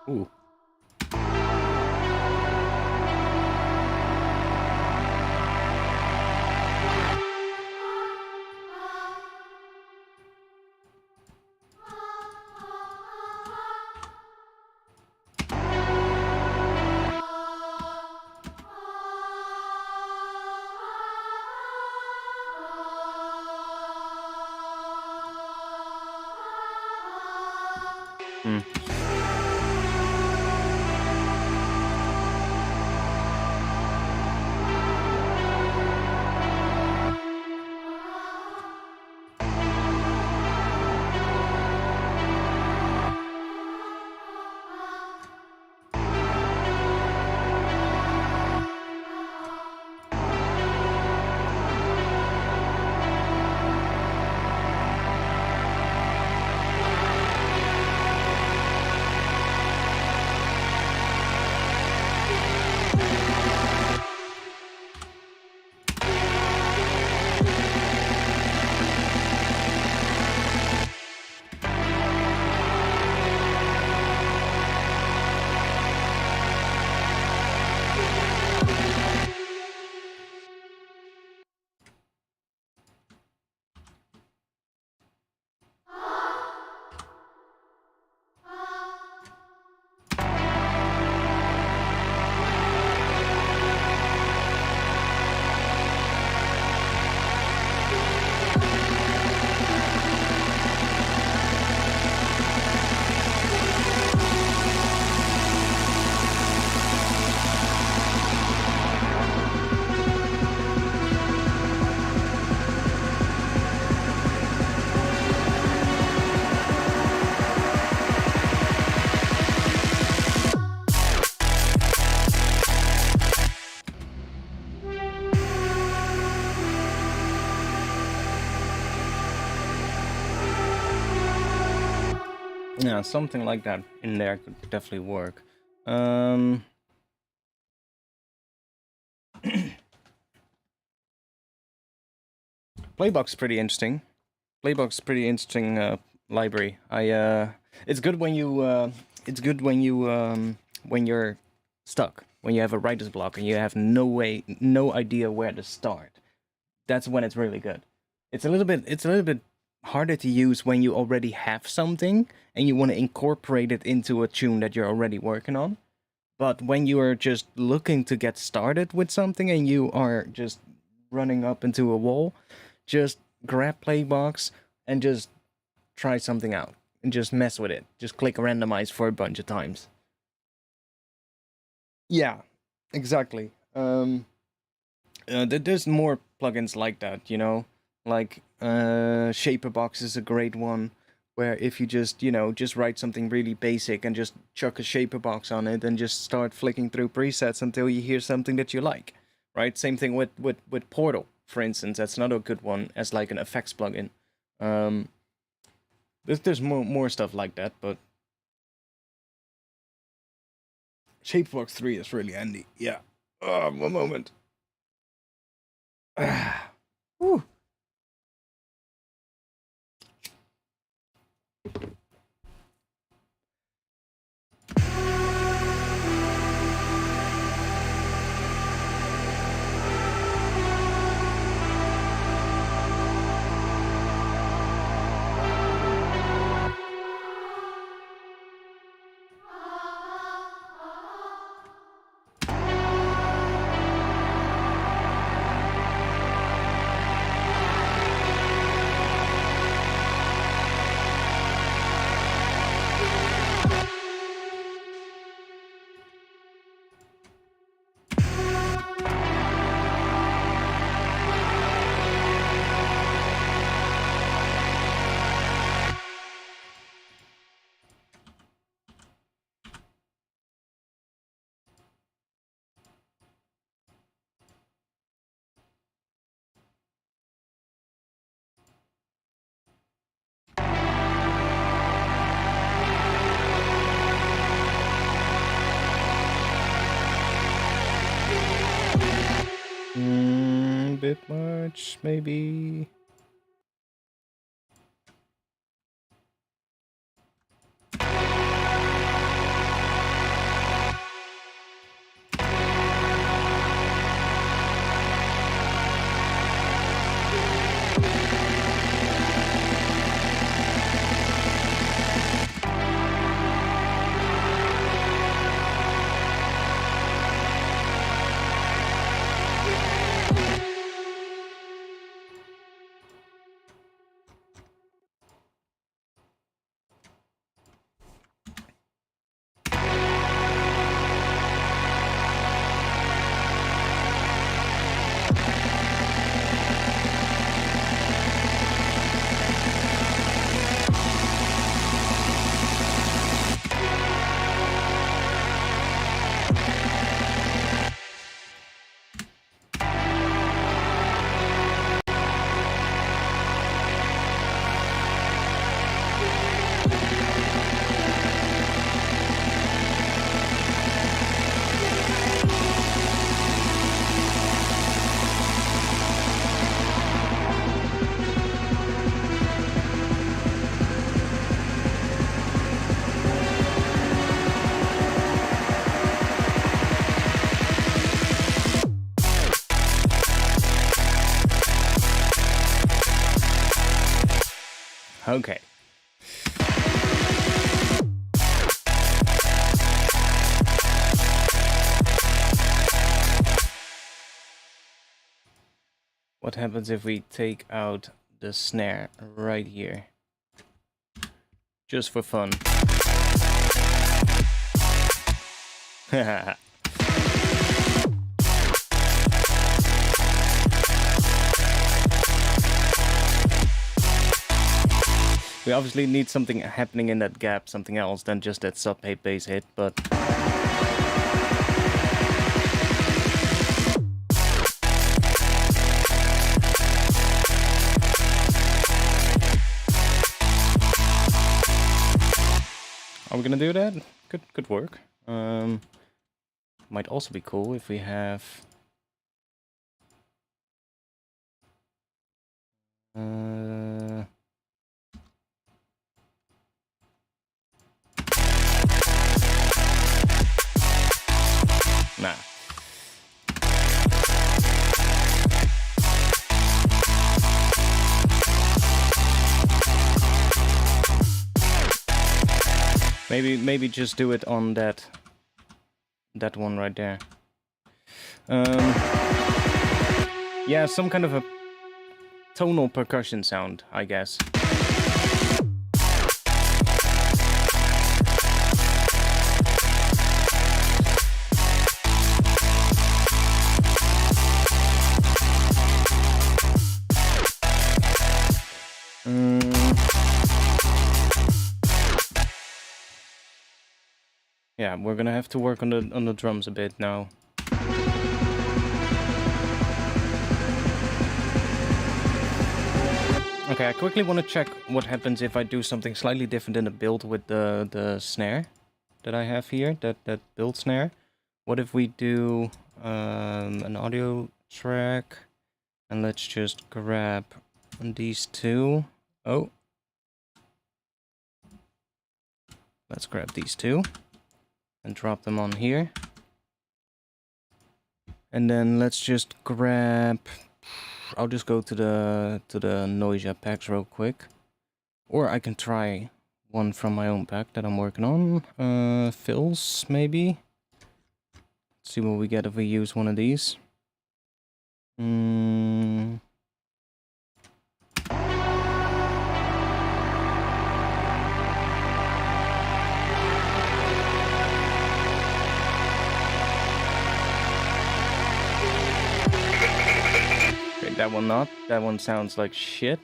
Speaker 1: Ooh. Hmm. Yeah, something like that in there could definitely work. Playbox is pretty interesting. Playbox is pretty interesting library. It's good when you when you're stuck, when you have a writer's block and you have no idea where to start. That's when it's really good. It's a little bit harder to use when you already have something and you want to incorporate it into a tune that you're already working on. But when you are just looking to get started with something and you are just running up into a wall, just grab Playbox and just try something out and just mess with it. Just click randomize for a bunch of times. Yeah, exactly. There's more plugins like that, you know, like Shaperbox is a great one, where if you just write something really basic and just chuck a Shaperbox on it and just start flicking through presets until you hear something that you like, right? Same thing with Portal, for instance. That's another good one as like an effects plugin. There's more stuff like that, but Shaperbox 3 is really handy. Yeah. One moment. Whew. Bit much, maybe. Okay. What happens if we take out the snare right here? Just for fun. We obviously need something happening in that gap, something else than just that sub bass hit, but... we're gonna do that. Good work. Might also be cool if we have... Nah. Maybe just do it on that one right there. Yeah, some kind of a tonal percussion sound, I guess. Yeah, we're gonna have to work on the drums a bit now. Okay, I quickly want to check what happens if I do something slightly different in the build with the snare that I have here, that build snare. What if we do an audio track, and let's just grab these two. Oh. Let's grab these two and drop them on here. And then let's just grab... I'll just go to the Noisia packs real quick. Or I can try one from my own pack that I'm working on. Fills, maybe? Let's see what we get if we use one of these. That one not. That one sounds like shit.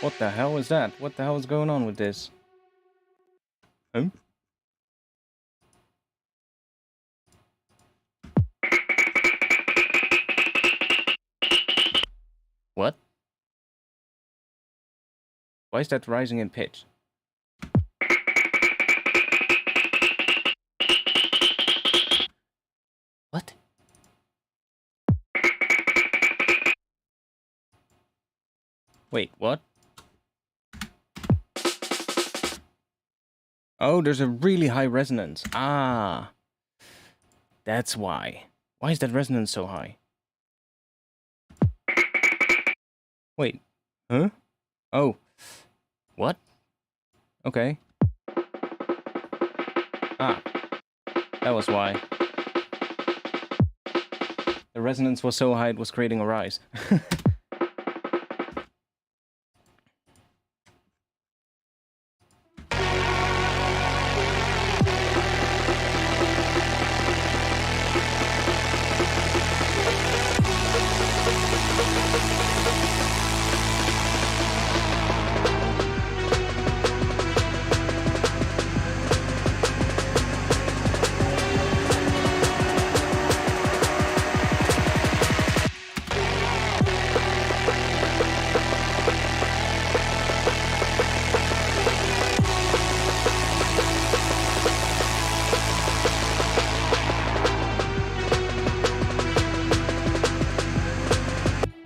Speaker 1: What the hell is that? What the hell is going on with this? What? Why is that rising in pitch? What? Wait, what? Oh, there's a really high resonance. Ah. That's why. Why is that resonance so high? Wait. Huh? Oh. What? Okay. Ah. That was why. The resonance was so high it was creating a rise.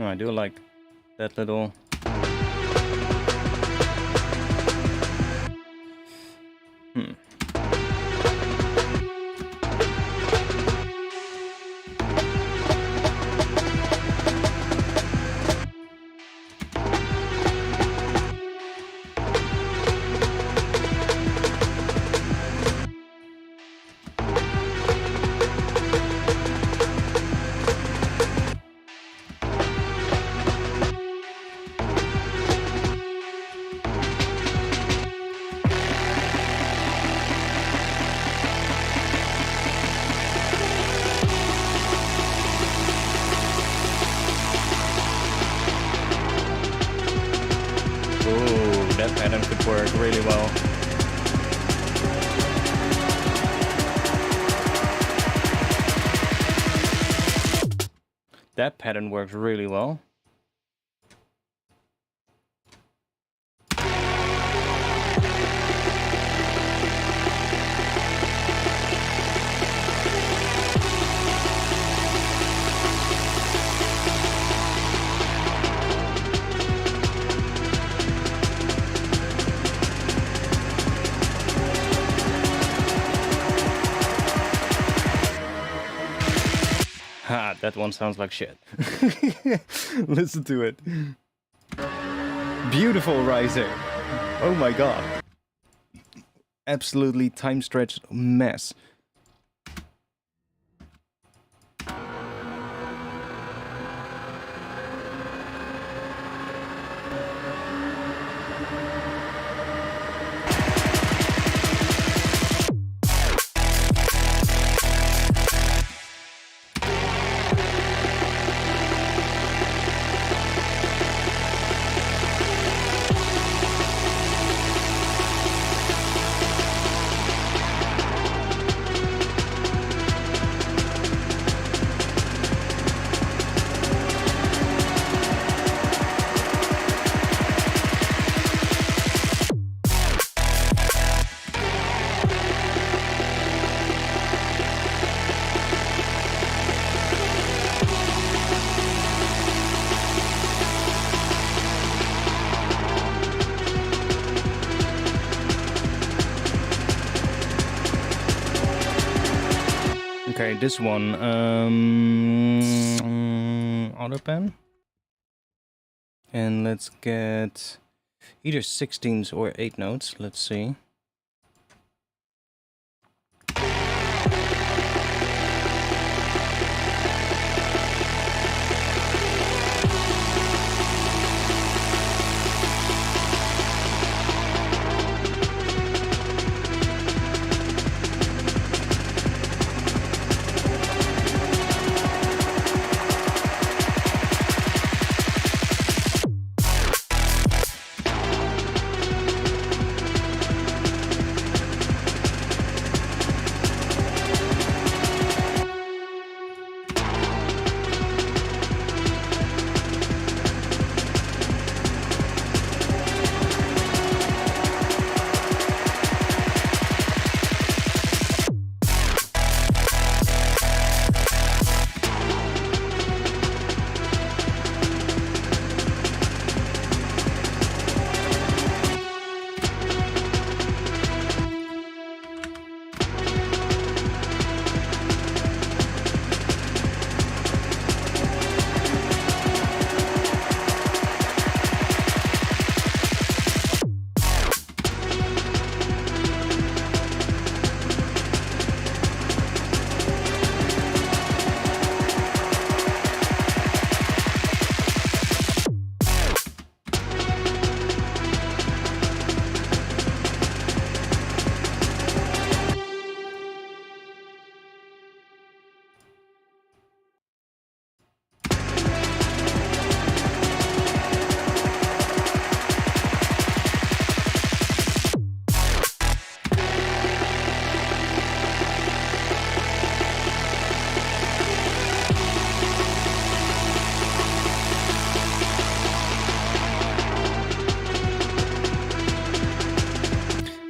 Speaker 1: I do like that little... that pattern could work really well. That pattern works really well. Ha, that one sounds like shit. Listen to it. Beautiful riser. Oh my god. Absolutely time-stretched mess. Okay, this one, auto pen. And let's get either 16s or 8 notes, let's see.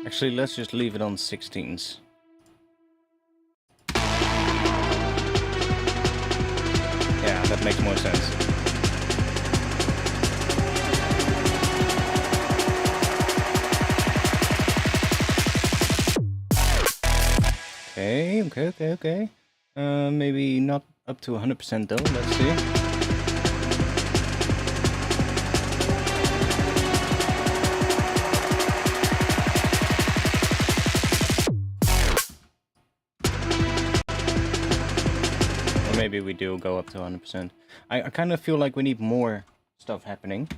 Speaker 1: Actually, let's just leave it on 16s. Yeah, that makes more sense. Okay. Maybe not up to 100% though, let's see. Maybe we do go up to 100%. I kind of feel like we need more stuff happening.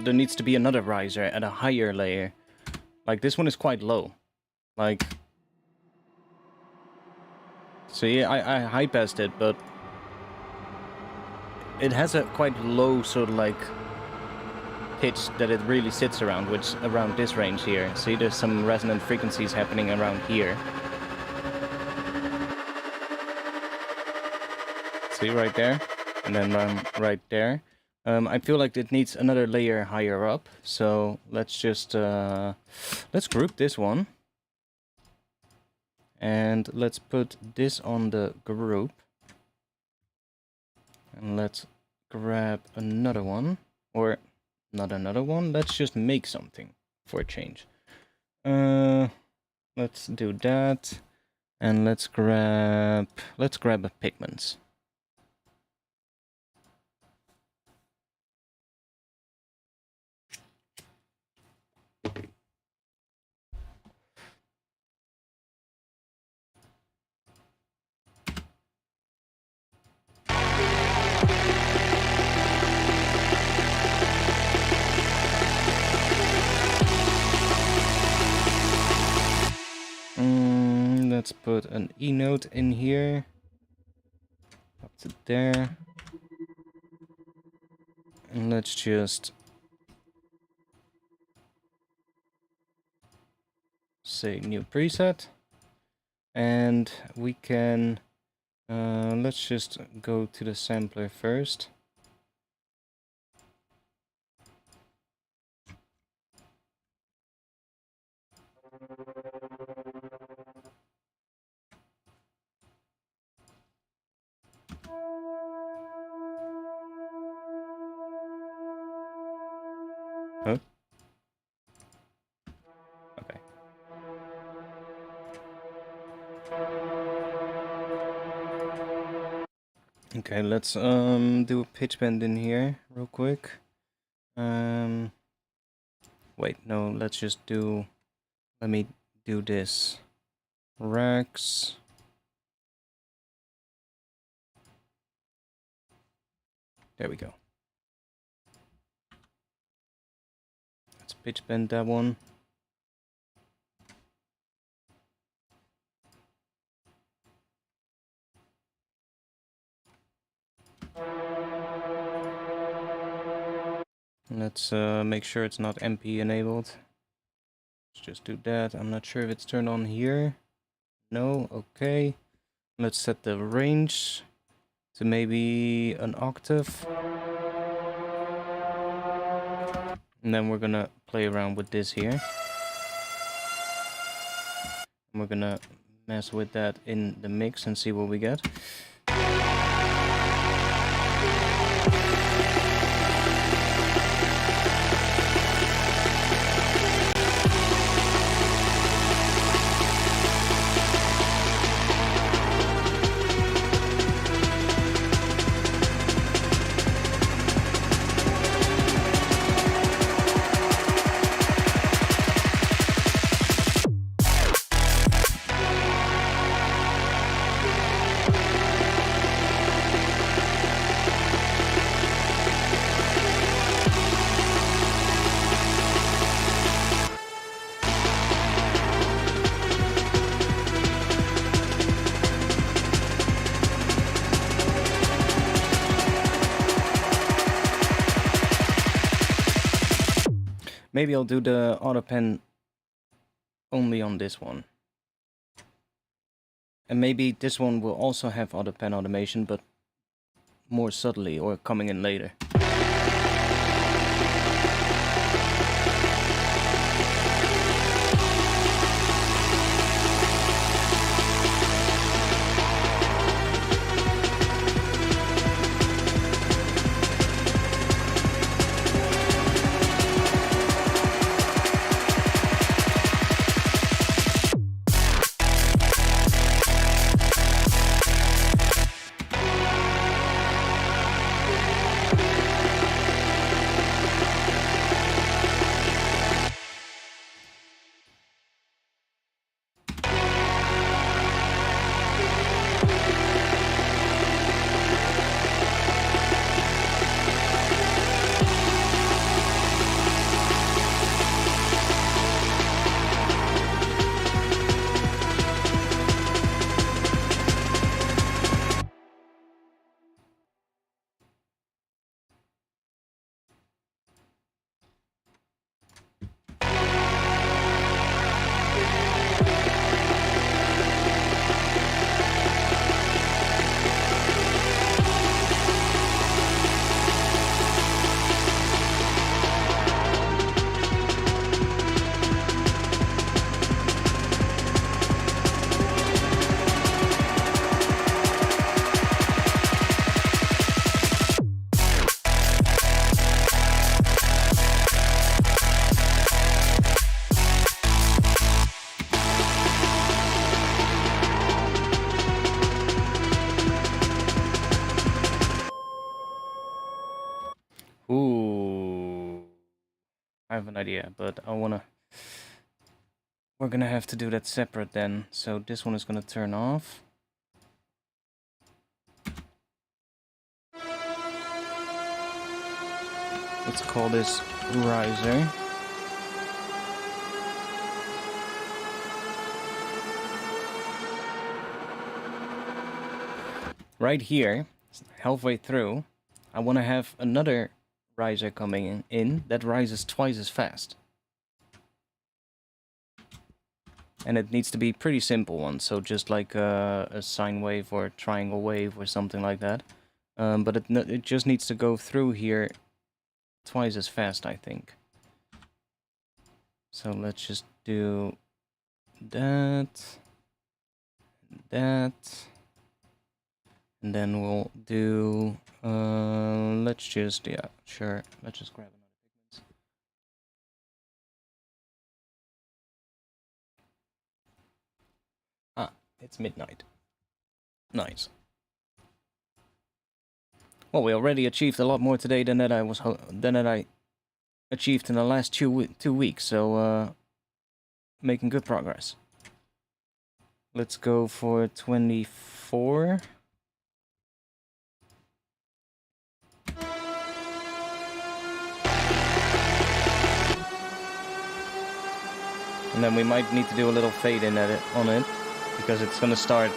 Speaker 1: There needs to be another riser at a higher layer. Like, this one is quite low. Like... See, I high-passed it, but... It has a quite low sort of like... pitch that it really sits around, which around this range here. See, there's some resonant frequencies happening around here. See, right there, and then right there. I feel like it needs another layer higher up, so let's just let's group this one, and let's put this on the group, and let's grab another one, or not another one. Let's just make something for a change. Let's do that. And let's grab a pigments. Let's put an E note in here. Up to there. And let's just say new preset. And we can, let's just go to the sampler first. Huh? Okay. Okay, let's do a pitch bend in here real quick. Wait, no, let's just do, let me do this. Rex. There we go. Let's pitch bend that one. Let's make sure it's not MP enabled. Let's just do that. I'm not sure if it's turned on here. No, okay. Let's set the range to maybe an octave. And then we're gonna play around with this here. And we're gonna mess with that in the mix and see what we get. Maybe I'll do the auto pen only on this one. And maybe this one will also have auto pen automation, but more subtly or coming in later. I have an idea, but we're gonna have to do that separate then. So this one is gonna turn off. Let's call this riser. Right here, halfway through, I want to have another riser coming in that rises twice as fast. And it needs to be pretty simple one, so just like a sine wave or a triangle wave or something like that. But it just needs to go through here twice as fast, I think. So let's just do that, that, and then we'll do, let's just, yeah, sure, let's just grab another pigment. Ah, it's midnight. Nice. Well, we already achieved a lot more today than that I achieved in the last 2 weeks, so making good progress. Let's go for 24. And then we might need to do a little fade in on it, because it's gonna start.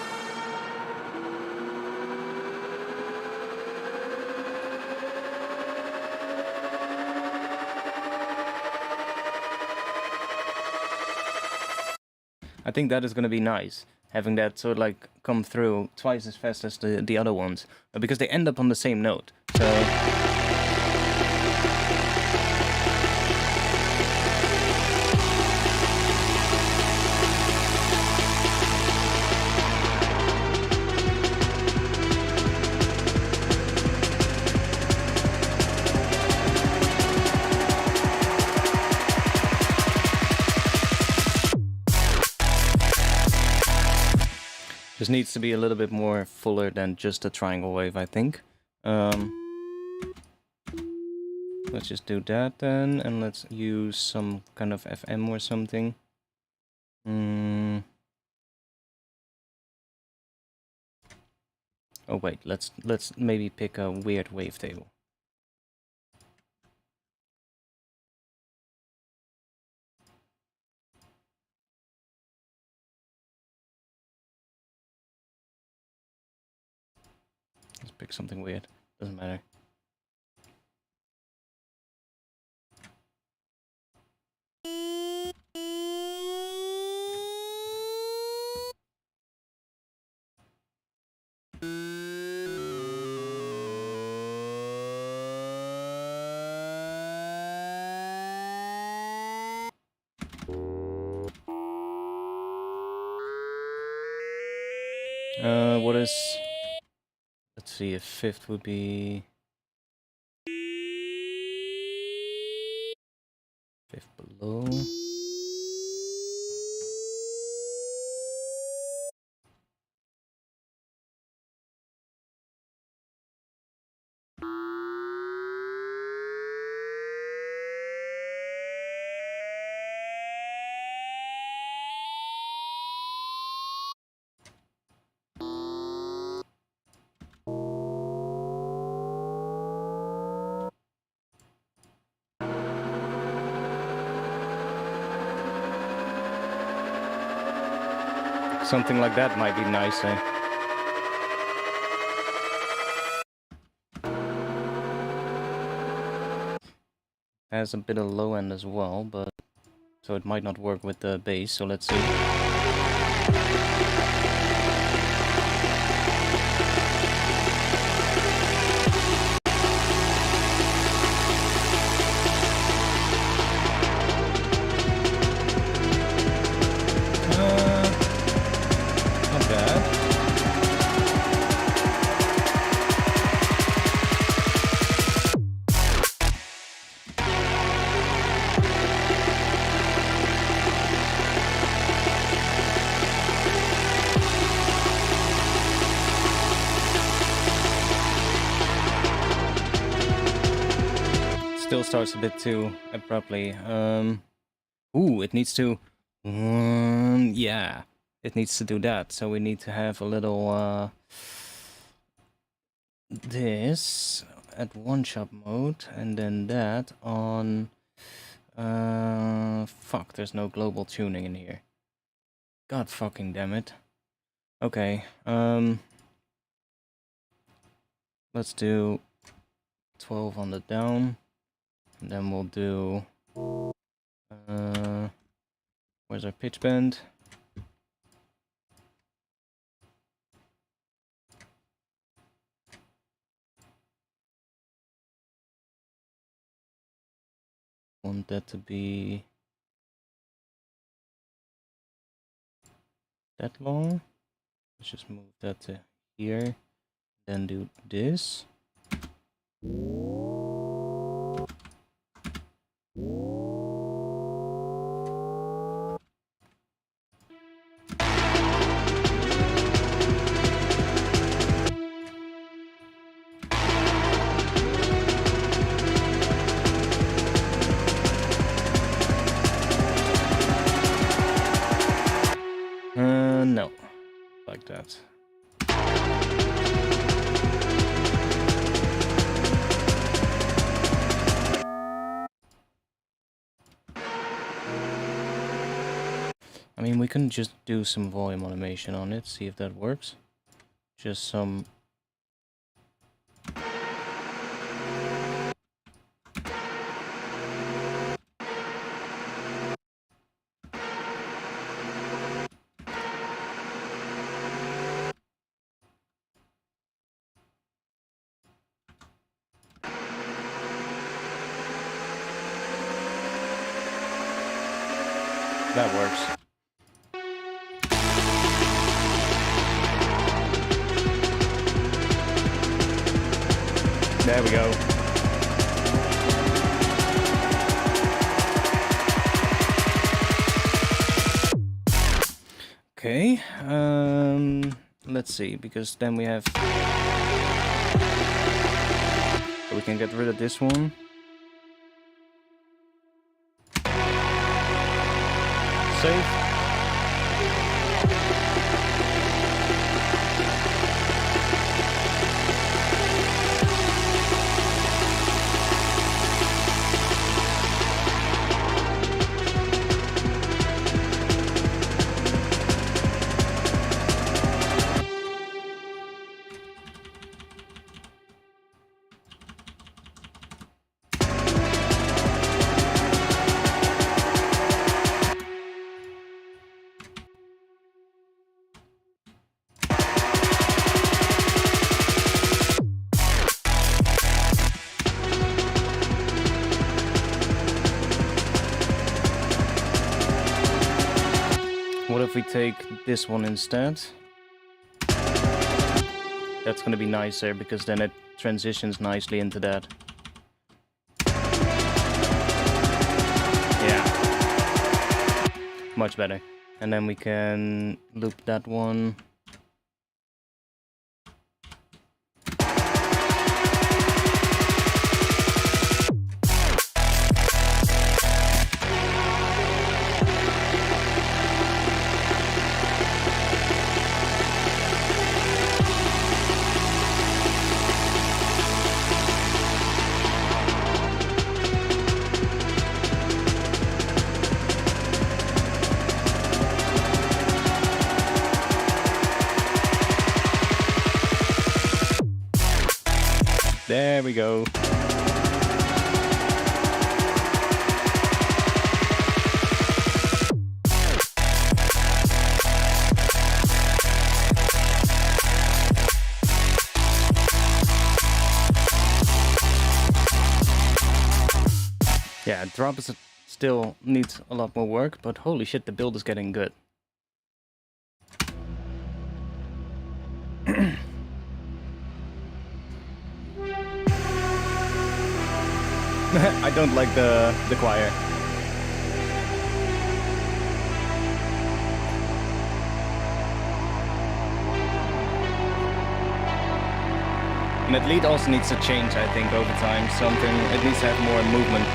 Speaker 1: I think that is gonna be nice, having that sort of like come through twice as fast as the other ones, because they end up on the same note. So. This needs to be a little bit more fuller than just a triangle wave, I think. Let's just do that then, and let's use some kind of FM or something. Oh wait, let's maybe pick a weird wavetable. Let's pick something weird. Doesn't matter. What is... Let's see, a fifth would be... Fifth below... Something like that might be nice, eh? Has a bit of low end as well, but so it might not work with the bass, so let's see. Not bad. still starts a bit too abruptly. Ooh, it needs to... yeah, it needs to do that. So we need to have a little... this at one-shot mode, and then that on... fuck, there's no global tuning in here. God fucking damn it. Okay, let's do 12 on the down, and then we'll do... where's our pitch bend? Want that to be that long. Let's just move that to here, then do this. No, like that. I mean, we can just do some volume automation on it, see if that works. Just some... That works. There we go. Okay, let's see, because then we have... we can get rid of this one. Save. What if we take this one instead? That's gonna be nicer, because then it transitions nicely into that. Yeah. Much better. And then we can loop that one. There we go. Yeah, drop is still needs a lot more work, but holy shit, the build is getting good. I don't like the choir. And that lead also needs to change, I think, over time. It needs to have more movement.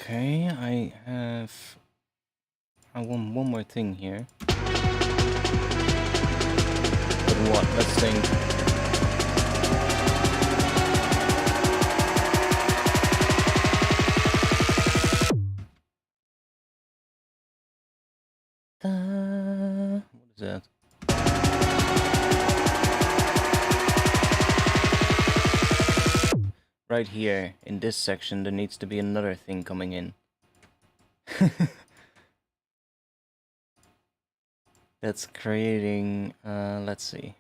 Speaker 1: Okay, I want one more thing here. But what? Let's think. What is that? Right here, in this section, there needs to be another thing coming in. That's creating, let's see.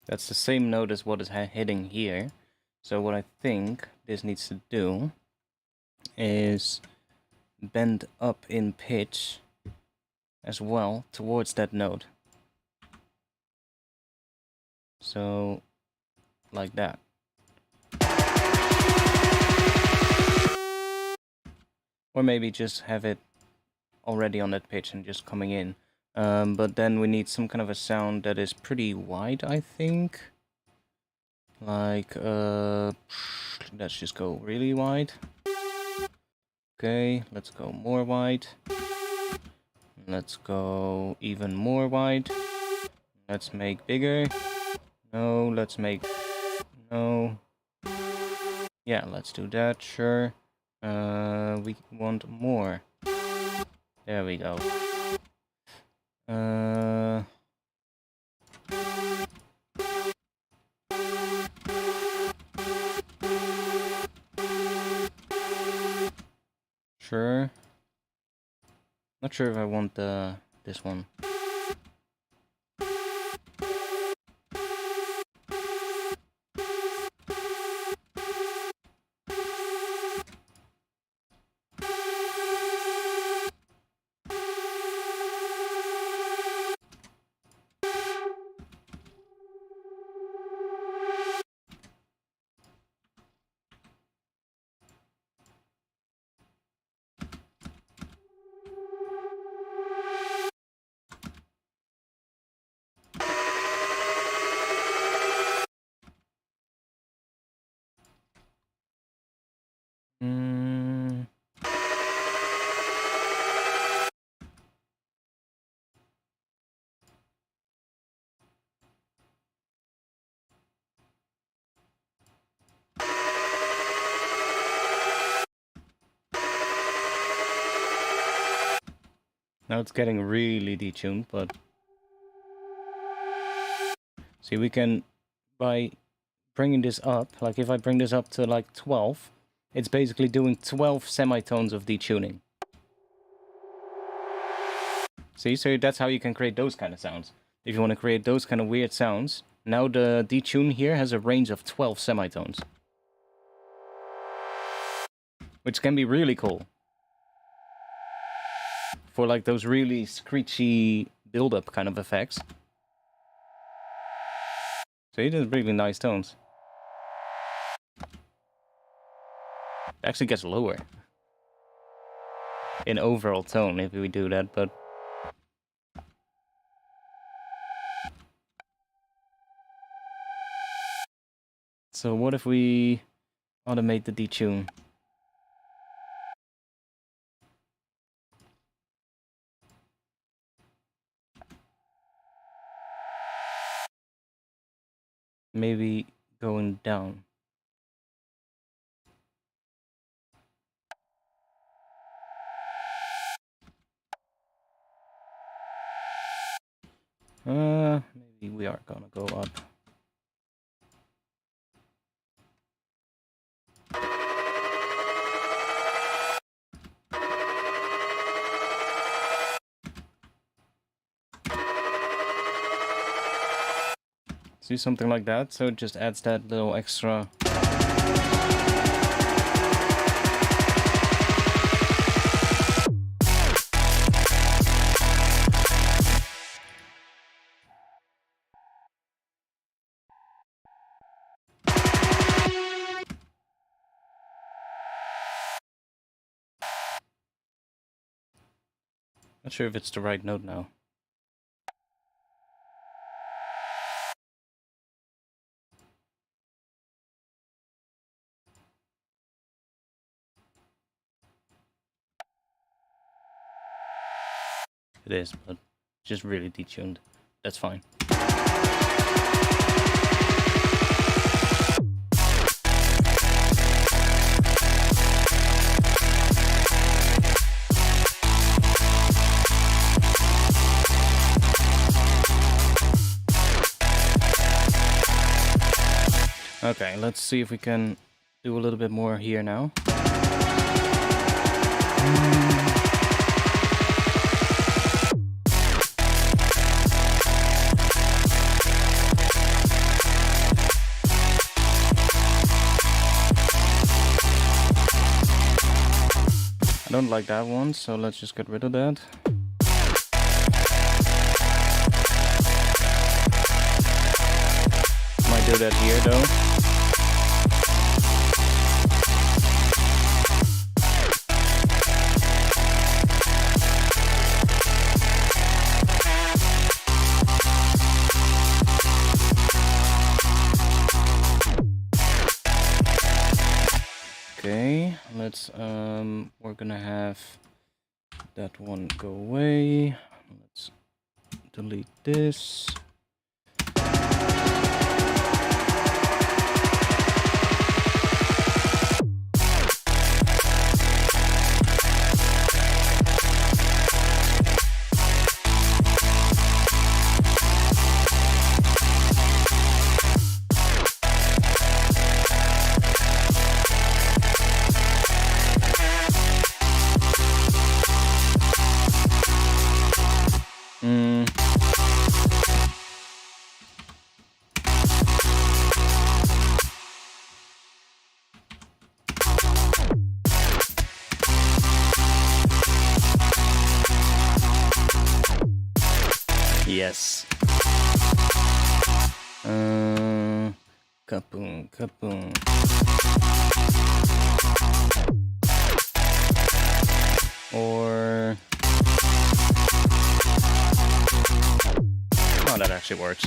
Speaker 1: That's the same note as what is hitting here. So what I think this needs to do is bend up in pitch as well towards that note. So, like that. Or maybe just have it already on that pitch and just coming in. But then we need some kind of a sound that is pretty wide, I think. Like, let's just go really wide. Okay, let's go more wide. Let's go even more wide. Let's make bigger. No, let's make... No. Yeah, let's do that, sure. We want more. There we go. Sure. Not sure if I want this one. Now it's getting really detuned, but... See, we can, by bringing this up, like if I bring this up to like 12, it's basically doing 12 semitones of detuning. See, so that's how you can create those kind of sounds. If you want to create those kind of weird sounds, now the detune here has a range of 12 semitones. Which can be really cool. For like those really screechy build-up kind of effects. So it does really nice tones. It actually gets lower in overall tone if we do that, but So what if we automate the detune? Maybe going down. Maybe we are gonna go up. See, something like that, so it just adds that little extra. Not sure if it's the right note now. It is, but just really detuned. That's fine. Okay, let's see if we can do a little bit more here now. I don't like that one, so let's just get rid of that. Might do that here though. Okay, let's we're gonna have that one go away. Let's delete this. Yes. Kaboom, kaboom. Or... oh, that actually works.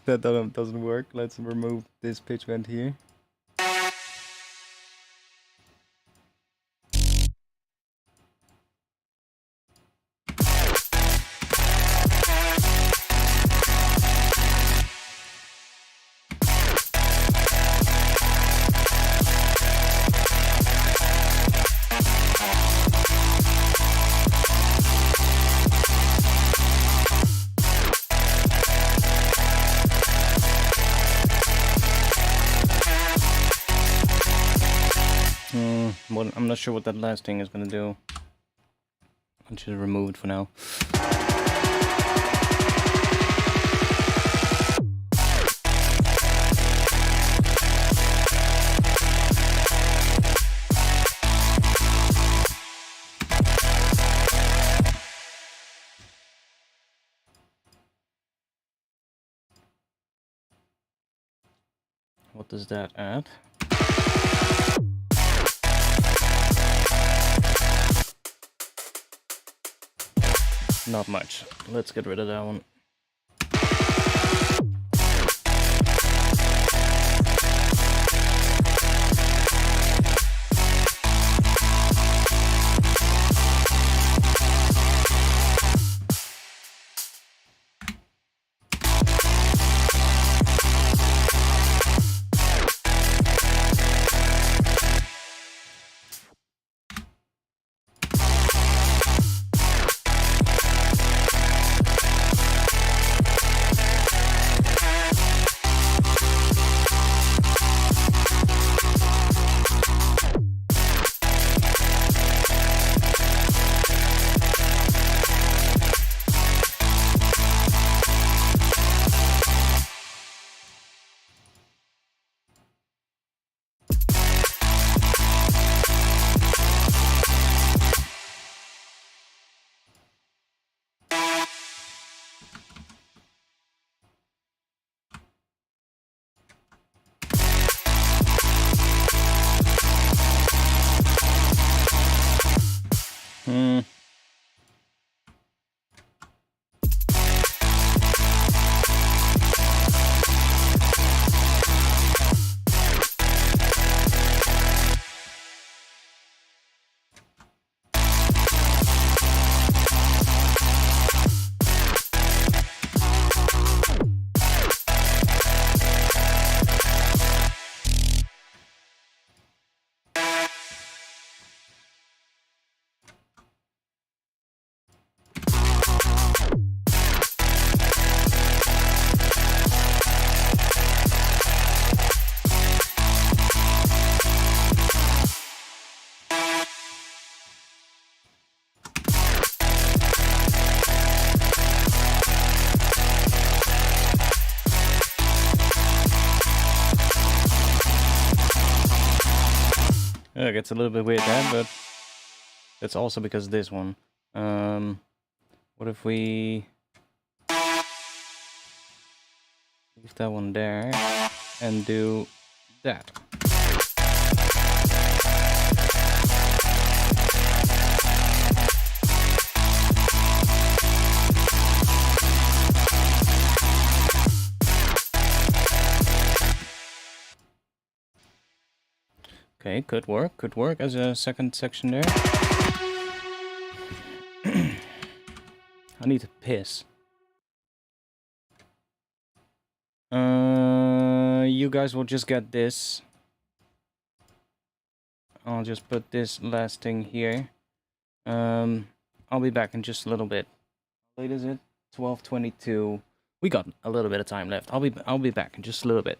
Speaker 1: That doesn't work. Let's remove this pitch bend here. I'm not sure what that last thing is gonna do. I'll just remove it for now. What does that add? Not much. Let's get rid of that one. It gets a little bit weird there, but it's also because of this one. What if we leave that one there and do that? Okay, could work as a second section there. I need to piss. You guys will just get this. I'll just put this last thing here. I'll be back in just a little bit. How late is it? 12:22. We got a little bit of time left. I'll be back in just a little bit.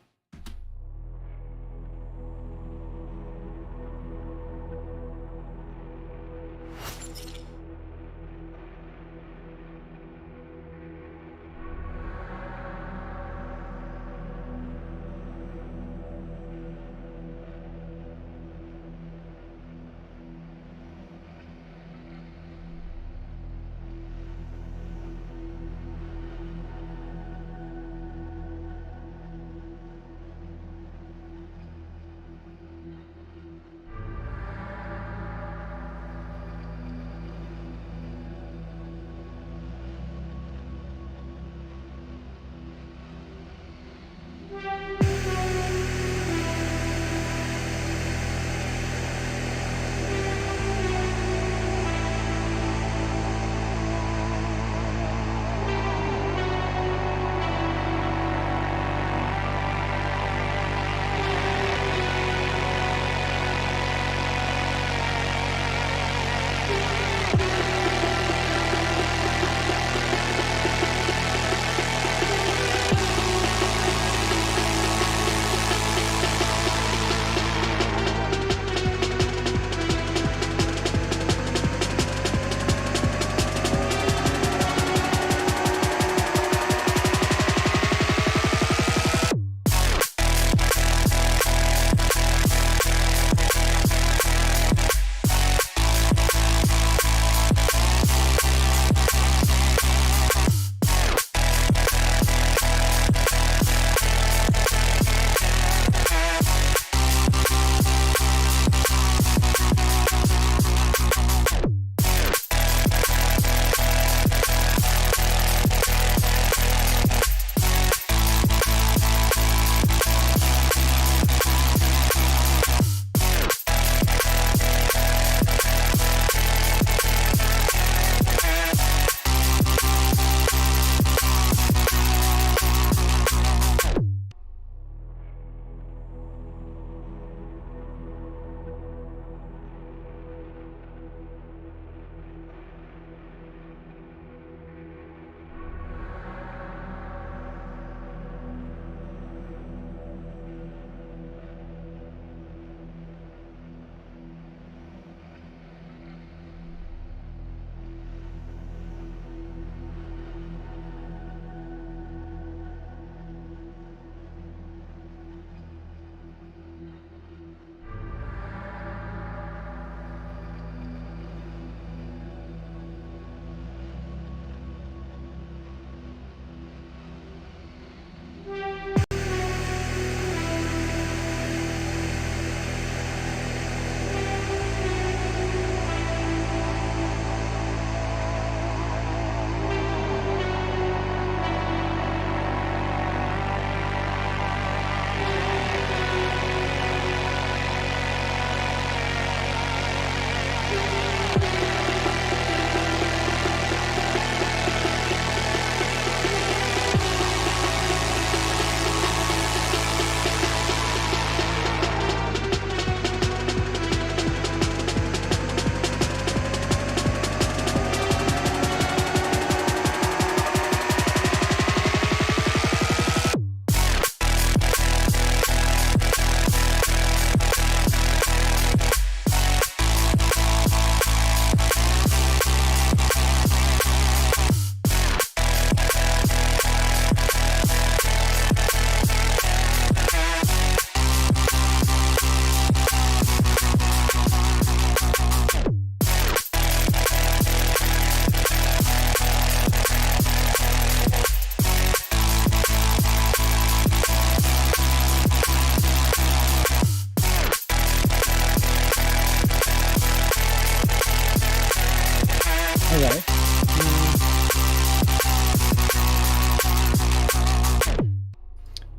Speaker 1: Alright.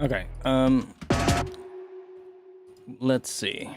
Speaker 1: Okay, let's see.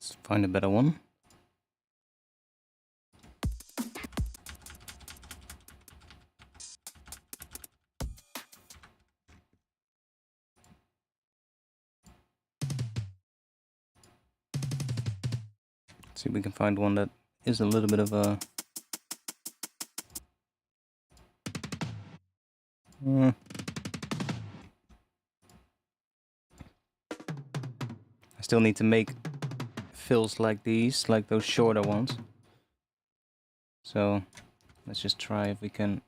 Speaker 1: Let's find a better one. See if we can find one that is a little bit of a... I still need to make fills like these, like those shorter ones. So let's just try if we can...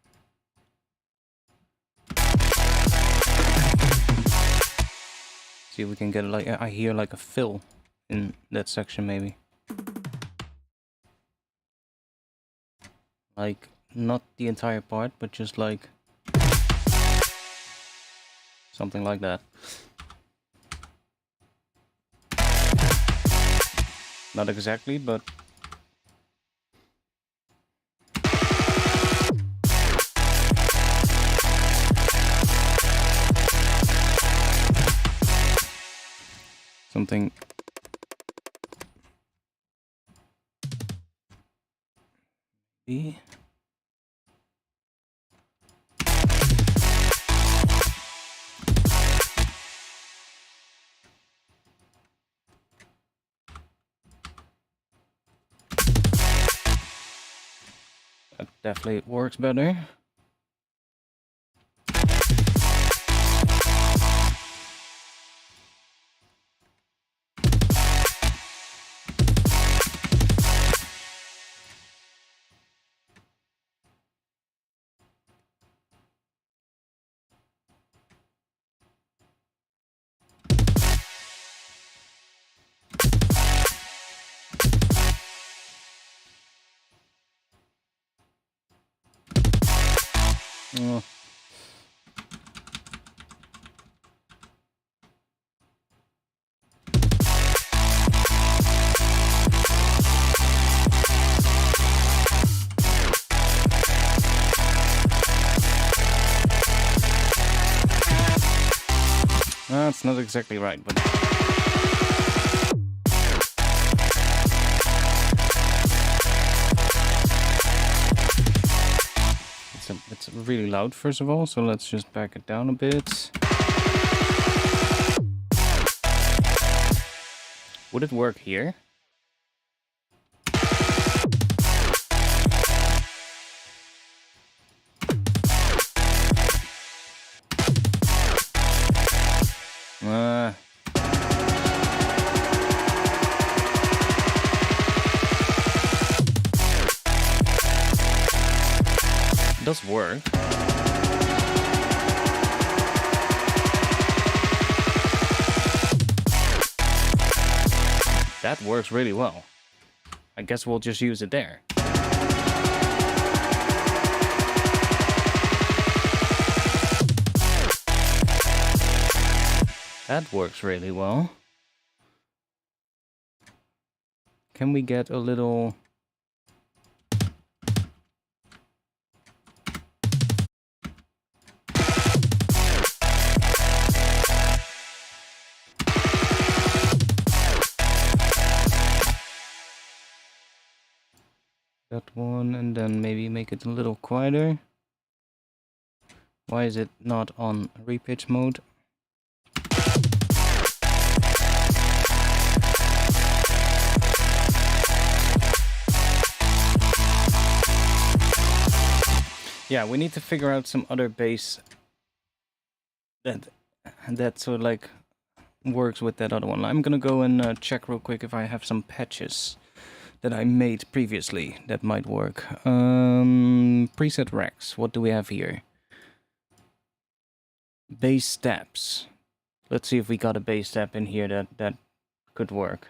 Speaker 1: See if we can get like... I hear like a fill in that section maybe. Like, not the entire part, but just like... something like that. Not exactly, but... something... maybe... That definitely works better. Oh. That's not exactly right, but... It's really loud, first of all, so let's just back it down a bit. Would it work here? It does work. That works really well. I guess we'll just use it there. That works really well. Can we get a little... that one, and then maybe make it a little quieter. Why is it not on repitch mode? Yeah, we need to figure out some other bass that sort of like works with that other one. I'm gonna go and check real quick if I have some patches that I made previously that might work. Preset racks. What do we have here? Bass steps. Let's see if we got a bass step in here that could work.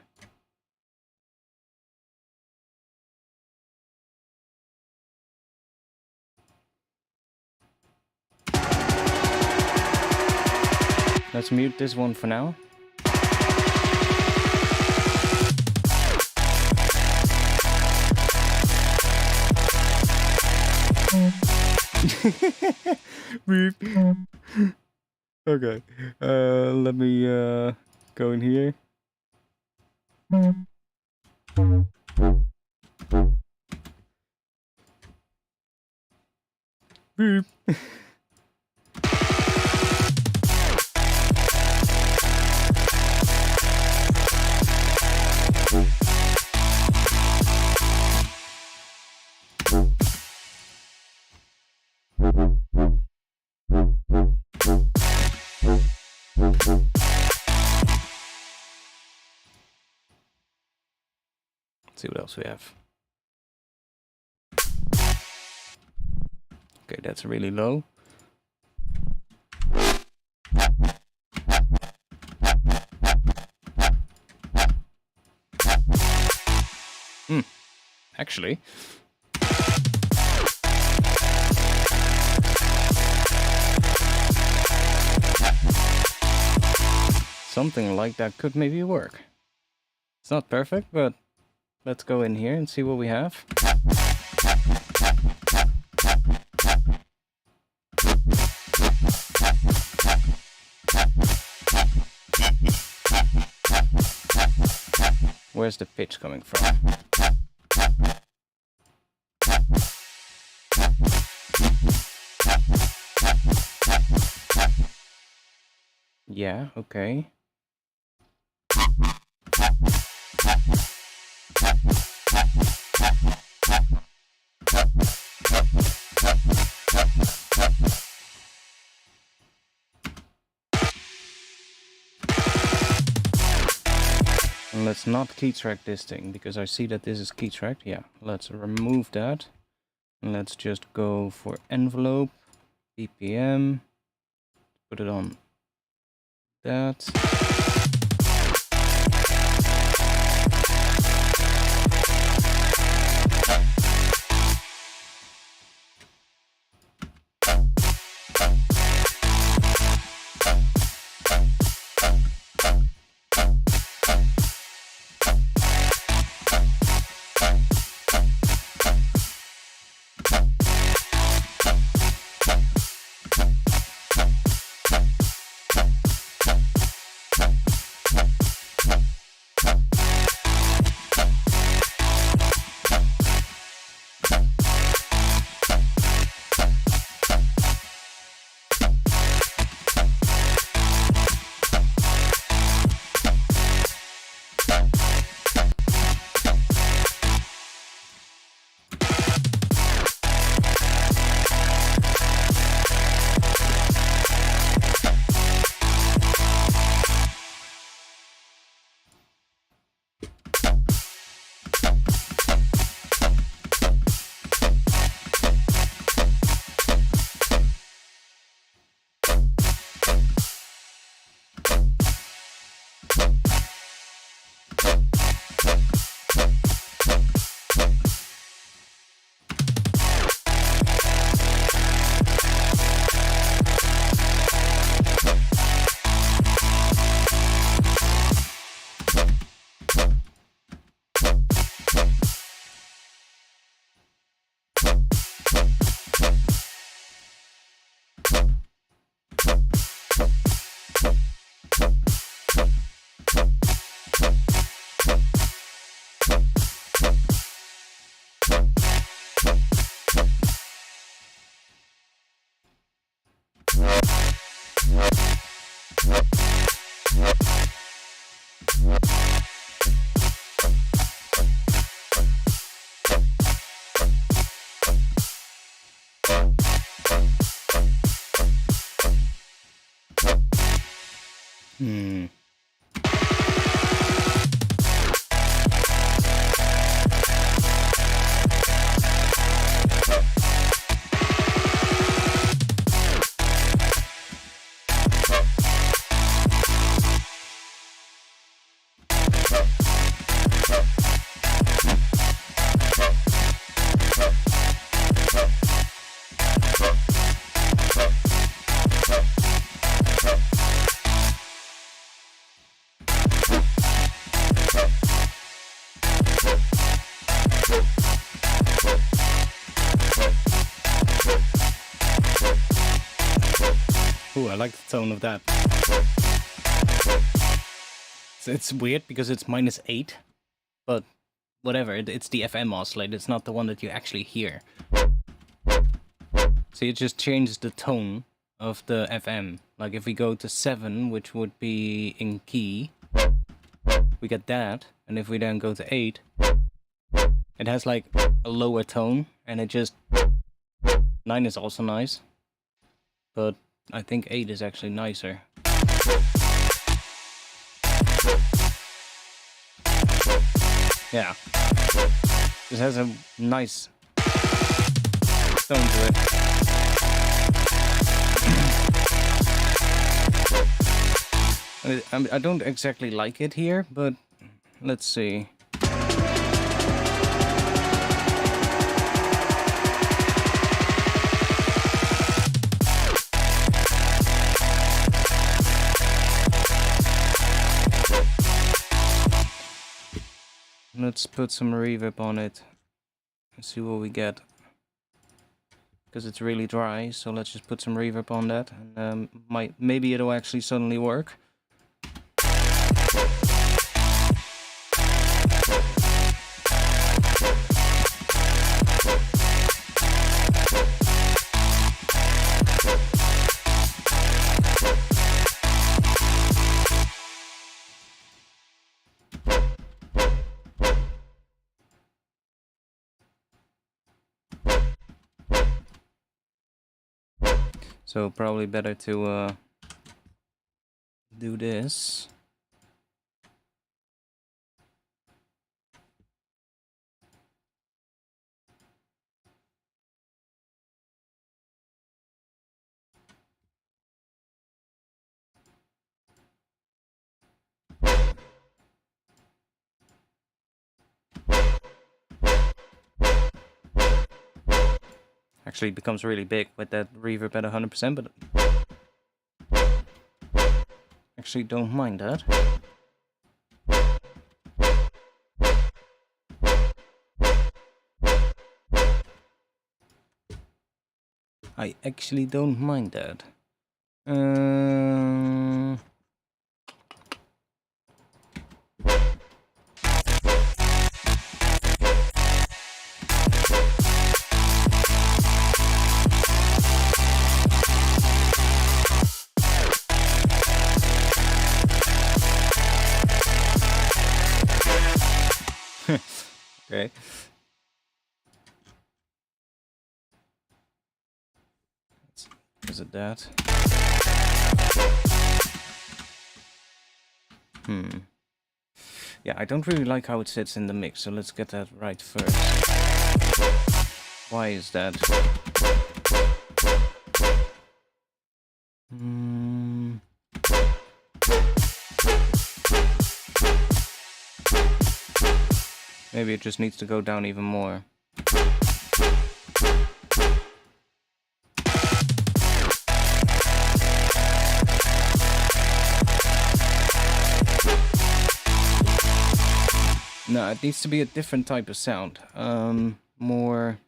Speaker 1: Let's mute this one for now. Okay, let me go in here. Beep. See what else we have. Okay, that's really low. Actually. Something like that could maybe work. It's not perfect, but let's go in here and see what we have. Where's the pitch coming from? Yeah, okay. And let's not key track this thing, because I see that this is key tracked. Yeah, let's remove that. And let's just go for envelope, BPM, put it on that. Ooh, I like the tone of that. It's weird because it's -8, but whatever, it's the FM oscillator, it's not the one that you actually hear. So it just changes the tone of the FM. Like if we go to 7, which would be in key, we get that, and if we then go to 8, it has like a lower tone, and it just... 9 is also nice, but I think 8 is actually nicer. Yeah. This has a nice tone to it. I don't exactly like it here, but let's see. Let's put some reverb on it and see what we get. Because it's really dry, so let's just put some reverb on that, and maybe it'll actually suddenly work. So probably better to do this. Actually, it becomes really big with that reverb at 100%, but actually don't mind that. I actually don't mind that. Okay. Is it that? Yeah, I don't really like how it sits in the mix, so let's get that right first. Why is that? Maybe it just needs to go down even more. No, it needs to be a different type of sound. More...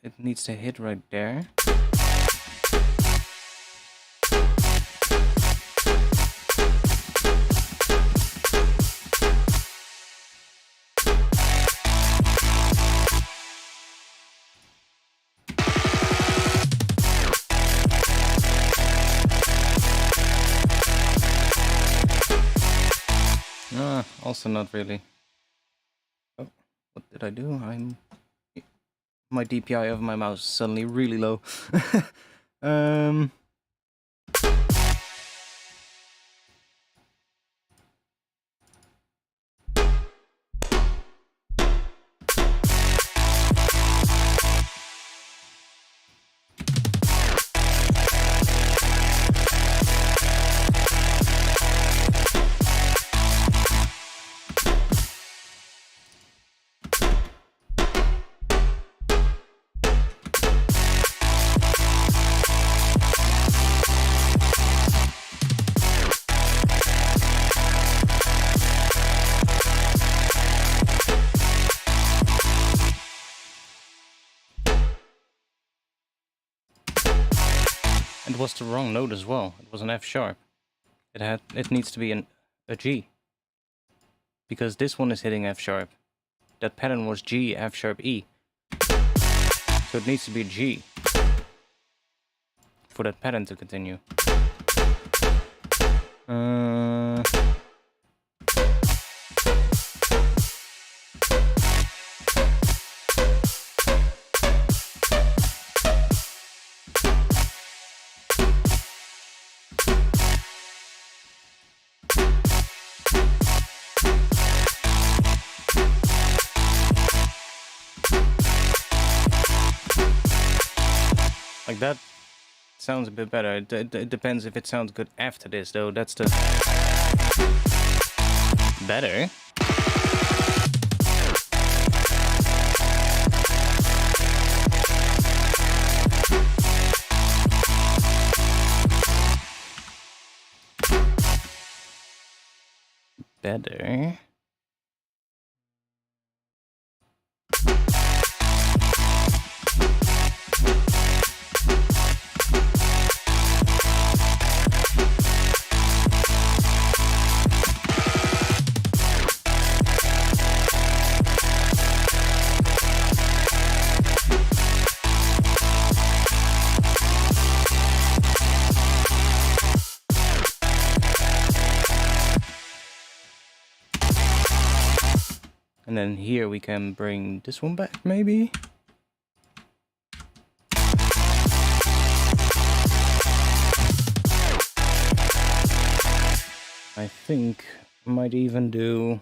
Speaker 1: It needs to hit right there. also not really. Oh, what did I do? My DPI of my mouse is suddenly really low. It was the wrong note as well. It was an F sharp. It needs to be a G. Because this one is hitting F sharp. That pattern was G, F sharp, E. So it needs to be G for that pattern to continue. Like that sounds a bit better. It depends if it sounds good after this, though. That's the better. Better. And then here we can bring this one back, maybe? I think I might even do...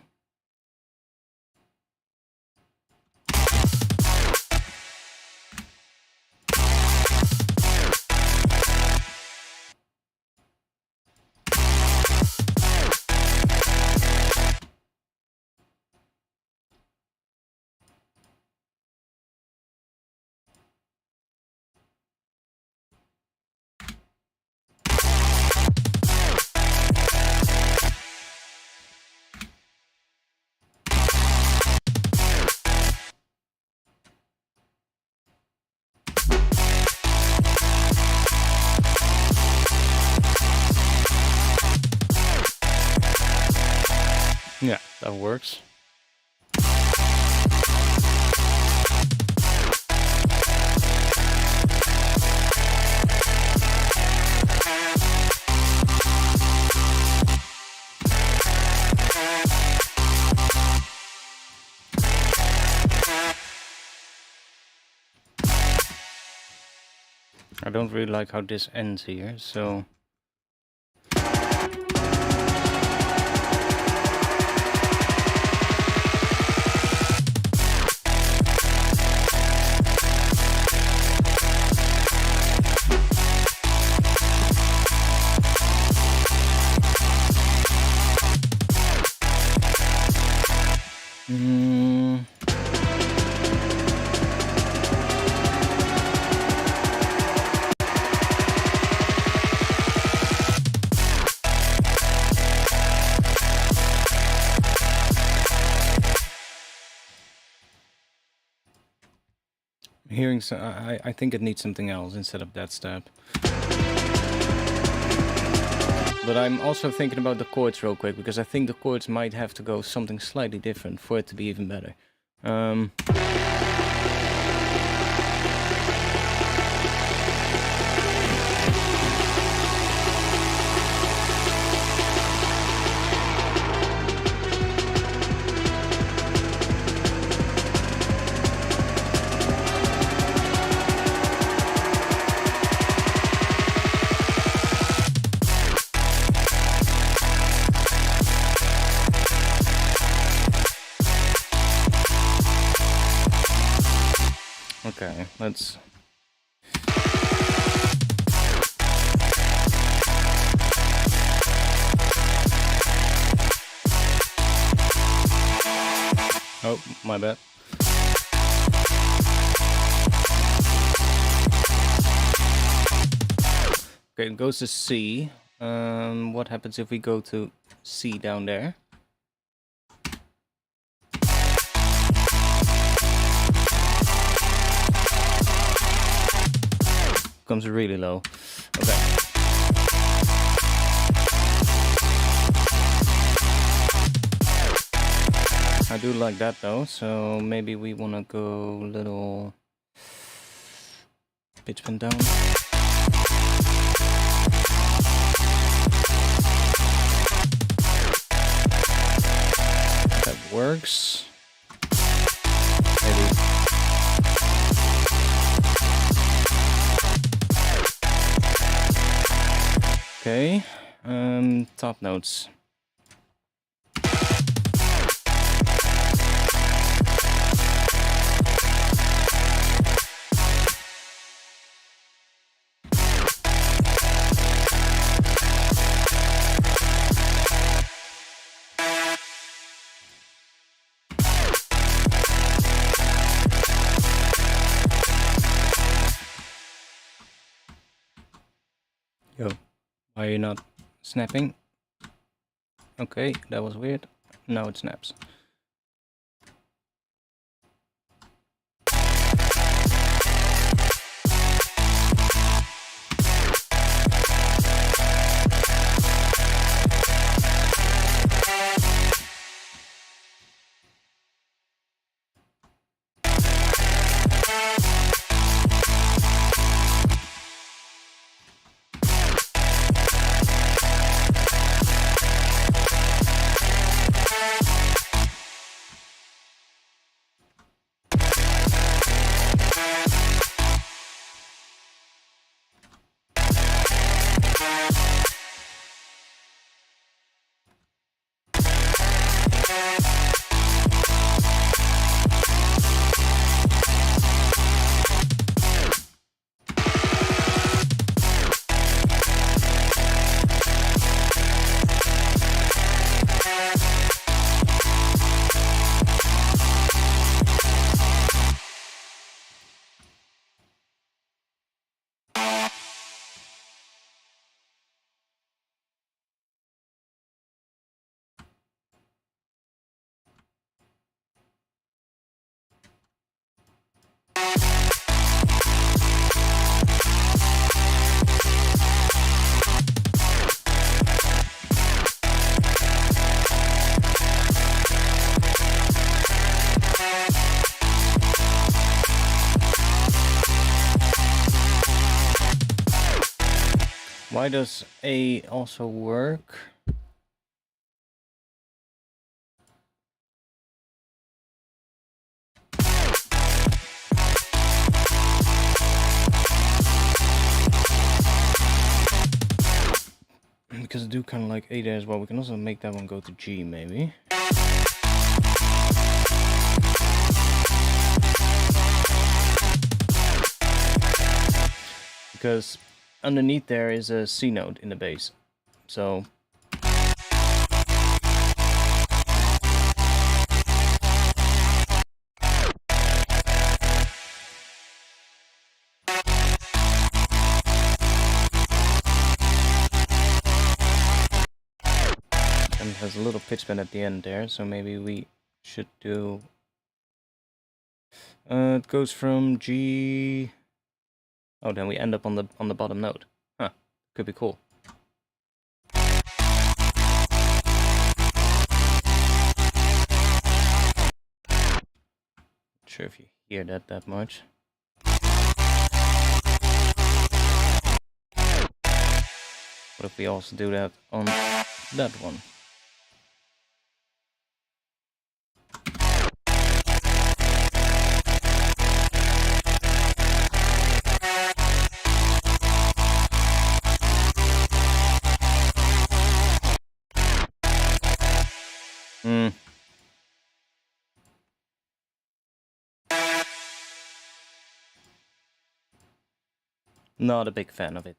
Speaker 1: Yeah, that works. I don't really like how this ends here, so... Hearing so, I think it needs something else instead of that step. But I'm also thinking about the chords real quick, because I think the chords might have to go something slightly different for it to be even better. let's... Oh, my bad. Okay, it goes to C. What happens if we go to C down there? Comes really low. Okay. I do like that though, so maybe we wanna go a little pitch bend down. That works. Maybe. Okay, top notes. Yo, why are you not snapping? Okay, that was weird. Now it snaps. Why does A also work? Because I do kind of like A there as well. We can also make that one go to G, maybe. Because underneath there is a C note in the bass. So... and it has a little pitch bend at the end there, so maybe we should do... it goes from G... Oh, then we end up on the bottom note. Huh, could be cool. Not sure if you hear that much. What if we also do that on that one? Not a big fan of it.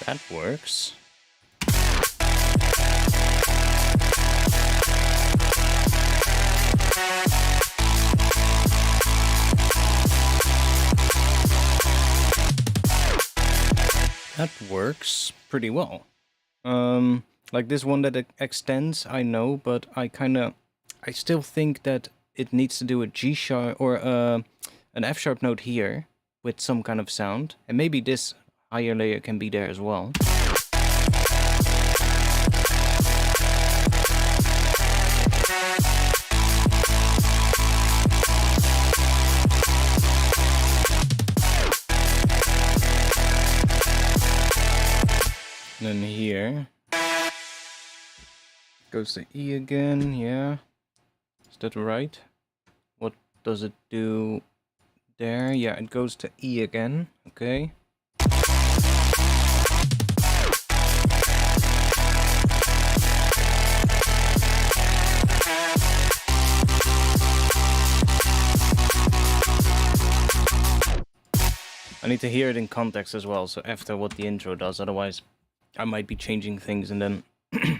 Speaker 1: That works. That works pretty well. Like this one that extends, I know, but I still think that it needs to do a G sharp or an F sharp note here with some kind of sound, and maybe this higher layer can be there as well. And then here goes to E again, yeah. Is that right? What does it do there? Yeah, it goes to E again, okay. I need to hear it in context as well, so after what the intro does, otherwise I might be changing things and then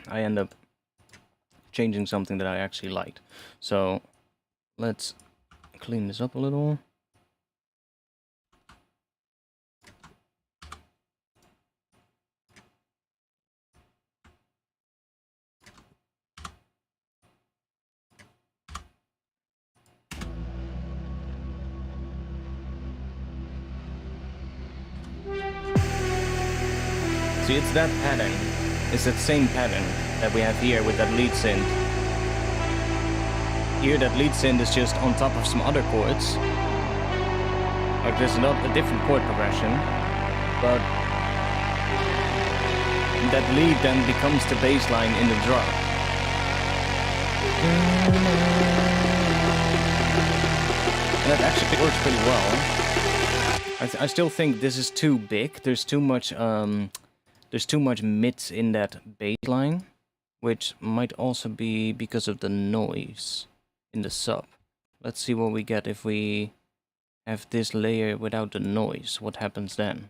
Speaker 1: I end up changing something that I actually liked. So let's clean this up a little. See, it's that pattern. It's that same pattern that we have here with that lead synth. Here, that lead synth is just on top of some other chords. Like there's not a different chord progression, but that lead then becomes the bass line in the drop. And that actually works pretty well. I still think this is too big. There's too much mids in that bass line, which might also be because of the noise in the sub. Let's see what we get if we have this layer without the noise. What happens then?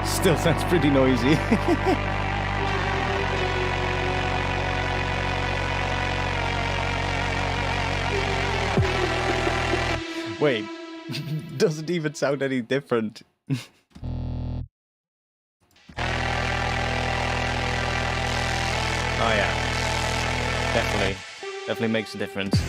Speaker 1: Still sounds pretty noisy. Wait, does it even sound any different? Oh yeah, definitely makes a difference.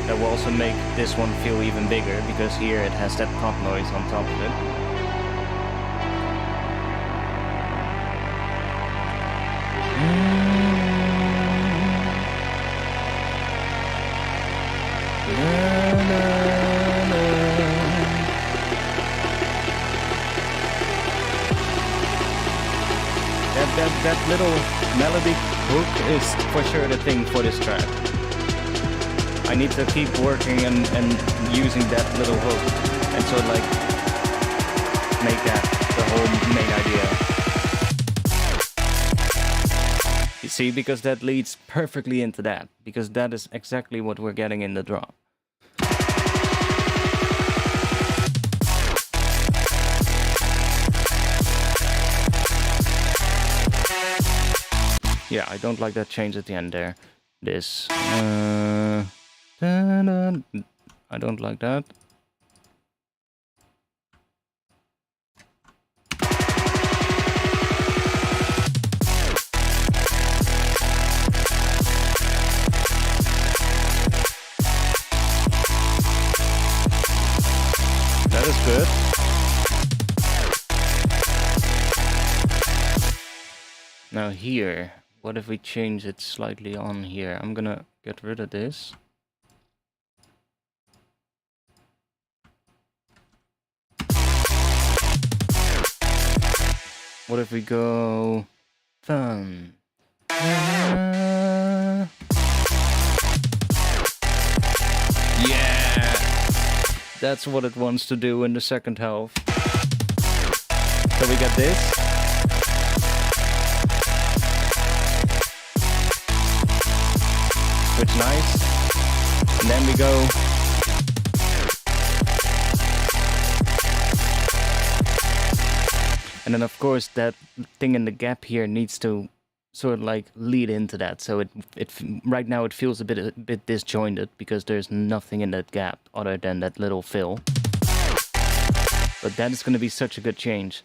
Speaker 1: That will also make this one feel even bigger, because here it has that pop noise on top of it. That little melody hook is for sure the thing for this track. I need to keep working and using that little hook and sort of like make that the whole main idea. You see, because that leads perfectly into that, because that is exactly what we're getting in the drop. Yeah, I don't like that change at the end there. This. I don't like that. Now here, what if we change it slightly on here? I'm gonna get rid of this. What if we go thumb? Yeah! That's what it wants to do in the second half. So we got this. Which nice. And then we go. And then of course that thing in the gap here needs to sort of like lead into that. So it right now it feels a bit disjointed because there's nothing in that gap other than that little fill. But that is going to be such a good change.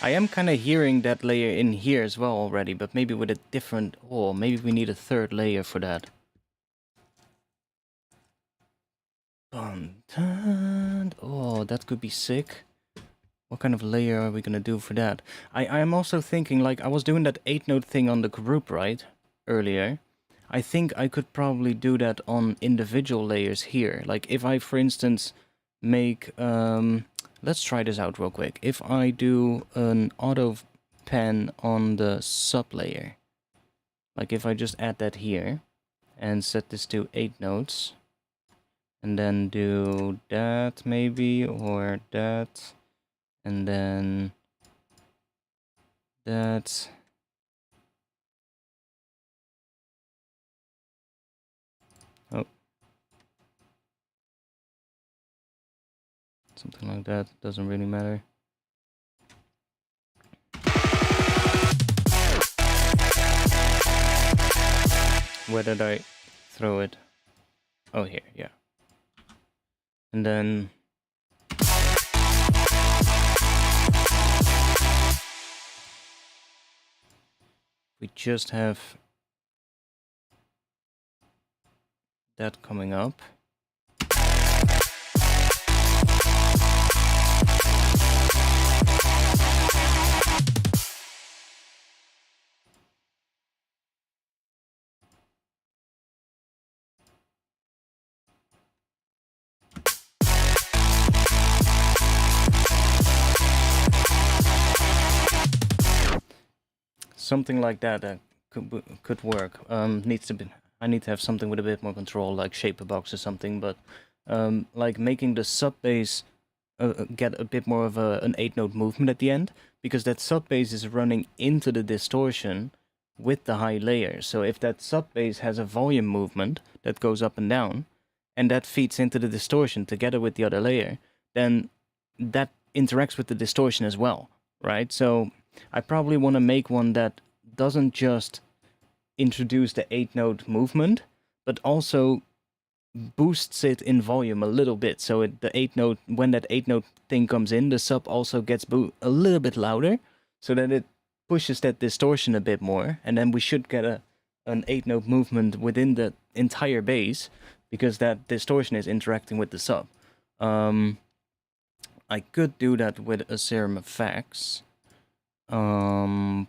Speaker 1: I am kind of hearing that layer in here as well already, but maybe with a different... Oh, maybe we need a third layer for that. Oh, that could be sick. What kind of layer are we gonna do for that? I am also thinking, like, I was doing that 8-note thing on the group, right? Earlier. I think I could probably do that on individual layers here. Like, if I, for instance, make... let's try this out real quick. If I do an auto pen on the sub layer, like if I just add that here and set this to 8 notes, and then do that maybe, or that, and then that. Oh. Something like that, doesn't really matter. Where did I throw it? Oh, here, yeah. And then... we just have that coming up. Something like that could work. Needs to be. I need to have something with a bit more control, like shape a box or something. But like making the sub bass get a bit more of an 8-note movement at the end, because that sub bass is running into the distortion with the high layer. So if that sub bass has a volume movement that goes up and down, and that feeds into the distortion together with the other layer, then that interacts with the distortion as well, right? So I probably want to make one that doesn't just introduce the 8-note movement, but also boosts it in volume a little bit. So the 8-note, when that 8-note thing comes in, the sub also gets a little bit louder, so that it pushes that distortion a bit more, and then we should get an 8-note movement within the entire bass, because that distortion is interacting with the sub. I could do that with a Serum Effects. I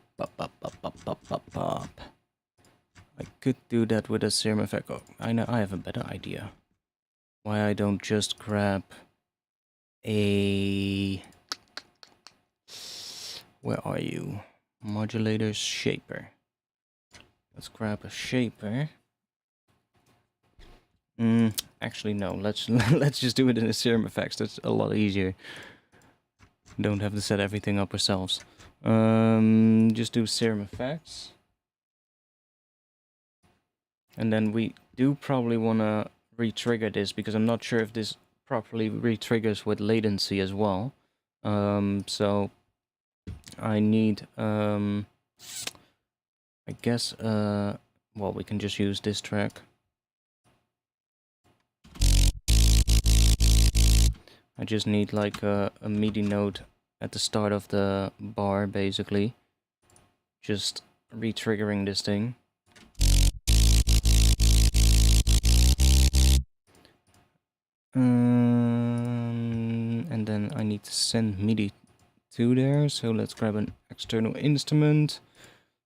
Speaker 1: could do that with a Serum Effect. Oh, I know, I have a better idea. Why I don't just grab a... where are you? Modulator Shaper. Let's grab a shaper. Actually, no. Let's just do it in a Serum Effects. That's a lot easier. Don't have to set everything up ourselves. Just do Serum Effects. And then we do probably want to re-trigger this, because I'm not sure if this properly re-triggers with latency as well. So I need, I guess, well, we can just use this track. I just need like a MIDI note at the start of the bar, basically. Just re-triggering this thing. And then I need to send MIDI to there, so let's grab an external instrument,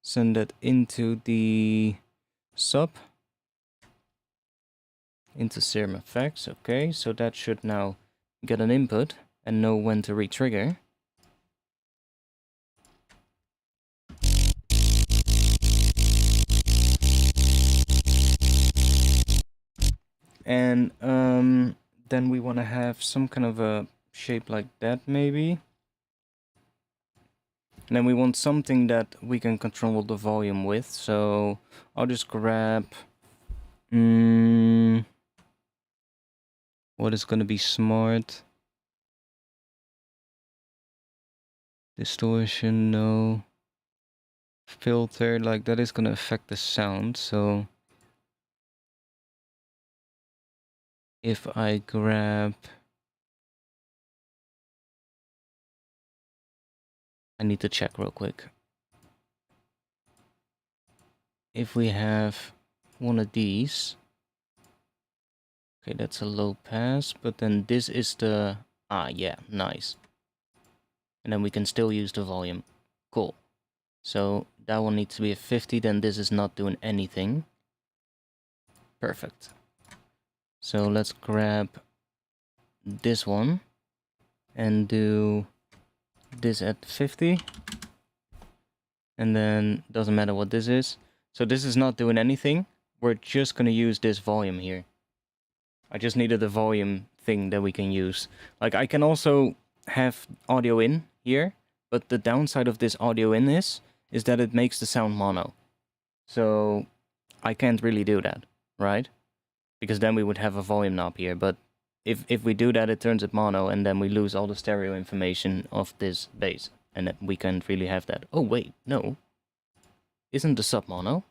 Speaker 1: send that into the sub, into Serum Effects. Okay, so that should now get an input and know when to re-trigger. And then we want to have some kind of a shape like that, maybe. And then we want something that we can control the volume with. So I'll just grab what is going to be smart. Distortion, no. Filter, like that is going to affect the sound. So if I grab, I need to check real quick. If we have one of these, okay, that's a low pass, but then this is the, yeah, nice. And then we can still use the volume. Cool. So that one needs to be a 50, then this is not doing anything. Perfect. So let's grab this one and do this at 50. And then doesn't matter what this is. So this is not doing anything. We're just gonna use this volume here. I just needed a volume thing that we can use. Like I can also have audio in here, but the downside of this audio in is that it makes the sound mono. So I can't really do that, right? Because then we would have a volume knob here, but if we do that, it turns it mono, and then we lose all the stereo information of this bass, and that we can't really have that. Oh wait, no. Isn't the sub mono?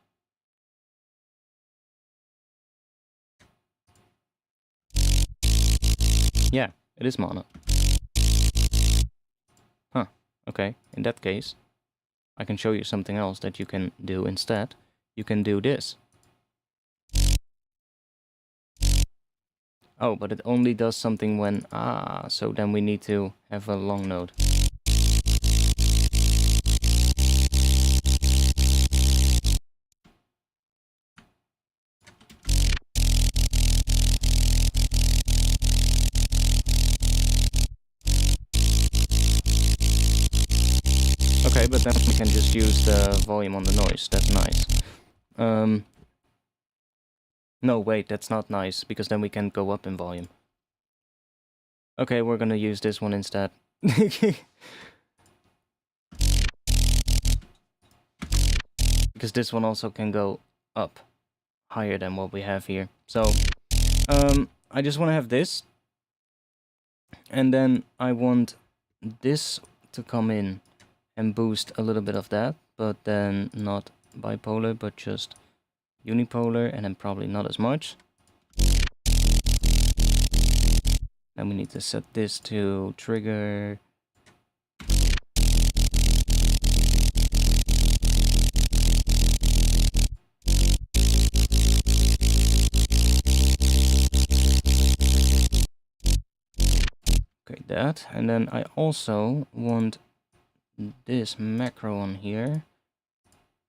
Speaker 1: Yeah, it is mono. Huh, okay, in that case, I can show you something else that you can do instead. You can do this. Oh, but it only does something when, so then we need to have a long note. Okay, but then we can just use the volume on the noise. That's nice. No, wait, that's not nice, because then we can go up in volume. Okay, we're gonna use this one instead. Because this one also can go up higher than what we have here. So, I just want to have this. And then I want this to come in and boost a little bit of that, but then not bipolar, but just unipolar, and then probably not as much. Then we need to set this to trigger. Okay, that. And then I also want this macro on here,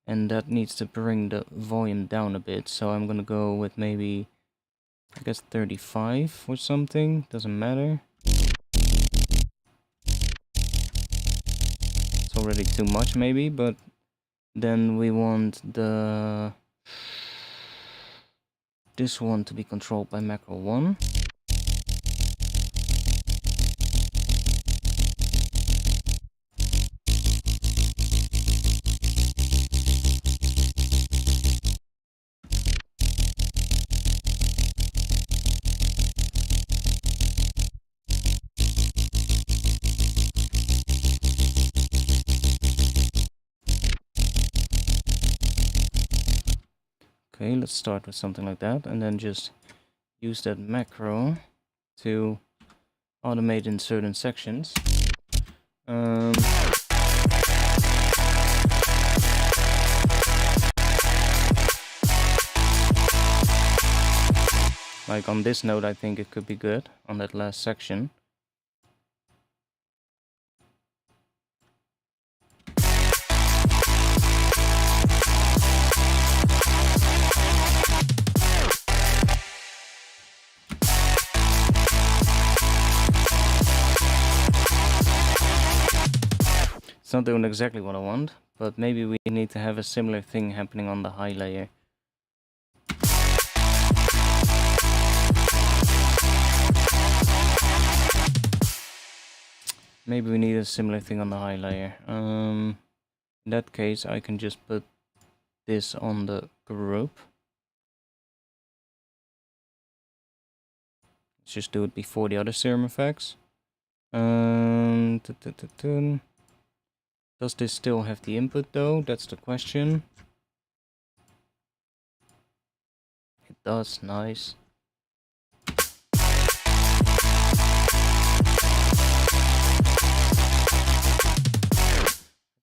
Speaker 1: and that needs to bring the volume down a bit. So I'm gonna go with maybe, I guess 35 or something, doesn't matter. It's already too much maybe, but then we want this one to be controlled by macro 1. Okay, let's start with something like that, and then just use that macro to automate in certain sections. Like on this note, I think it could be good on that last section. It's not doing exactly what I want, but maybe we need to have a similar thing happening on the high layer. Maybe we need a similar thing on the high layer. In that case, I can just put this on the group. Let's just do it before the other serum effects. Does this still have the input though? That's the question. It does, nice.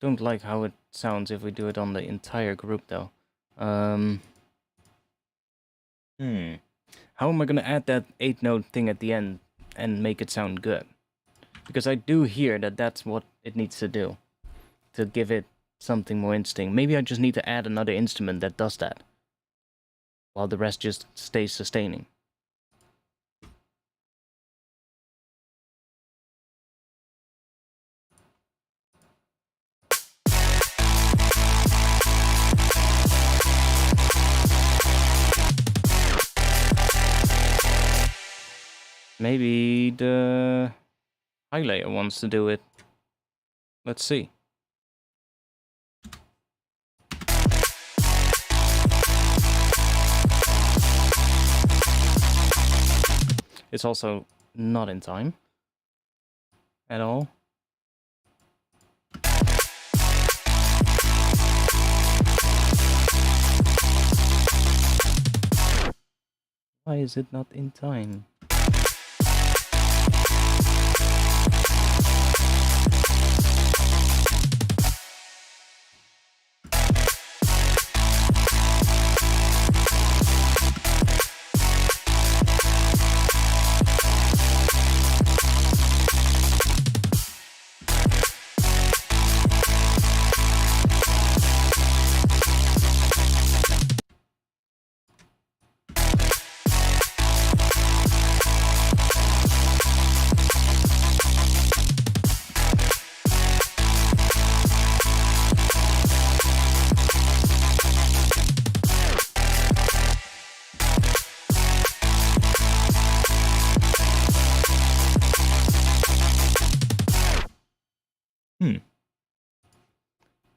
Speaker 1: Don't like how it sounds if we do it on the entire group though. How am I gonna add that 8-note thing at the end and make it sound good? Because I do hear that that's what it needs to do, to give it something more interesting. Maybe I just need to add another instrument that does that, while the rest just stays sustaining. Maybe the high layer wants to do it. Let's see. It's also not in time at all. Why is it not in time?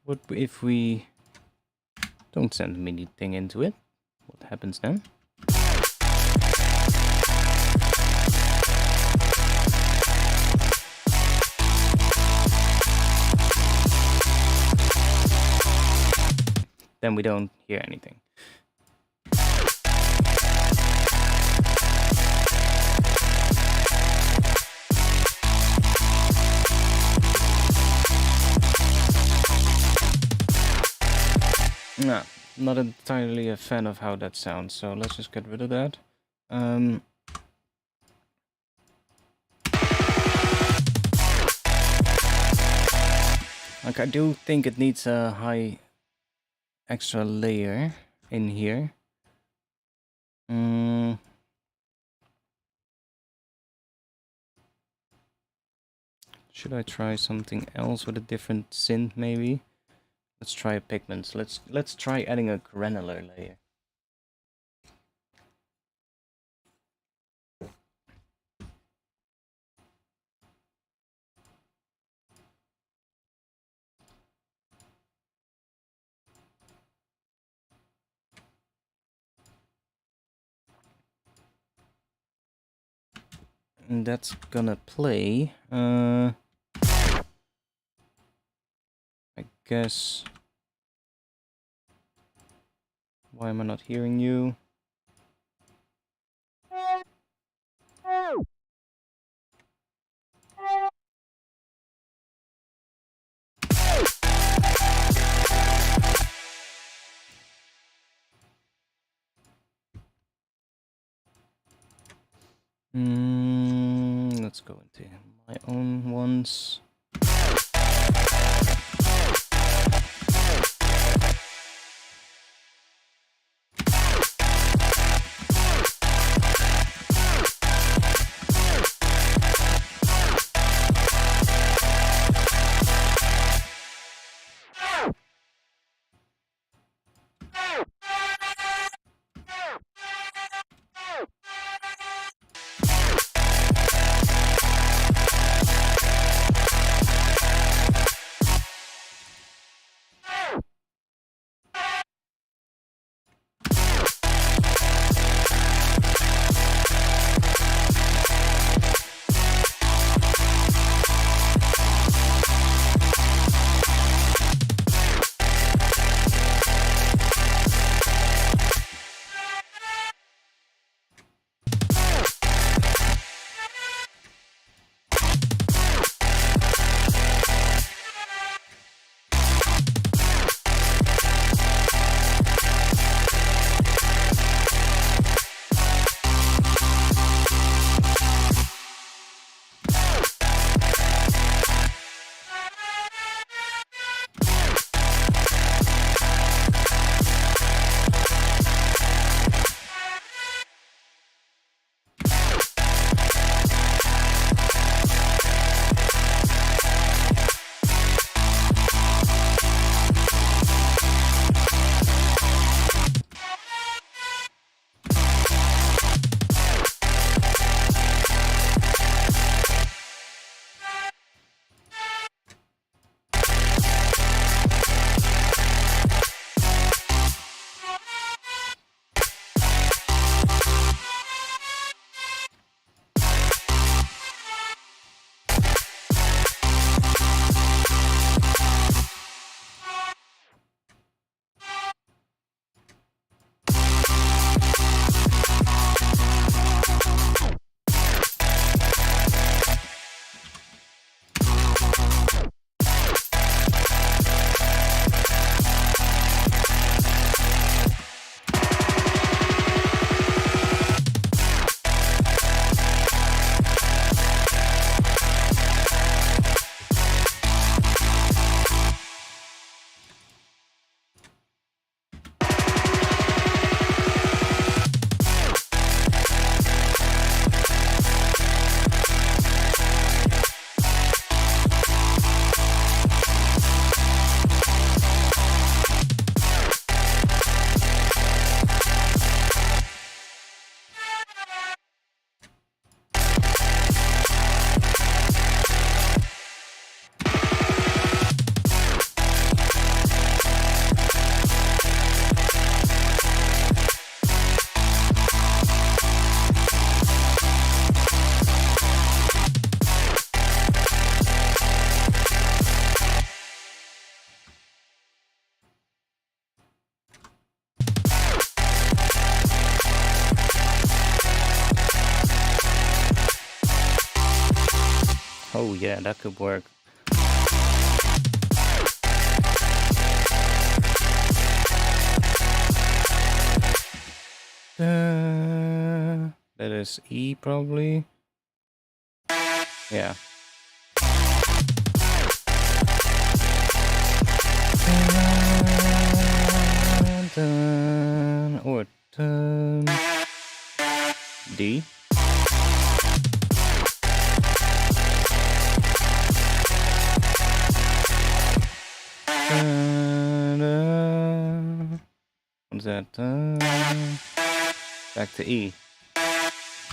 Speaker 1: What if we don't send a MIDI thing into it? What happens then? Then we don't hear anything. Nah, not entirely a fan of how that sounds, so let's just get rid of that. Like, I do think it needs a high extra layer in here. Should I try something else with a different synth maybe? Let's try pigments. Let's try adding a granular layer. And that's gonna play. I guess Why am I not hearing you? Let's go into my own ones. Oh yeah, that could work. That is E probably. Yeah. Or D. What's that? Back to E.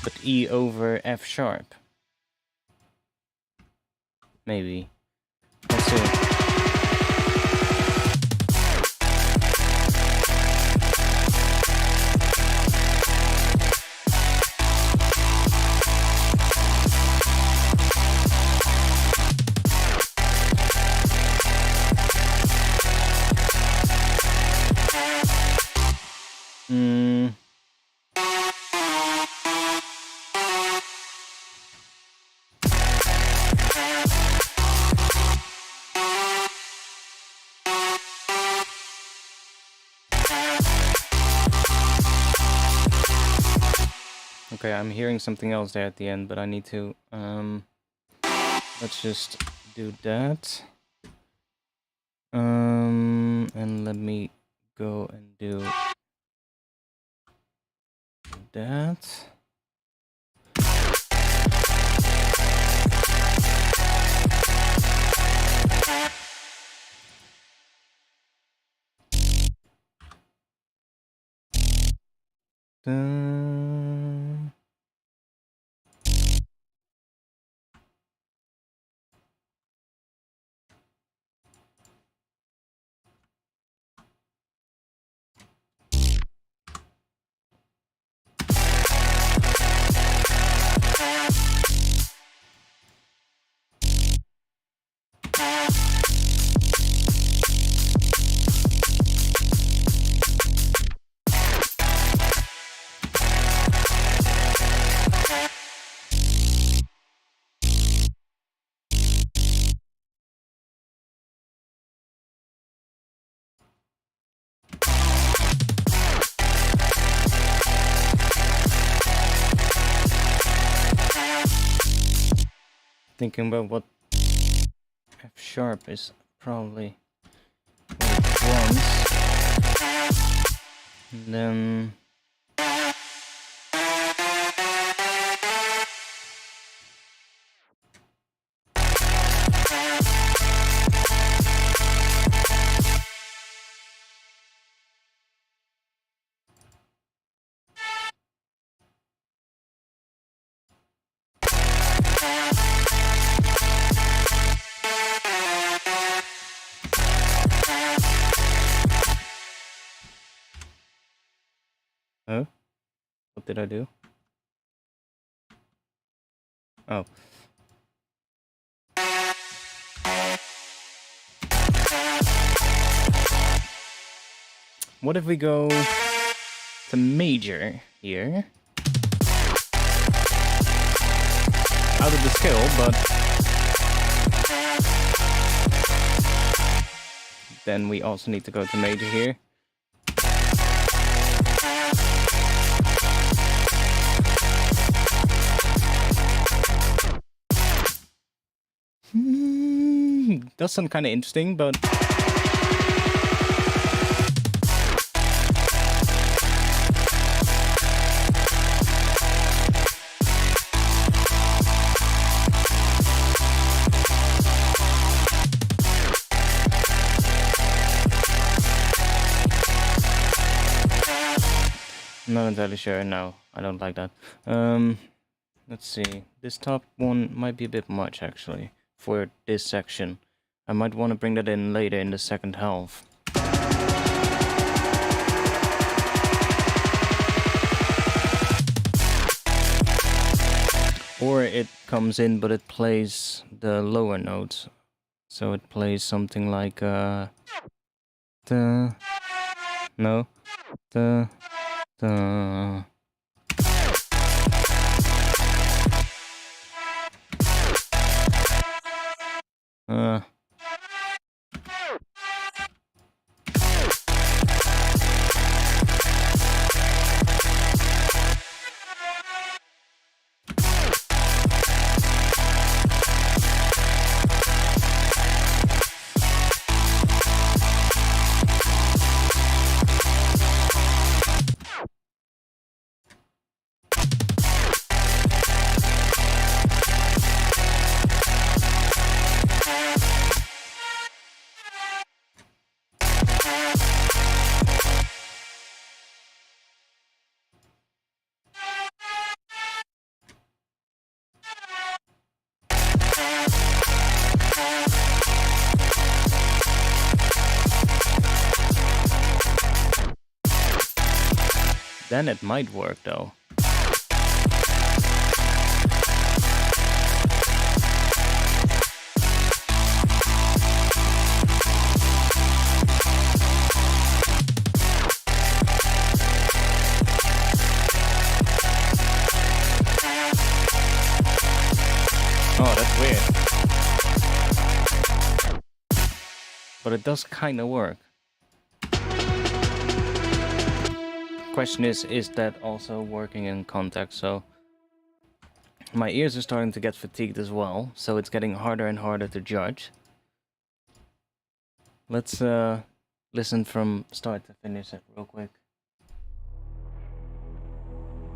Speaker 1: But E over F sharp. Maybe. Let's see. Mm. Okay, I'm hearing something else there at the end, but I need to, let's just do that. And let me go and do that. Thinking about what F sharp is probably what it wants. And then oh, what did I do? Oh. What if we go to major here? Out of the scale, but then we also need to go to major here. Does sound kind of interesting, but I'm not entirely sure. No, I don't like that. Let's see. This top one might be a bit much, actually, for this section. I might want to bring that in later in the second half. Or it comes in, but it plays the lower notes. So it plays something like, no, then it might work though. but it does kind of work. Question is that also working in context? So my ears are starting to get fatigued as well, so it's getting harder and harder to judge. Let's listen from start to finish it real quick.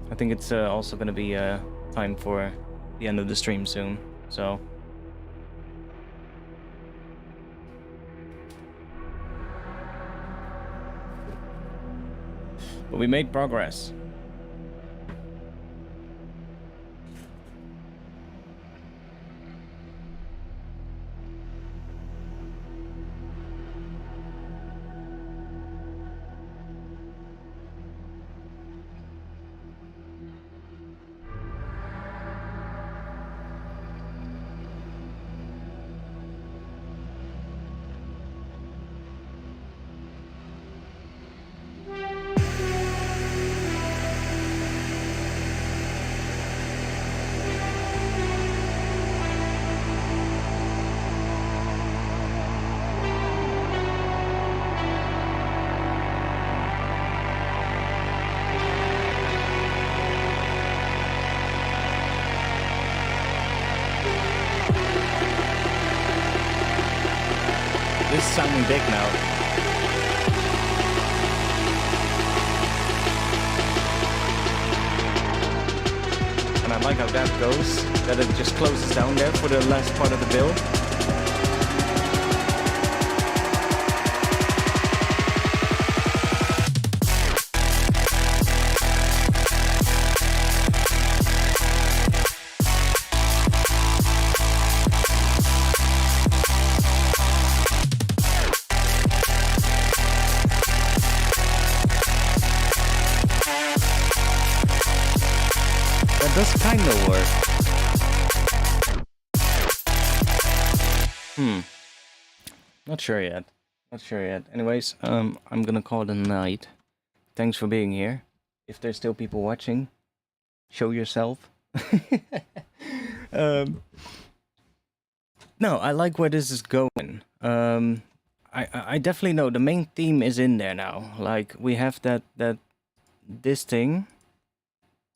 Speaker 1: I think it's also going to be time for the end of the stream soon, so... But we made progress. This is sounding big now. And I like how that goes, that it just closes down there for the last part of the build. Does kind of work. Not sure yet. Not sure yet. Anyways, I'm gonna call it a night. Thanks for being here. If there's still people watching, show yourself. No, I like where this is going. I definitely know the main theme is in there now. Like we have this thing.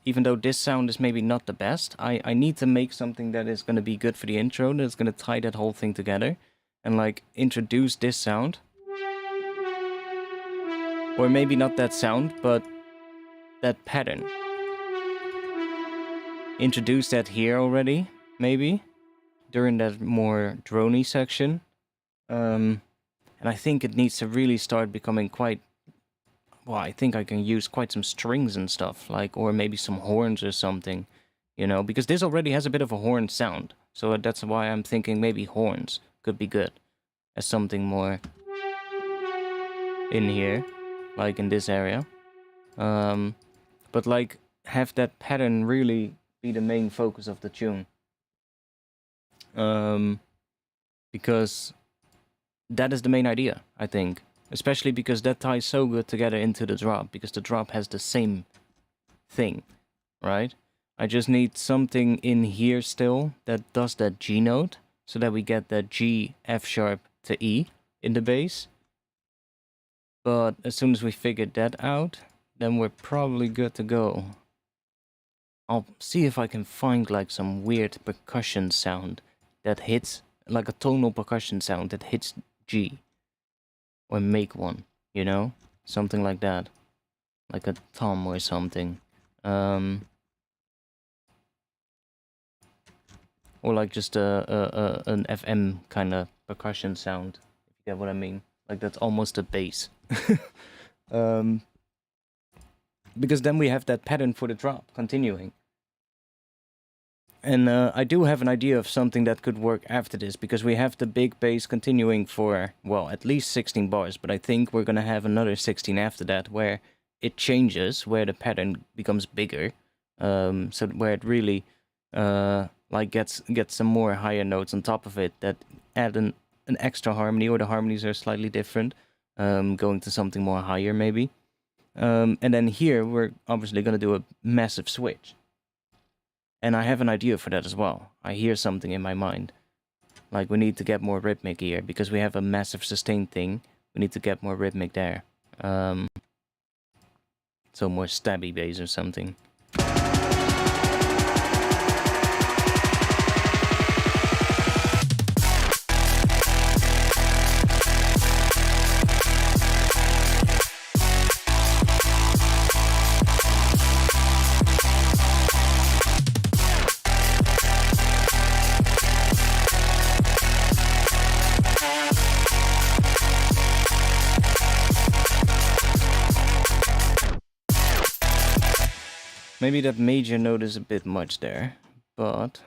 Speaker 1: Even though this sound is maybe not the best, I need to make something that is going to be good for the intro, that's going to tie that whole thing together. And like, introduce this sound. Or maybe not that sound, but that pattern. Introduce that here already, maybe. During that more droney section. And I think it needs to really start becoming quite... Well, I think I can use quite some strings and stuff, like, or maybe some horns or something, you know, because this already has a bit of a horn sound, so that's why I'm thinking maybe horns could be good as something more in here, like in this area, but like have that pattern really be the main focus of the tune, because that is the main idea, I think. Especially because that ties so good together into the drop, because the drop has the same thing, right? I just need something in here still that does that G note, so that we get that G, F sharp to E in the bass. But as soon as we figured that out, then we're probably good to go. I'll see if I can find like some weird percussion sound that hits, like a tonal percussion sound that hits G. Or make one, you know? Something like that. Like a tom or something. Or like just an FM kind of percussion sound, if you get what I mean. Like that's almost a bass. Because then we have that pattern for the drop, continuing. And I do have an idea of something that could work after this, because we have the big bass continuing for, well, at least 16 bars, but I think we're gonna have another 16 after that, where it changes, where the pattern becomes bigger, so where it really, like, gets some more higher notes on top of it, that add an extra harmony, or the harmonies are slightly different, going to something more higher, maybe. And then here, we're obviously gonna do a massive switch. And I have an idea for that as well. I hear something in my mind. Like, we need to get more rhythmic here, because we have a massive sustain thing. We need to get more rhythmic there. So more stabby bass or something. Maybe that major note is a bit much there, but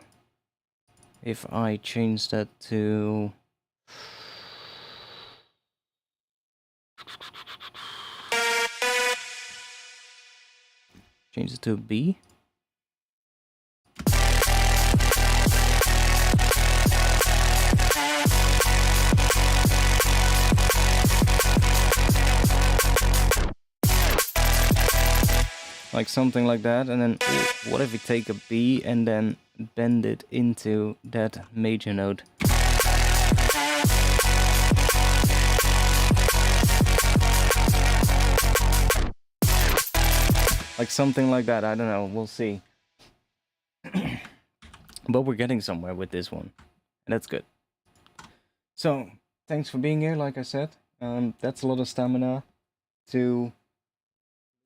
Speaker 1: if I change that to... change it to a B. Like something like that, and then what if we take a B and then bend it into that major note? Like something like that, I don't know, we'll see. But we're getting somewhere with this one, and that's good. So, thanks for being here, like I said. That's a lot of stamina to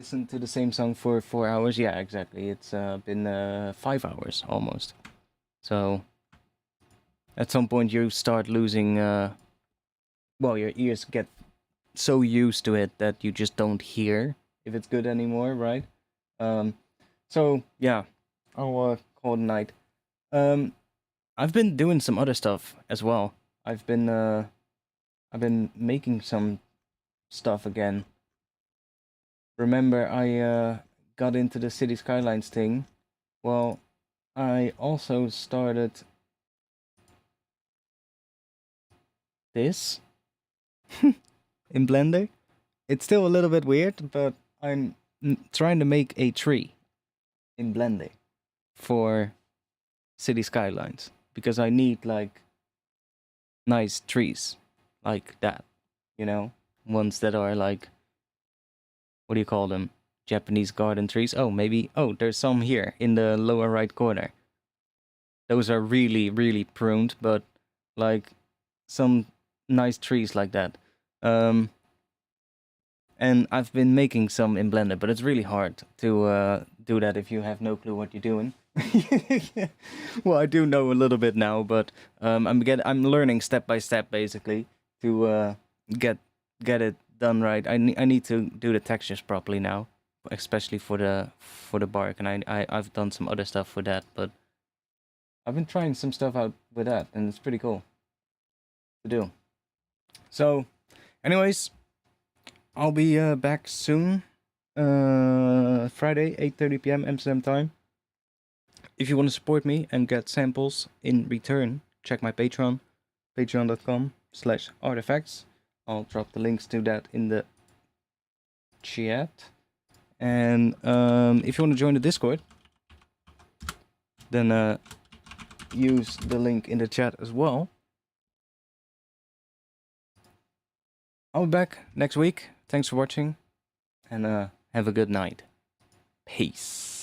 Speaker 1: listen to the same song for 4 hours. Yeah, exactly. It's been 5 hours almost. So at some point you start losing. Well, your ears get so used to it that you just don't hear if it's good anymore, right? So yeah, I'll call it a night. I've been doing some other stuff as well. I've been making some stuff again. Remember, I got into the City Skylines thing. Well, I also started this in Blender. It's still a little bit weird, but I'm trying to make a tree in Blender for City Skylines, because I need like nice trees like that, you know, ones that are like, what do you call them? Japanese garden trees. Oh, maybe. Oh, there's some here in the lower right corner. Those are really, really pruned, but like some nice trees like that. And I've been making some in Blender, but it's really hard to do that if you have no clue what you're doing. Well, I do know a little bit now, but I'm learning step by step basically to get it done right. I need to do the textures properly now, especially for the bark, and I've done some other stuff for that, but I've been trying some stuff out with that, and it's pretty cool to do. So, anyways, I'll be back soon. Friday, 8:30 p.m. Amsterdam time. If you want to support me and get samples in return, check my Patreon, patreon.com/artifacts. I'll drop the links to that in the chat. And if you want to join the Discord, then use the link in the chat as well. I'll be back next week. Thanks for watching, and have a good night. Peace.